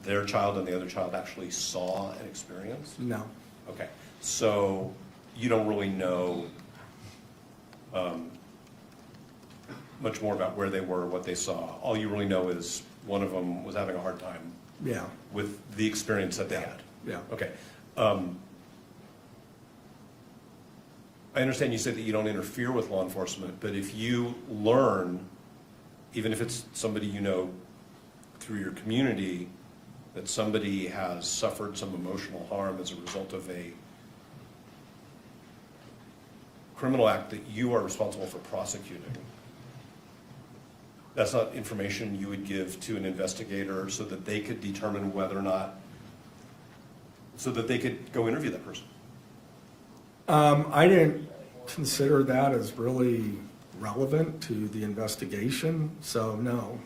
their child and the other child actually saw and experienced? No. Okay, so you don't really know much more about where they were, what they saw. All you really know is one of them was having a hard time with the experience that they had. Yeah. Okay. I understand you said that you don't interfere with law enforcement, but if you learn, even if it's somebody you know through your community, that somebody has suffered some emotional harm as a result of a criminal act that you are responsible for prosecuting, that's not information you would give to an investigator so that they could determine whether or not, so that they could go interview that person? I didn't consider that as really relevant to the investigation, so no.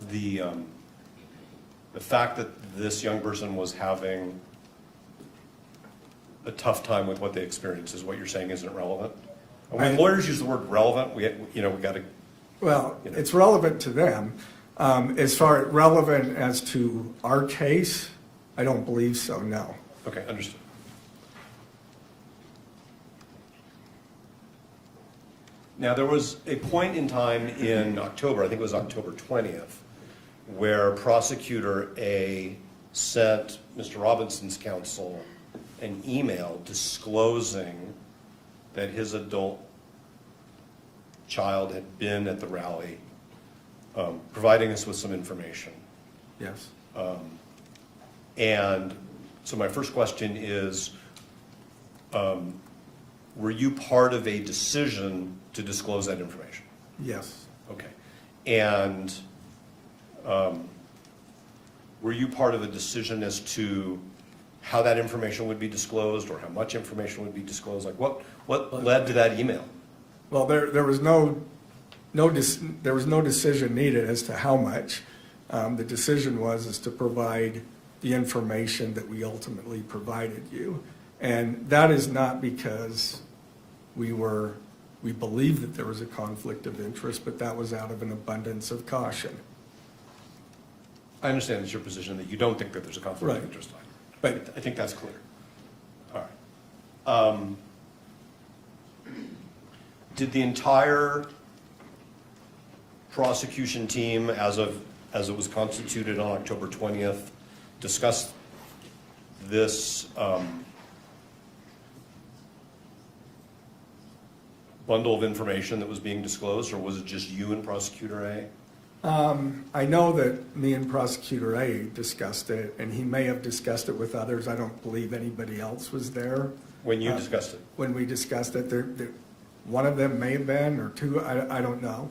The fact that this young person was having a tough time with what they experienced is what you're saying isn't relevant? And when lawyers use the word relevant, we got to... Well, it's relevant to them. As far as relevant as to our case, I don't believe so, no. Okay, understood. Now, there was a point in time in October, I think it was October 20th, where Prosecutor A sent Mr. Robinson's counsel an email disclosing that his adult child had been at the rally, providing us with some information. Yes. And so my first question is, were you part of a decision to disclose that information? Yes. Okay. And were you part of a decision as to how that information would be disclosed or how much information would be disclosed? Like what led to that email? Well, there was no decision needed as to how much. The decision was to provide the information that we ultimately provided you. And that is not because we believed that there was a conflict of interest, but that was out of an abundance of caution. I understand it's your position that you don't think that there's a conflict Right. of interest. But I think that's clear. All right. Did the entire prosecution team, as it was constituted on October 20th, discuss this bundle of information that was being disclosed, or was it just you and Prosecutor A? I know that me and Prosecutor A discussed it, and he may have discussed it with others. I don't believe anybody else was there. When you discussed it? When we discussed it, one of them may have been, or two, I don't know.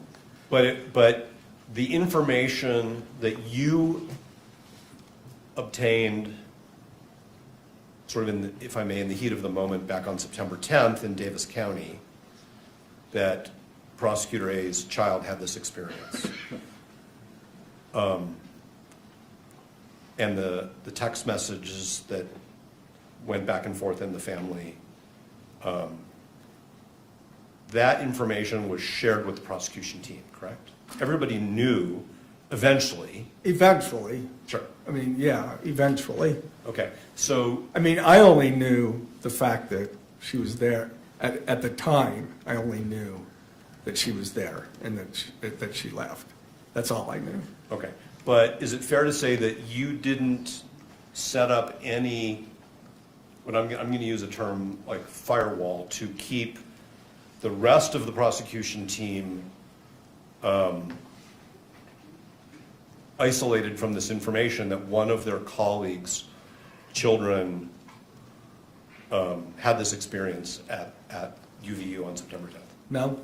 But the information that you obtained, sort of if I may, in the heat of the moment back on September 10th in Davis County, that Prosecutor A's child had this experience. And the text messages that went back and forth in the family, that information was shared with the prosecution team, correct? Everybody knew eventually. Eventually. Sure. I mean, yeah, eventually. Okay, so. I mean, I only knew the fact that she was there. At the time, I only knew that she was there and that she left. That's all I knew. Okay, but is it fair to say that you didn't set up any, I'm going to use a term like firewall, to keep the rest of the prosecution team isolated from this information that one of their colleagues' children had this experience at UVU on September 10th? No.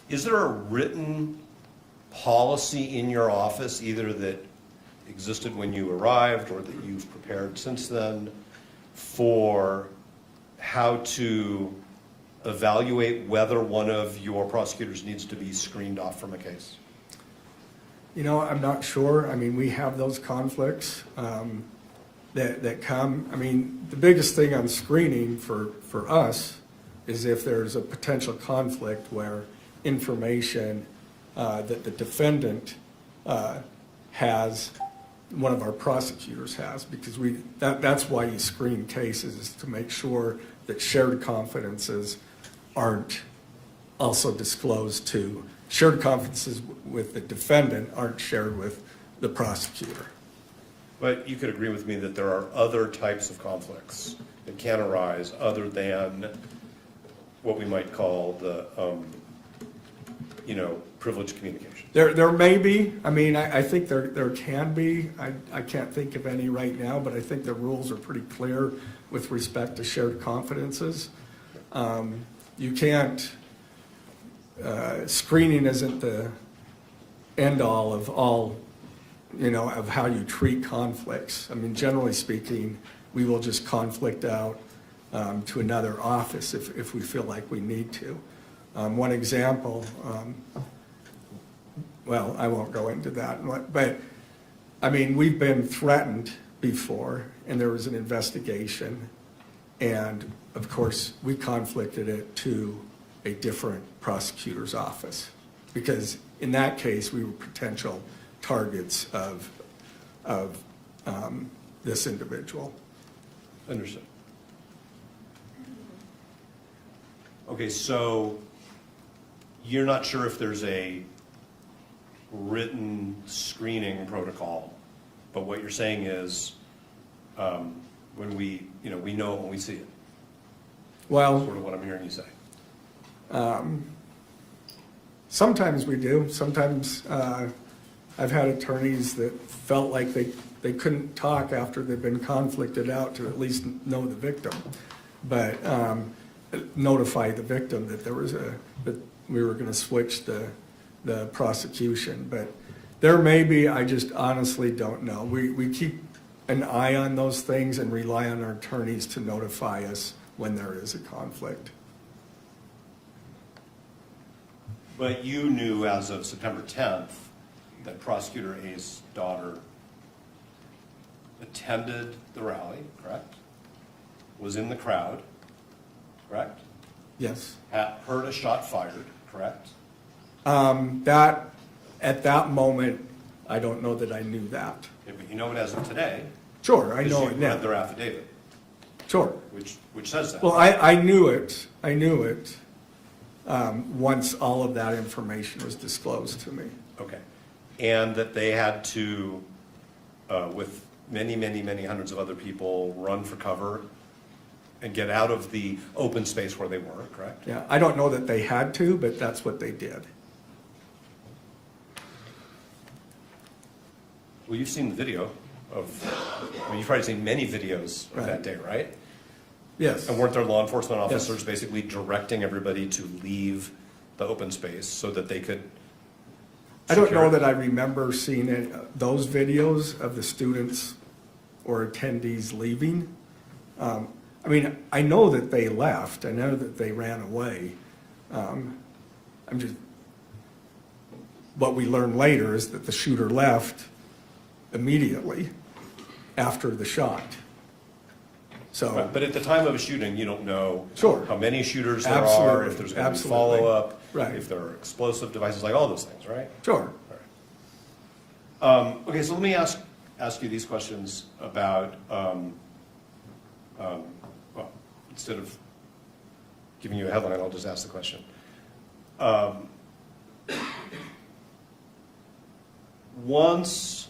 Is there a written policy in your office, either that existed when you arrived or that you've prepared since then, for how to evaluate whether one of your prosecutors needs to be screened off from a case? You know, I'm not sure. I mean, we have those conflicts that come. I mean, the biggest thing on screening for us is if there's a potential conflict where information that the defendant has, one of our prosecutors has, because that's why you screen cases, is to make sure that shared confidences aren't also disclosed to, shared confidences with the defendant aren't shared with the prosecutor. But you could agree with me that there are other types of conflicts that can arise other than what we might call the, privileged communication. There may be, I mean, I think there can be, I can't think of any right now, but I think the rules are pretty clear with respect to shared confidences. You can't, screening isn't the end all, of how you treat conflicts. I mean, generally speaking, we will just conflict out to another office if we feel like we need to. One example, well, I won't go into that, but I mean, we've been threatened before, and there was an investigation, and of course, we conflicted it to a different prosecutor's office, because in that case, we were potential targets of this individual. Understood. Okay, so you're not sure if there's a written screening protocol, but what you're saying is when we know it when we see it. Well, sort of what I'm hearing you say. Sometimes we do. Sometimes I've had attorneys that felt like they couldn't talk after they've been conflicted out to at least know the victim, but notify the victim that that we were going to switch the prosecution. But there may be, I just honestly don't know. We keep an eye on those things and rely on our attorneys to notify us when there is a conflict. But you knew as of September 10th that Prosecutor A's daughter attended the rally, correct? Was in the crowd, correct? Yes. Heard a shot fired, correct? That, at that moment, I don't know that I knew that. Yeah, but you know it as of today. Sure, I know because it you now. read their affidavit. Sure. Which says that. Well, I knew it. I knew it once all of that information was disclosed to me. Okay. And that they had to, with many, many, many hundreds of other people, run for cover and get out of the open space where they were, correct? Yeah, I don't know that they had to, but that's what they did. Well, you've seen the video you've probably seen many videos of that day, right? Yes. And weren't there law enforcement officers basically directing everybody to leave the open space so that they could I don't know that I remember seeing those videos of the students or attendees leaving. I mean, I know that they left. I know that they ran away. What we learned later is that the shooter left immediately after the shot. So, Right, but at the time of a shooting, you don't know Sure. how many shooters there Absolutely. are, if there's going to be Absolutely. follow-up, Right. if there are explosive devices, like all those things, right? Sure. Okay, so let me ask you these questions about, well, instead of giving you a headline, I'll just ask the question. Once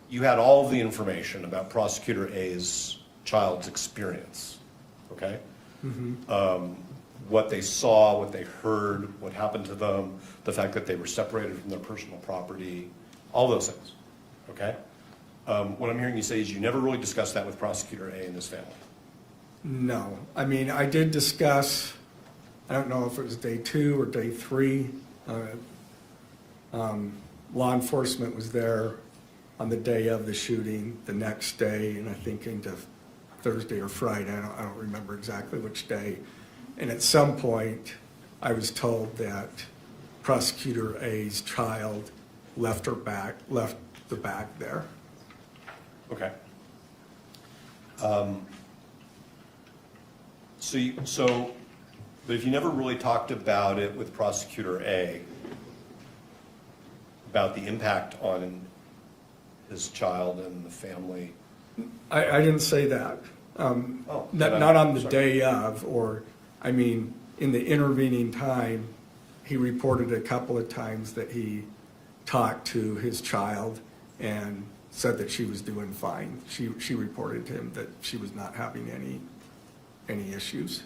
you had all of the information about Prosecutor A's child's experience, okay? What they saw, what they heard, what happened to them, the fact that they were separated from their personal property, all those things, okay? What I'm hearing you say is you never really discussed that with Prosecutor A and his family. No. I mean, I did discuss, I don't know if it was day 2 or day 3. Law enforcement was there on the day of the shooting, the next day, and I think into Thursday or Friday. I don't remember exactly which day. And at some point, I was told that Prosecutor A's child left the bag there. Okay. But if you never really talked about it with Prosecutor A, about the impact on his child and the family? I didn't say that. Not on the day of, or, I mean, in the intervening time, he reported a couple of times that he talked to his child and said that she was doing fine. She reported to him that she was not having any issues.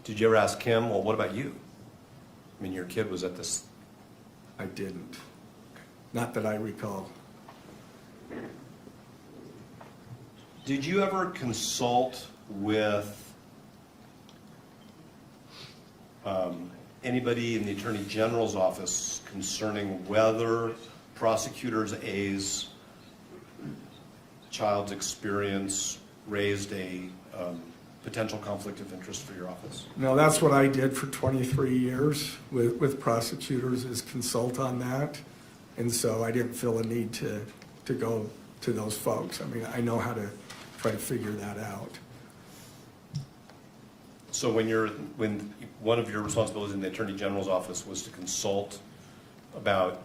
Did you ever ask him, well, what about you? I mean, your kid was at this. I didn't. Not that I recall. Did you ever consult with anybody in the Attorney General's office concerning whether prosecutors A's child's experience raised a potential conflict of interest for your office? No, that's what I did for 23 years with prosecutors, is consult on that. And so I didn't feel a need to go to those folks. I mean, I know how to try to figure that out. So when one of your responsibilities in the Attorney General's office was to consult about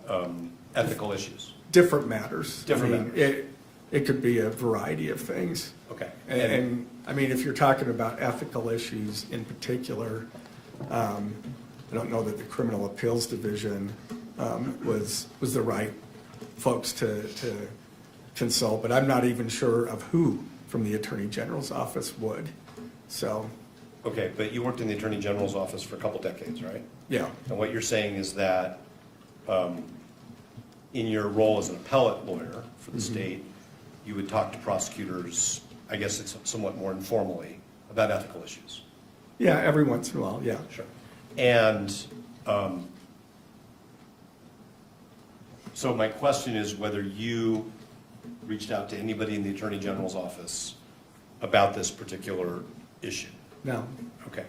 ethical issues? Different matters. Different matters. It could be a variety of things. Okay. And I mean, if you're talking about ethical issues in particular, I don't know that the Criminal Appeals Division was the right folks to consult, but I'm not even sure of who from the Attorney General's office would. So. Okay, but you worked in the Attorney General's office for a couple decades, right? Yeah. And what you're saying is that in your role as an appellate lawyer for the state, you would talk to prosecutors, I guess it's somewhat more informally, about ethical issues. Yeah, every once in a while, yeah. Sure. And so my question is whether you reached out to anybody in the Attorney General's office about this particular issue. No. Okay.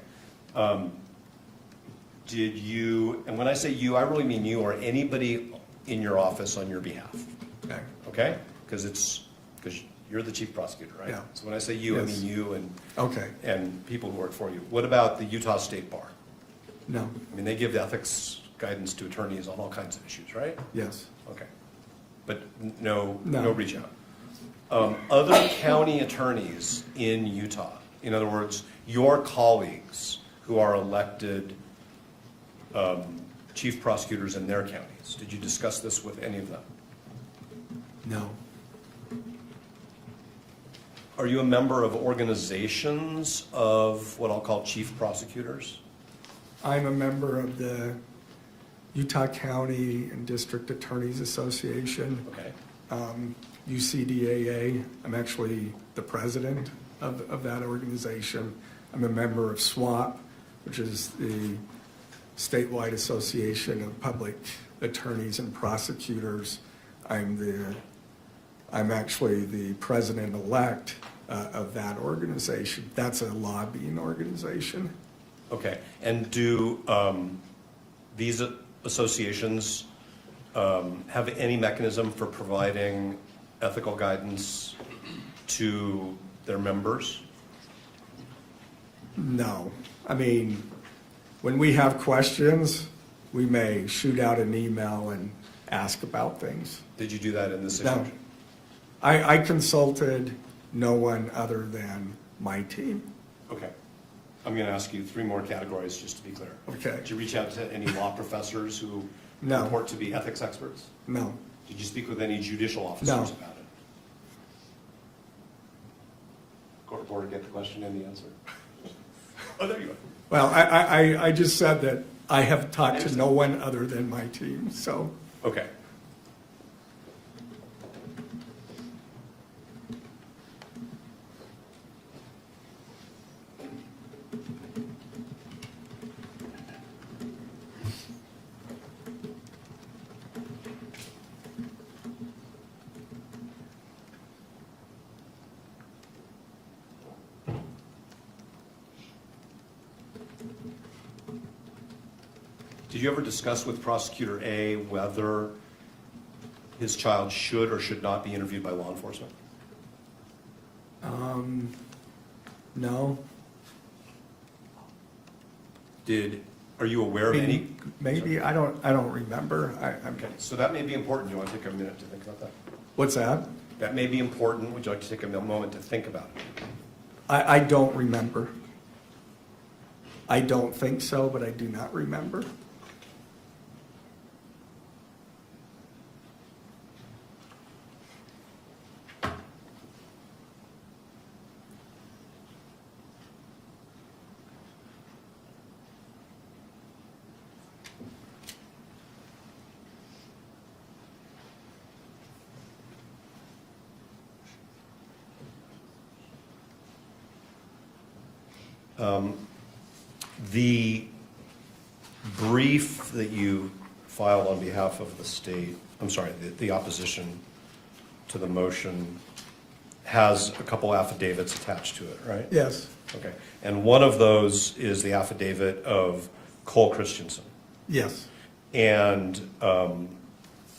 Did you, and when I say you, I really mean you or anybody in your office on your behalf. Okay. Okay? Because you're the chief prosecutor, right? Yeah. So when I say you, Yes. I mean you and Okay. and people who work for you. What about the Utah State Bar? No. I mean, they give ethics guidance to attorneys on all kinds of issues, right? Yes. Okay. But no No. reach out. Other county attorneys in Utah, in other words, your colleagues who are elected chief prosecutors in their counties, did you discuss this with any of them? No. Are you a member of organizations of what I'll call chief prosecutors? I'm a member of the Utah County and District Attorneys Association. Okay. UCDAA. I'm actually the president of that organization. I'm a member of SWAP, which is the statewide association of public attorneys and prosecutors. I'm actually the president-elect of that organization. That's a lobbying organization. Okay. And do these associations have any mechanism for providing ethical guidance to their members? No. I mean, when we have questions, we may shoot out an email and ask about things. Did you do that in this No. situation? I consulted no one other than my team. Okay. I'm going to ask you 3 more categories just to be clear. Okay. Did you reach out to any law professors who No. purport to be ethics experts? No. Did you speak with any judicial officers No. about it? Court reporter, get the question and the answer. Oh, there you are. Well, I just said that I have talked to no one other than my team, so. Okay. Did you ever discuss with Prosecutor A whether his child should or should not be interviewed by law enforcement? No. Are you aware of any? Maybe, I don't remember. Okay, so that may be important. Do you want to take a minute to think about that? What's that? That may be important. Would you like to take a moment to think about it? I don't remember. I don't think so, but I do not remember. The brief that you filed on behalf of the state, I'm sorry, the opposition to the motion has a couple affidavits attached to it, right? Yes. Okay. And one of those is the affidavit of Cole Christensen. Yes. And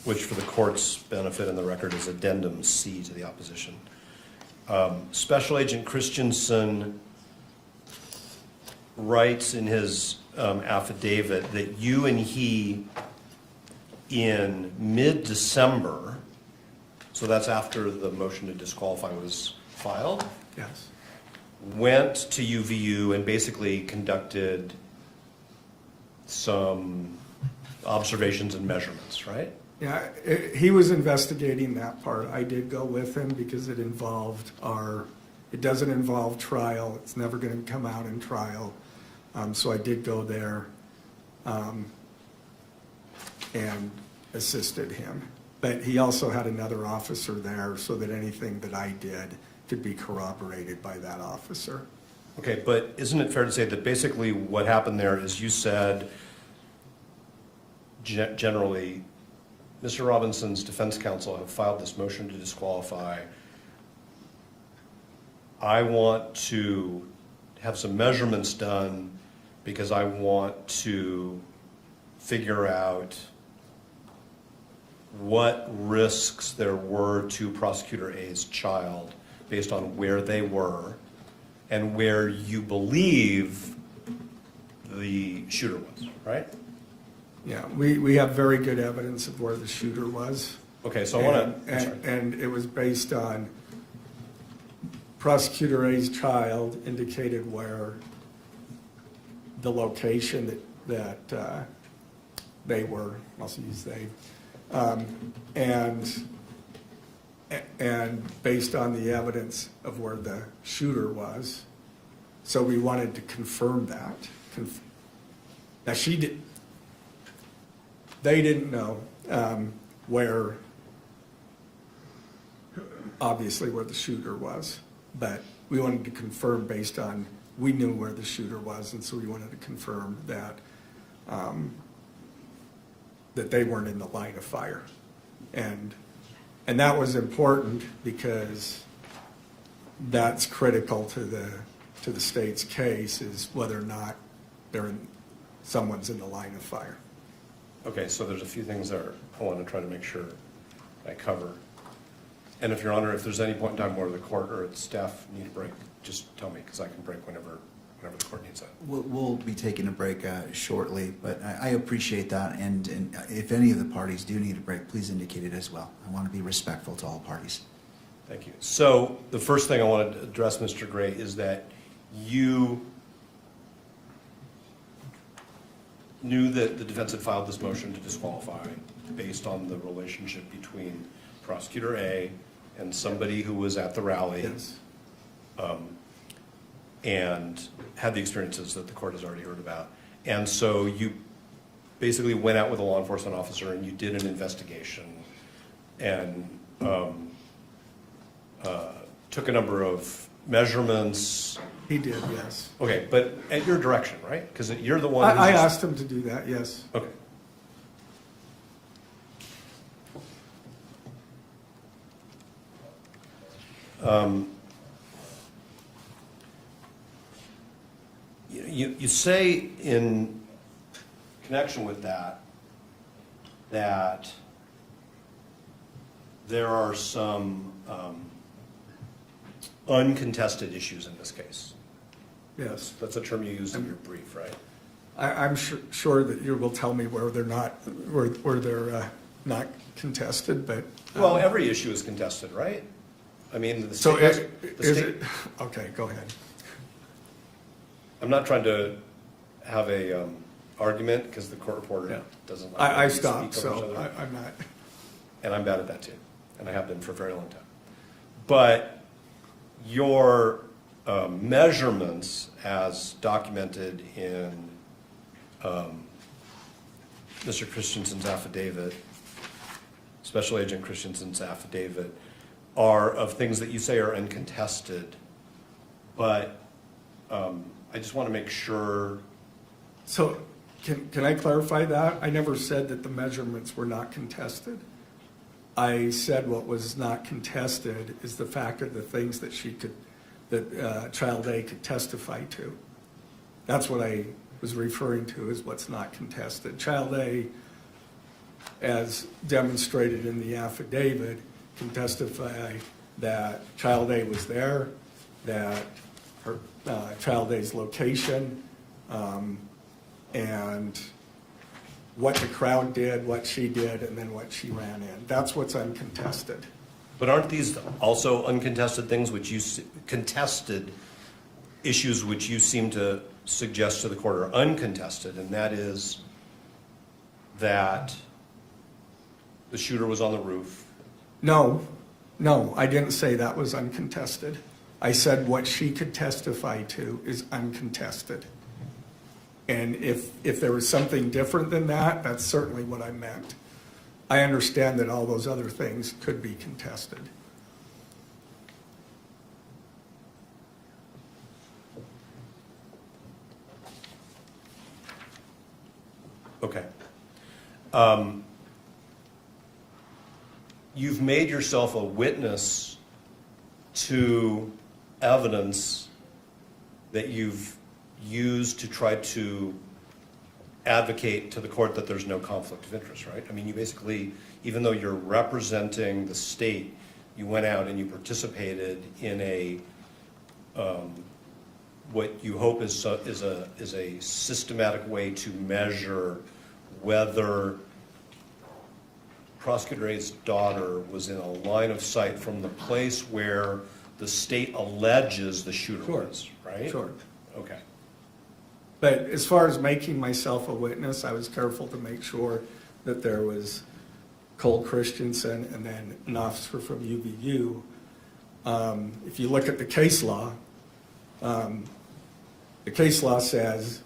which for the court's benefit in the record is addendum C to the opposition. Special Agent Christensen writes in his affidavit that you and he in mid-December, so that's after the motion to disqualify was filed, Yes. went to UVU and basically conducted some observations and measurements, right? Yeah, he was investigating that part. I did go with him because it involved it doesn't involve trial. It's never going to come out in trial. So I did go there and assisted him. But he also had another officer there so that anything that I did could be corroborated by that officer. Okay, but isn't it fair to say that basically what happened there is you said generally, Mr. Robinson's defense counsel have filed this motion to disqualify. I want to have some measurements done because I want to figure out what risks there were to Prosecutor A's child based on where they were and where you believe the shooter was, right? Yeah, we have very good evidence of where the shooter was. Okay, so I want to... And it was based on Prosecutor A's child indicated where the location that they were, I'll use they, and based on the evidence of where the shooter was. So we wanted to confirm that. Now they didn't know where, obviously where the shooter was, but we wanted to confirm based on, we knew where the shooter was, and so we wanted to confirm that that they weren't in the line of fire. And that was important because that's critical to the state's case, is whether or not someone's in the line of fire. Okay, so there's a few things there I want to try to make sure I cover. And if Your Honor, if there's any point in time where the court or its staff need a break, just tell me, because I can break whenever the court needs that. We'll be taking a break shortly, but I appreciate that. And if any of the parties do need a break, please indicate it as well. I want to be respectful to all parties. Thank you. So the first thing I want to address, Mr. Gray, is that you knew that the defense had filed this motion to disqualify based on the relationship between Prosecutor A and somebody who was at the rally. Yes. And had the experiences that the court has already heard about. And so you basically went out with a law enforcement officer and you did an investigation and took a number of measurements. He did, yes. Okay, but at your direction, right? Because you're the one who's I asked him to do that, yes. Okay. You say in connection with that there are some uncontested issues in this case. Yes. That's a term you used in your brief, right? I'm sure that you will tell me where they're not contested, but. Well, every issue is contested, right? I mean, the So state, is it, okay, go ahead. I'm not trying to have a argument because the court reporter doesn't like I to stopped, speak over so each other. I'm not. And I'm bad at that too, and I have been for a very long time. But your measurements as documented in Mr. Christensen's affidavit, Special Agent Christensen's affidavit, are of things that you say are uncontested, but I just want to make sure. So can I clarify that? I never said that the measurements were not contested. I said what was not contested is the fact of the things that Child A could testify to. That's what I was referring to as what's not contested. Child A, as demonstrated in the affidavit, can testify that Child A was there, that her Child A's location, and what the crowd did, what she did, and then what she ran in. That's what's uncontested. But aren't these also uncontested things which you, contested issues which you seem to suggest to the court are uncontested, and that is that the shooter was on the roof? No, I didn't say that was uncontested. I said what she could testify to is uncontested. And if there was something different than that, that's certainly what I meant. I understand that all those other things could be contested. Okay. You've made yourself a witness to evidence that you've used to try to advocate to the court that there's no conflict of interest, right? I mean, you basically, even though you're representing the state, you went out and you participated in a what you hope is a systematic way to measure whether Prosecutor A's daughter was in a line of sight from the place where the state alleges the shooter was, right? Sure. Okay. But as far as making myself a witness, I was careful to make sure that there was Cole Christensen and then an officer from UVU. If you look at the case law says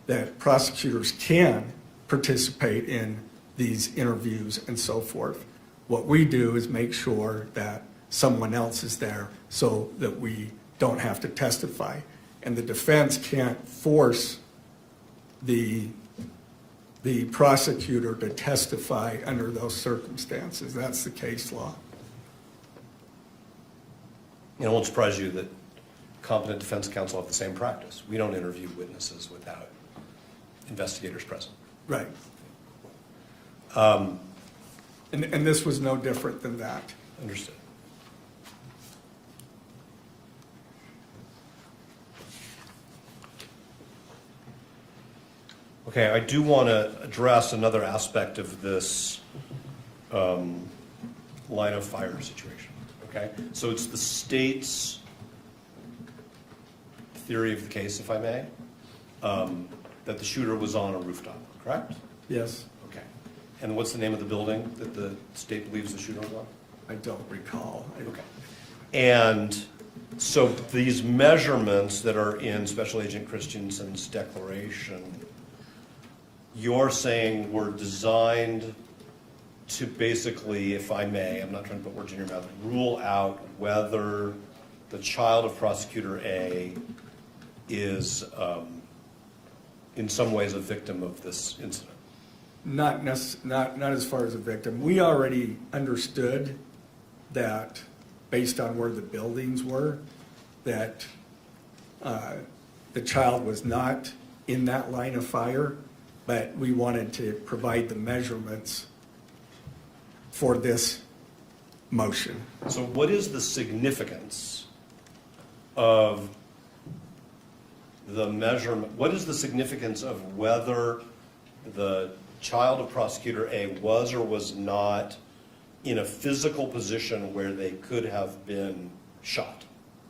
that prosecutors can participate in these interviews and so forth. What we do is make sure that someone else is there so that we don't have to testify. And the defense can't force the prosecutor to testify under those circumstances. That's the case law. It won't surprise you that competent defense counsel have the same practice. We don't interview witnesses without investigators present. Right. And this was no different than that. Understood. Okay, I do want to address another aspect of this line of fire situation. Okay, so it's the state's theory of the case, if I may, that the shooter was on a rooftop, correct? Yes. Okay. And what's the name of the building that the state believes the shooter was on? I don't recall. Okay. And so these measurements that are in Special Agent Christensen's declaration, you're saying were designed to basically, if I may, I'm not trying to put words in your mouth, rule out whether the child of Prosecutor A is in some ways a victim of this incident? Not as far as a victim. We already understood that based on where the buildings were, that the child was not in that line of fire, but we wanted to provide the measurements for this motion. So what is the significance of the measurement? What is the significance of whether the child of Prosecutor A was or was not in a physical position where they could have been shot?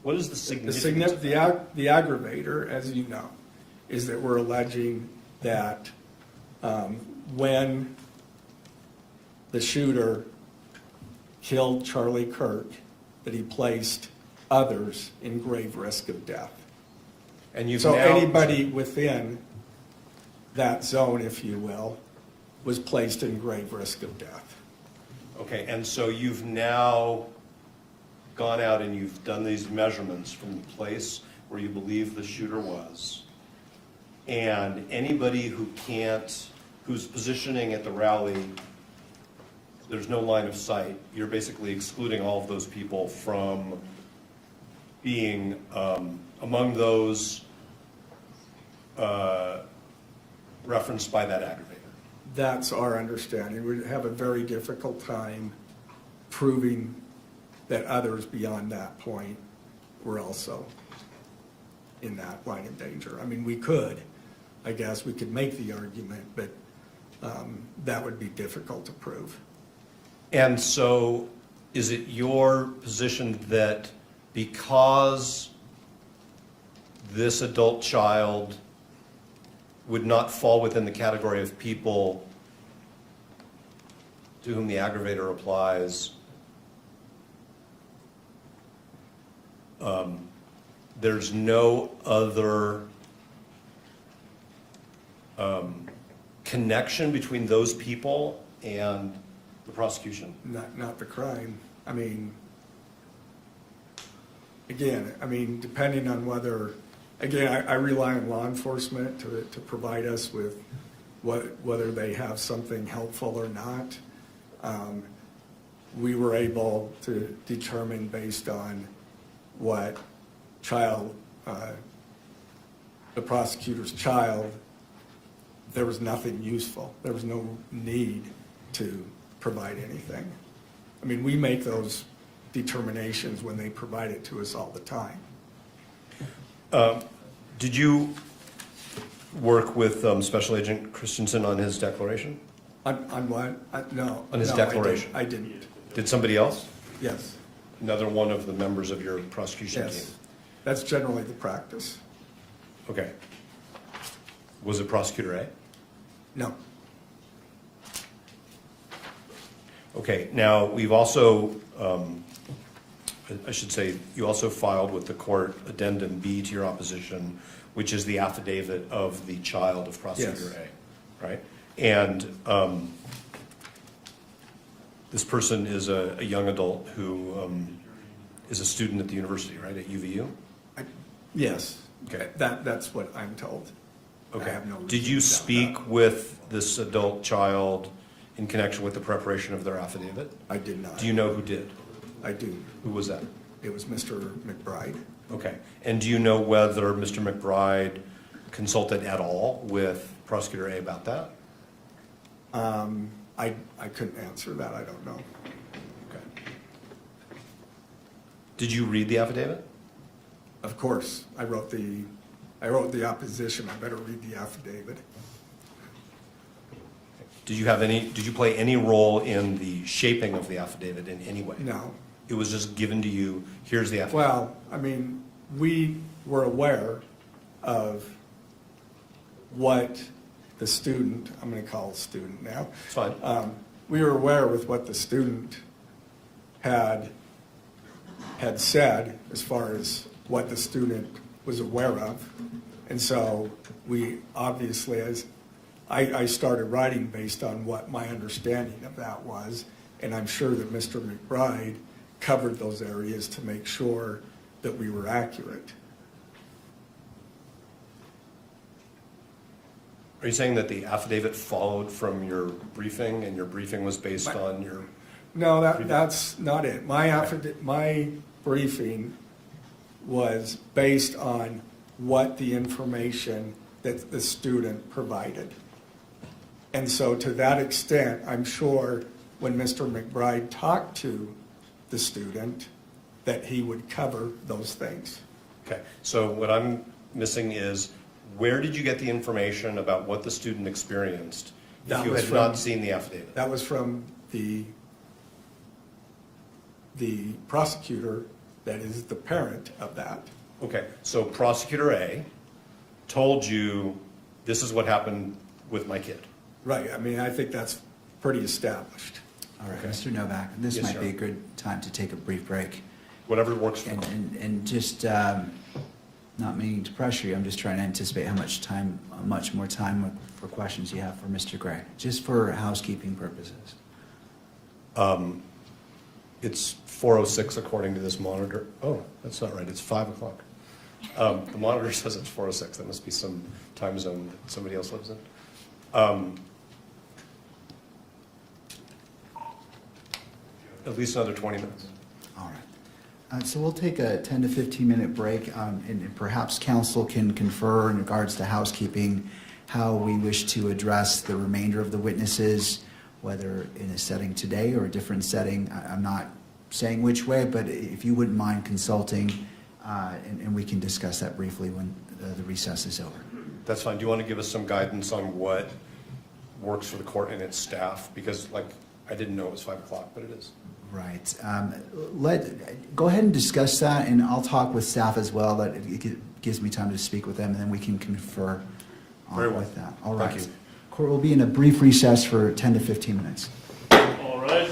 What is the significance? The aggravator, as you know, is that we're alleging that when the shooter killed Charlie Kirk, that he placed others in grave risk of death. And so anybody within that zone, if you will, was placed in grave risk of death. Okay, and so you've now gone out and you've done these measurements from the place where you believe the shooter was, and anybody who's positioning at the rally, there's no line of sight, you're basically excluding all of those people from being among those referenced by that aggravator. That's our understanding. We'd have a very difficult time proving that others beyond that point were also in that line of danger. I mean, we could, I guess, we could make the argument, but that would be difficult to prove. And so is it your position that because this adult child would not fall within the category of people to whom the aggravator applies, there's no other connection between those people and the prosecution? Not the crime. I mean, again, depending on whether, again, I rely on law enforcement to provide us with whether they have something helpful or not. We were able to determine based on what the prosecutor's child, there was nothing useful. There was no need to provide anything. I mean, we make those determinations when they provide it to us all the time. Did you work with Special Agent Christensen on his declaration? On what? No. On his no, declaration? I didn't. Did somebody else? Yes. Another one of the members of your prosecution team? Yes. That's generally the practice. Okay. Was it Prosecutor A? No. Okay, now we've also, I should say, you also filed with the court Addendum B to your opposition, which is the affidavit of the child of Prosecutor Yes. A, right? And this person is a young adult who is a student at the university, right, at UVU? Yes. Okay. That's what I'm told. I Okay. have no reason Did you to doubt speak that. with this adult child in connection with the preparation of their affidavit? I did not. Do you know who did? I do. Who was that? It was Mr. McBride. Okay. And do you know whether Mr. McBride consulted at all with Prosecutor A about that? I couldn't answer that. I don't know. Okay. Did you read the affidavit? Of course, I wrote the opposition. I better read the affidavit. Did you play any role in the shaping of the affidavit in any way? No. It was just given to you, here's the affidavit? Well, I mean, we were aware of what the student, I'm going to call it student now. It's fine. We were aware with what the student had said as far as what the student was aware of. And so we obviously, as I started writing based on what my understanding of that was, and I'm sure that Mr. McBride covered those areas to make sure that we were accurate. Are you saying that the affidavit followed from your briefing and your briefing was based on your? No, that's not it. My briefing was based on what the information that the student provided. And so to that extent, I'm sure when Mr. McBride talked to the student, that he would cover those things. Okay, so what I'm missing is, where did you get the information about what the student experienced if you had not seen the affidavit? That was from the prosecutor that is the parent of that. Okay, so Prosecutor A told you, this is what happened with my kid. Right, I mean, I think that's pretty established. All right, Mr. Novak, this Yes, might sir. be a good time to take a brief break. Whatever works for you. And just, not meaning to pressure you, I'm just trying to anticipate how much more time for questions you have for Mr. Gray, just for housekeeping purposes. It's 4:06 according to this monitor. Oh, that's not right, it's 5 o'clock. The monitor says it's 4:06. That must be some time zone that somebody else lives in. At least another 20 minutes. All right. So we'll take a 10 to 15-minute break, and perhaps council can confer in regards to housekeeping how we wish to address the remainder of the witnesses, whether in a setting today or a different setting. I'm not saying which way, but if you wouldn't mind consulting, and we can discuss that briefly when the recess is over. That's fine. Do you want to give us some guidance on what works for the court and its staff? Because, like, I didn't know it was 5 o'clock, but it is. Right. Go ahead and discuss that, and I'll talk with staff as well. That it gives me time to speak with them, and then we can confer on with that. All right. Thank you. Court will be in a brief recess for 10 to 15 minutes. All right.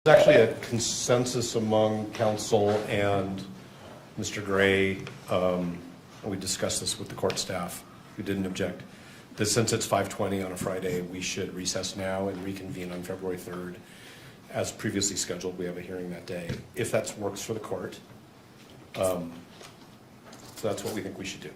There's actually a consensus among council and Mr. Gray. We discussed this with the court staff who didn't object, that since it's 5:20 on a Friday, we should recess now and reconvene on February 3rd. As previously scheduled, we have a hearing that day, if that works for the court. So that's what we think we should do.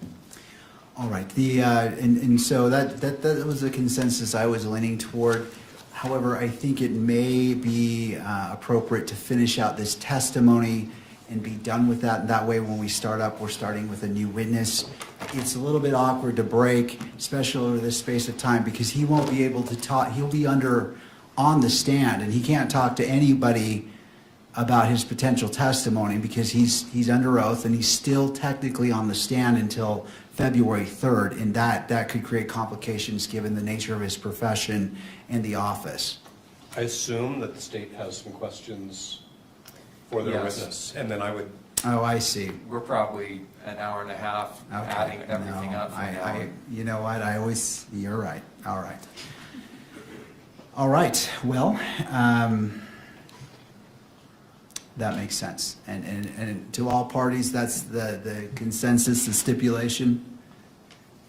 All right. And so that was the consensus I was leaning toward. However, I think it may be appropriate to finish out this testimony and be done with that. That way, when we start up, we're starting with a new witness. It's a little bit awkward to break, especially over this space of time, because he won't be able to talk. He'll be on the stand, and he can't talk to anybody about his potential testimony because he's under oath, and he's still technically on the stand until February 3rd, and that could create complications given the nature of his profession and the office. I assume that the state has some questions for their Yes. witness, and then I would. Oh, I see. We're probably an hour and a half adding everything up from now. You know what? You're right. All right. All right. Well, that makes sense. And to all parties, that's the consensus, the stipulation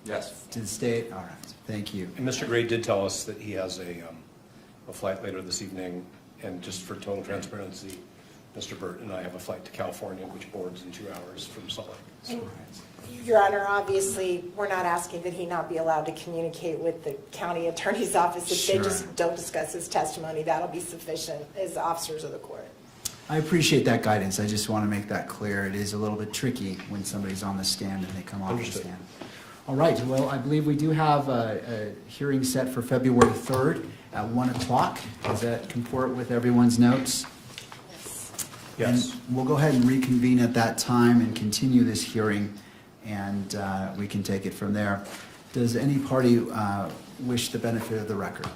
Yes. to the state? All right. Thank you. And Mr. Gray did tell us that he has a flight later this evening, and just for total transparency, Mr. Burt and I have a flight to California, which boards in 2 hours from Salt Lake. And, Your Honor, obviously, we're not asking that he not be allowed to communicate with the county attorney's office. If they Sure. just don't discuss his testimony, that'll be sufficient as officers of the court. I appreciate that guidance. I just want to make that clear. It is a little bit tricky when somebody's on the stand and they come off the stand. All right. Well, I believe we do have a hearing set for February 3rd at 1 o'clock. Does that comport with everyone's notes? Yes. And we'll go ahead and reconvene at that time and continue this hearing, and we can take it from there. Does any party wish the benefit of the record?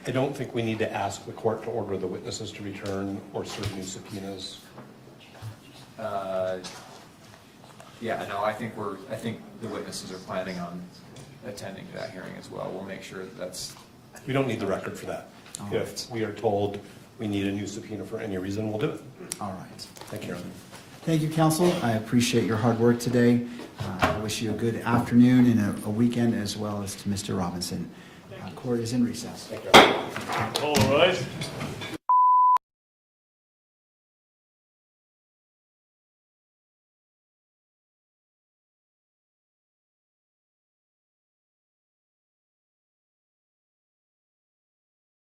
I don't think we need to ask the court to order the witnesses to return or serve new subpoenas. Yeah, no, I think the witnesses are planning on attending that hearing as well. We'll make sure that's. We don't need the record for that. If we are told we need a new subpoena for any reason, we'll do it. All right. Thank you, Your Honor. Thank you, counsel. I appreciate your hard work today. I wish you a good afternoon and a weekend, as well as to Mr. Robinson. Court is in recess. Thank you. All right.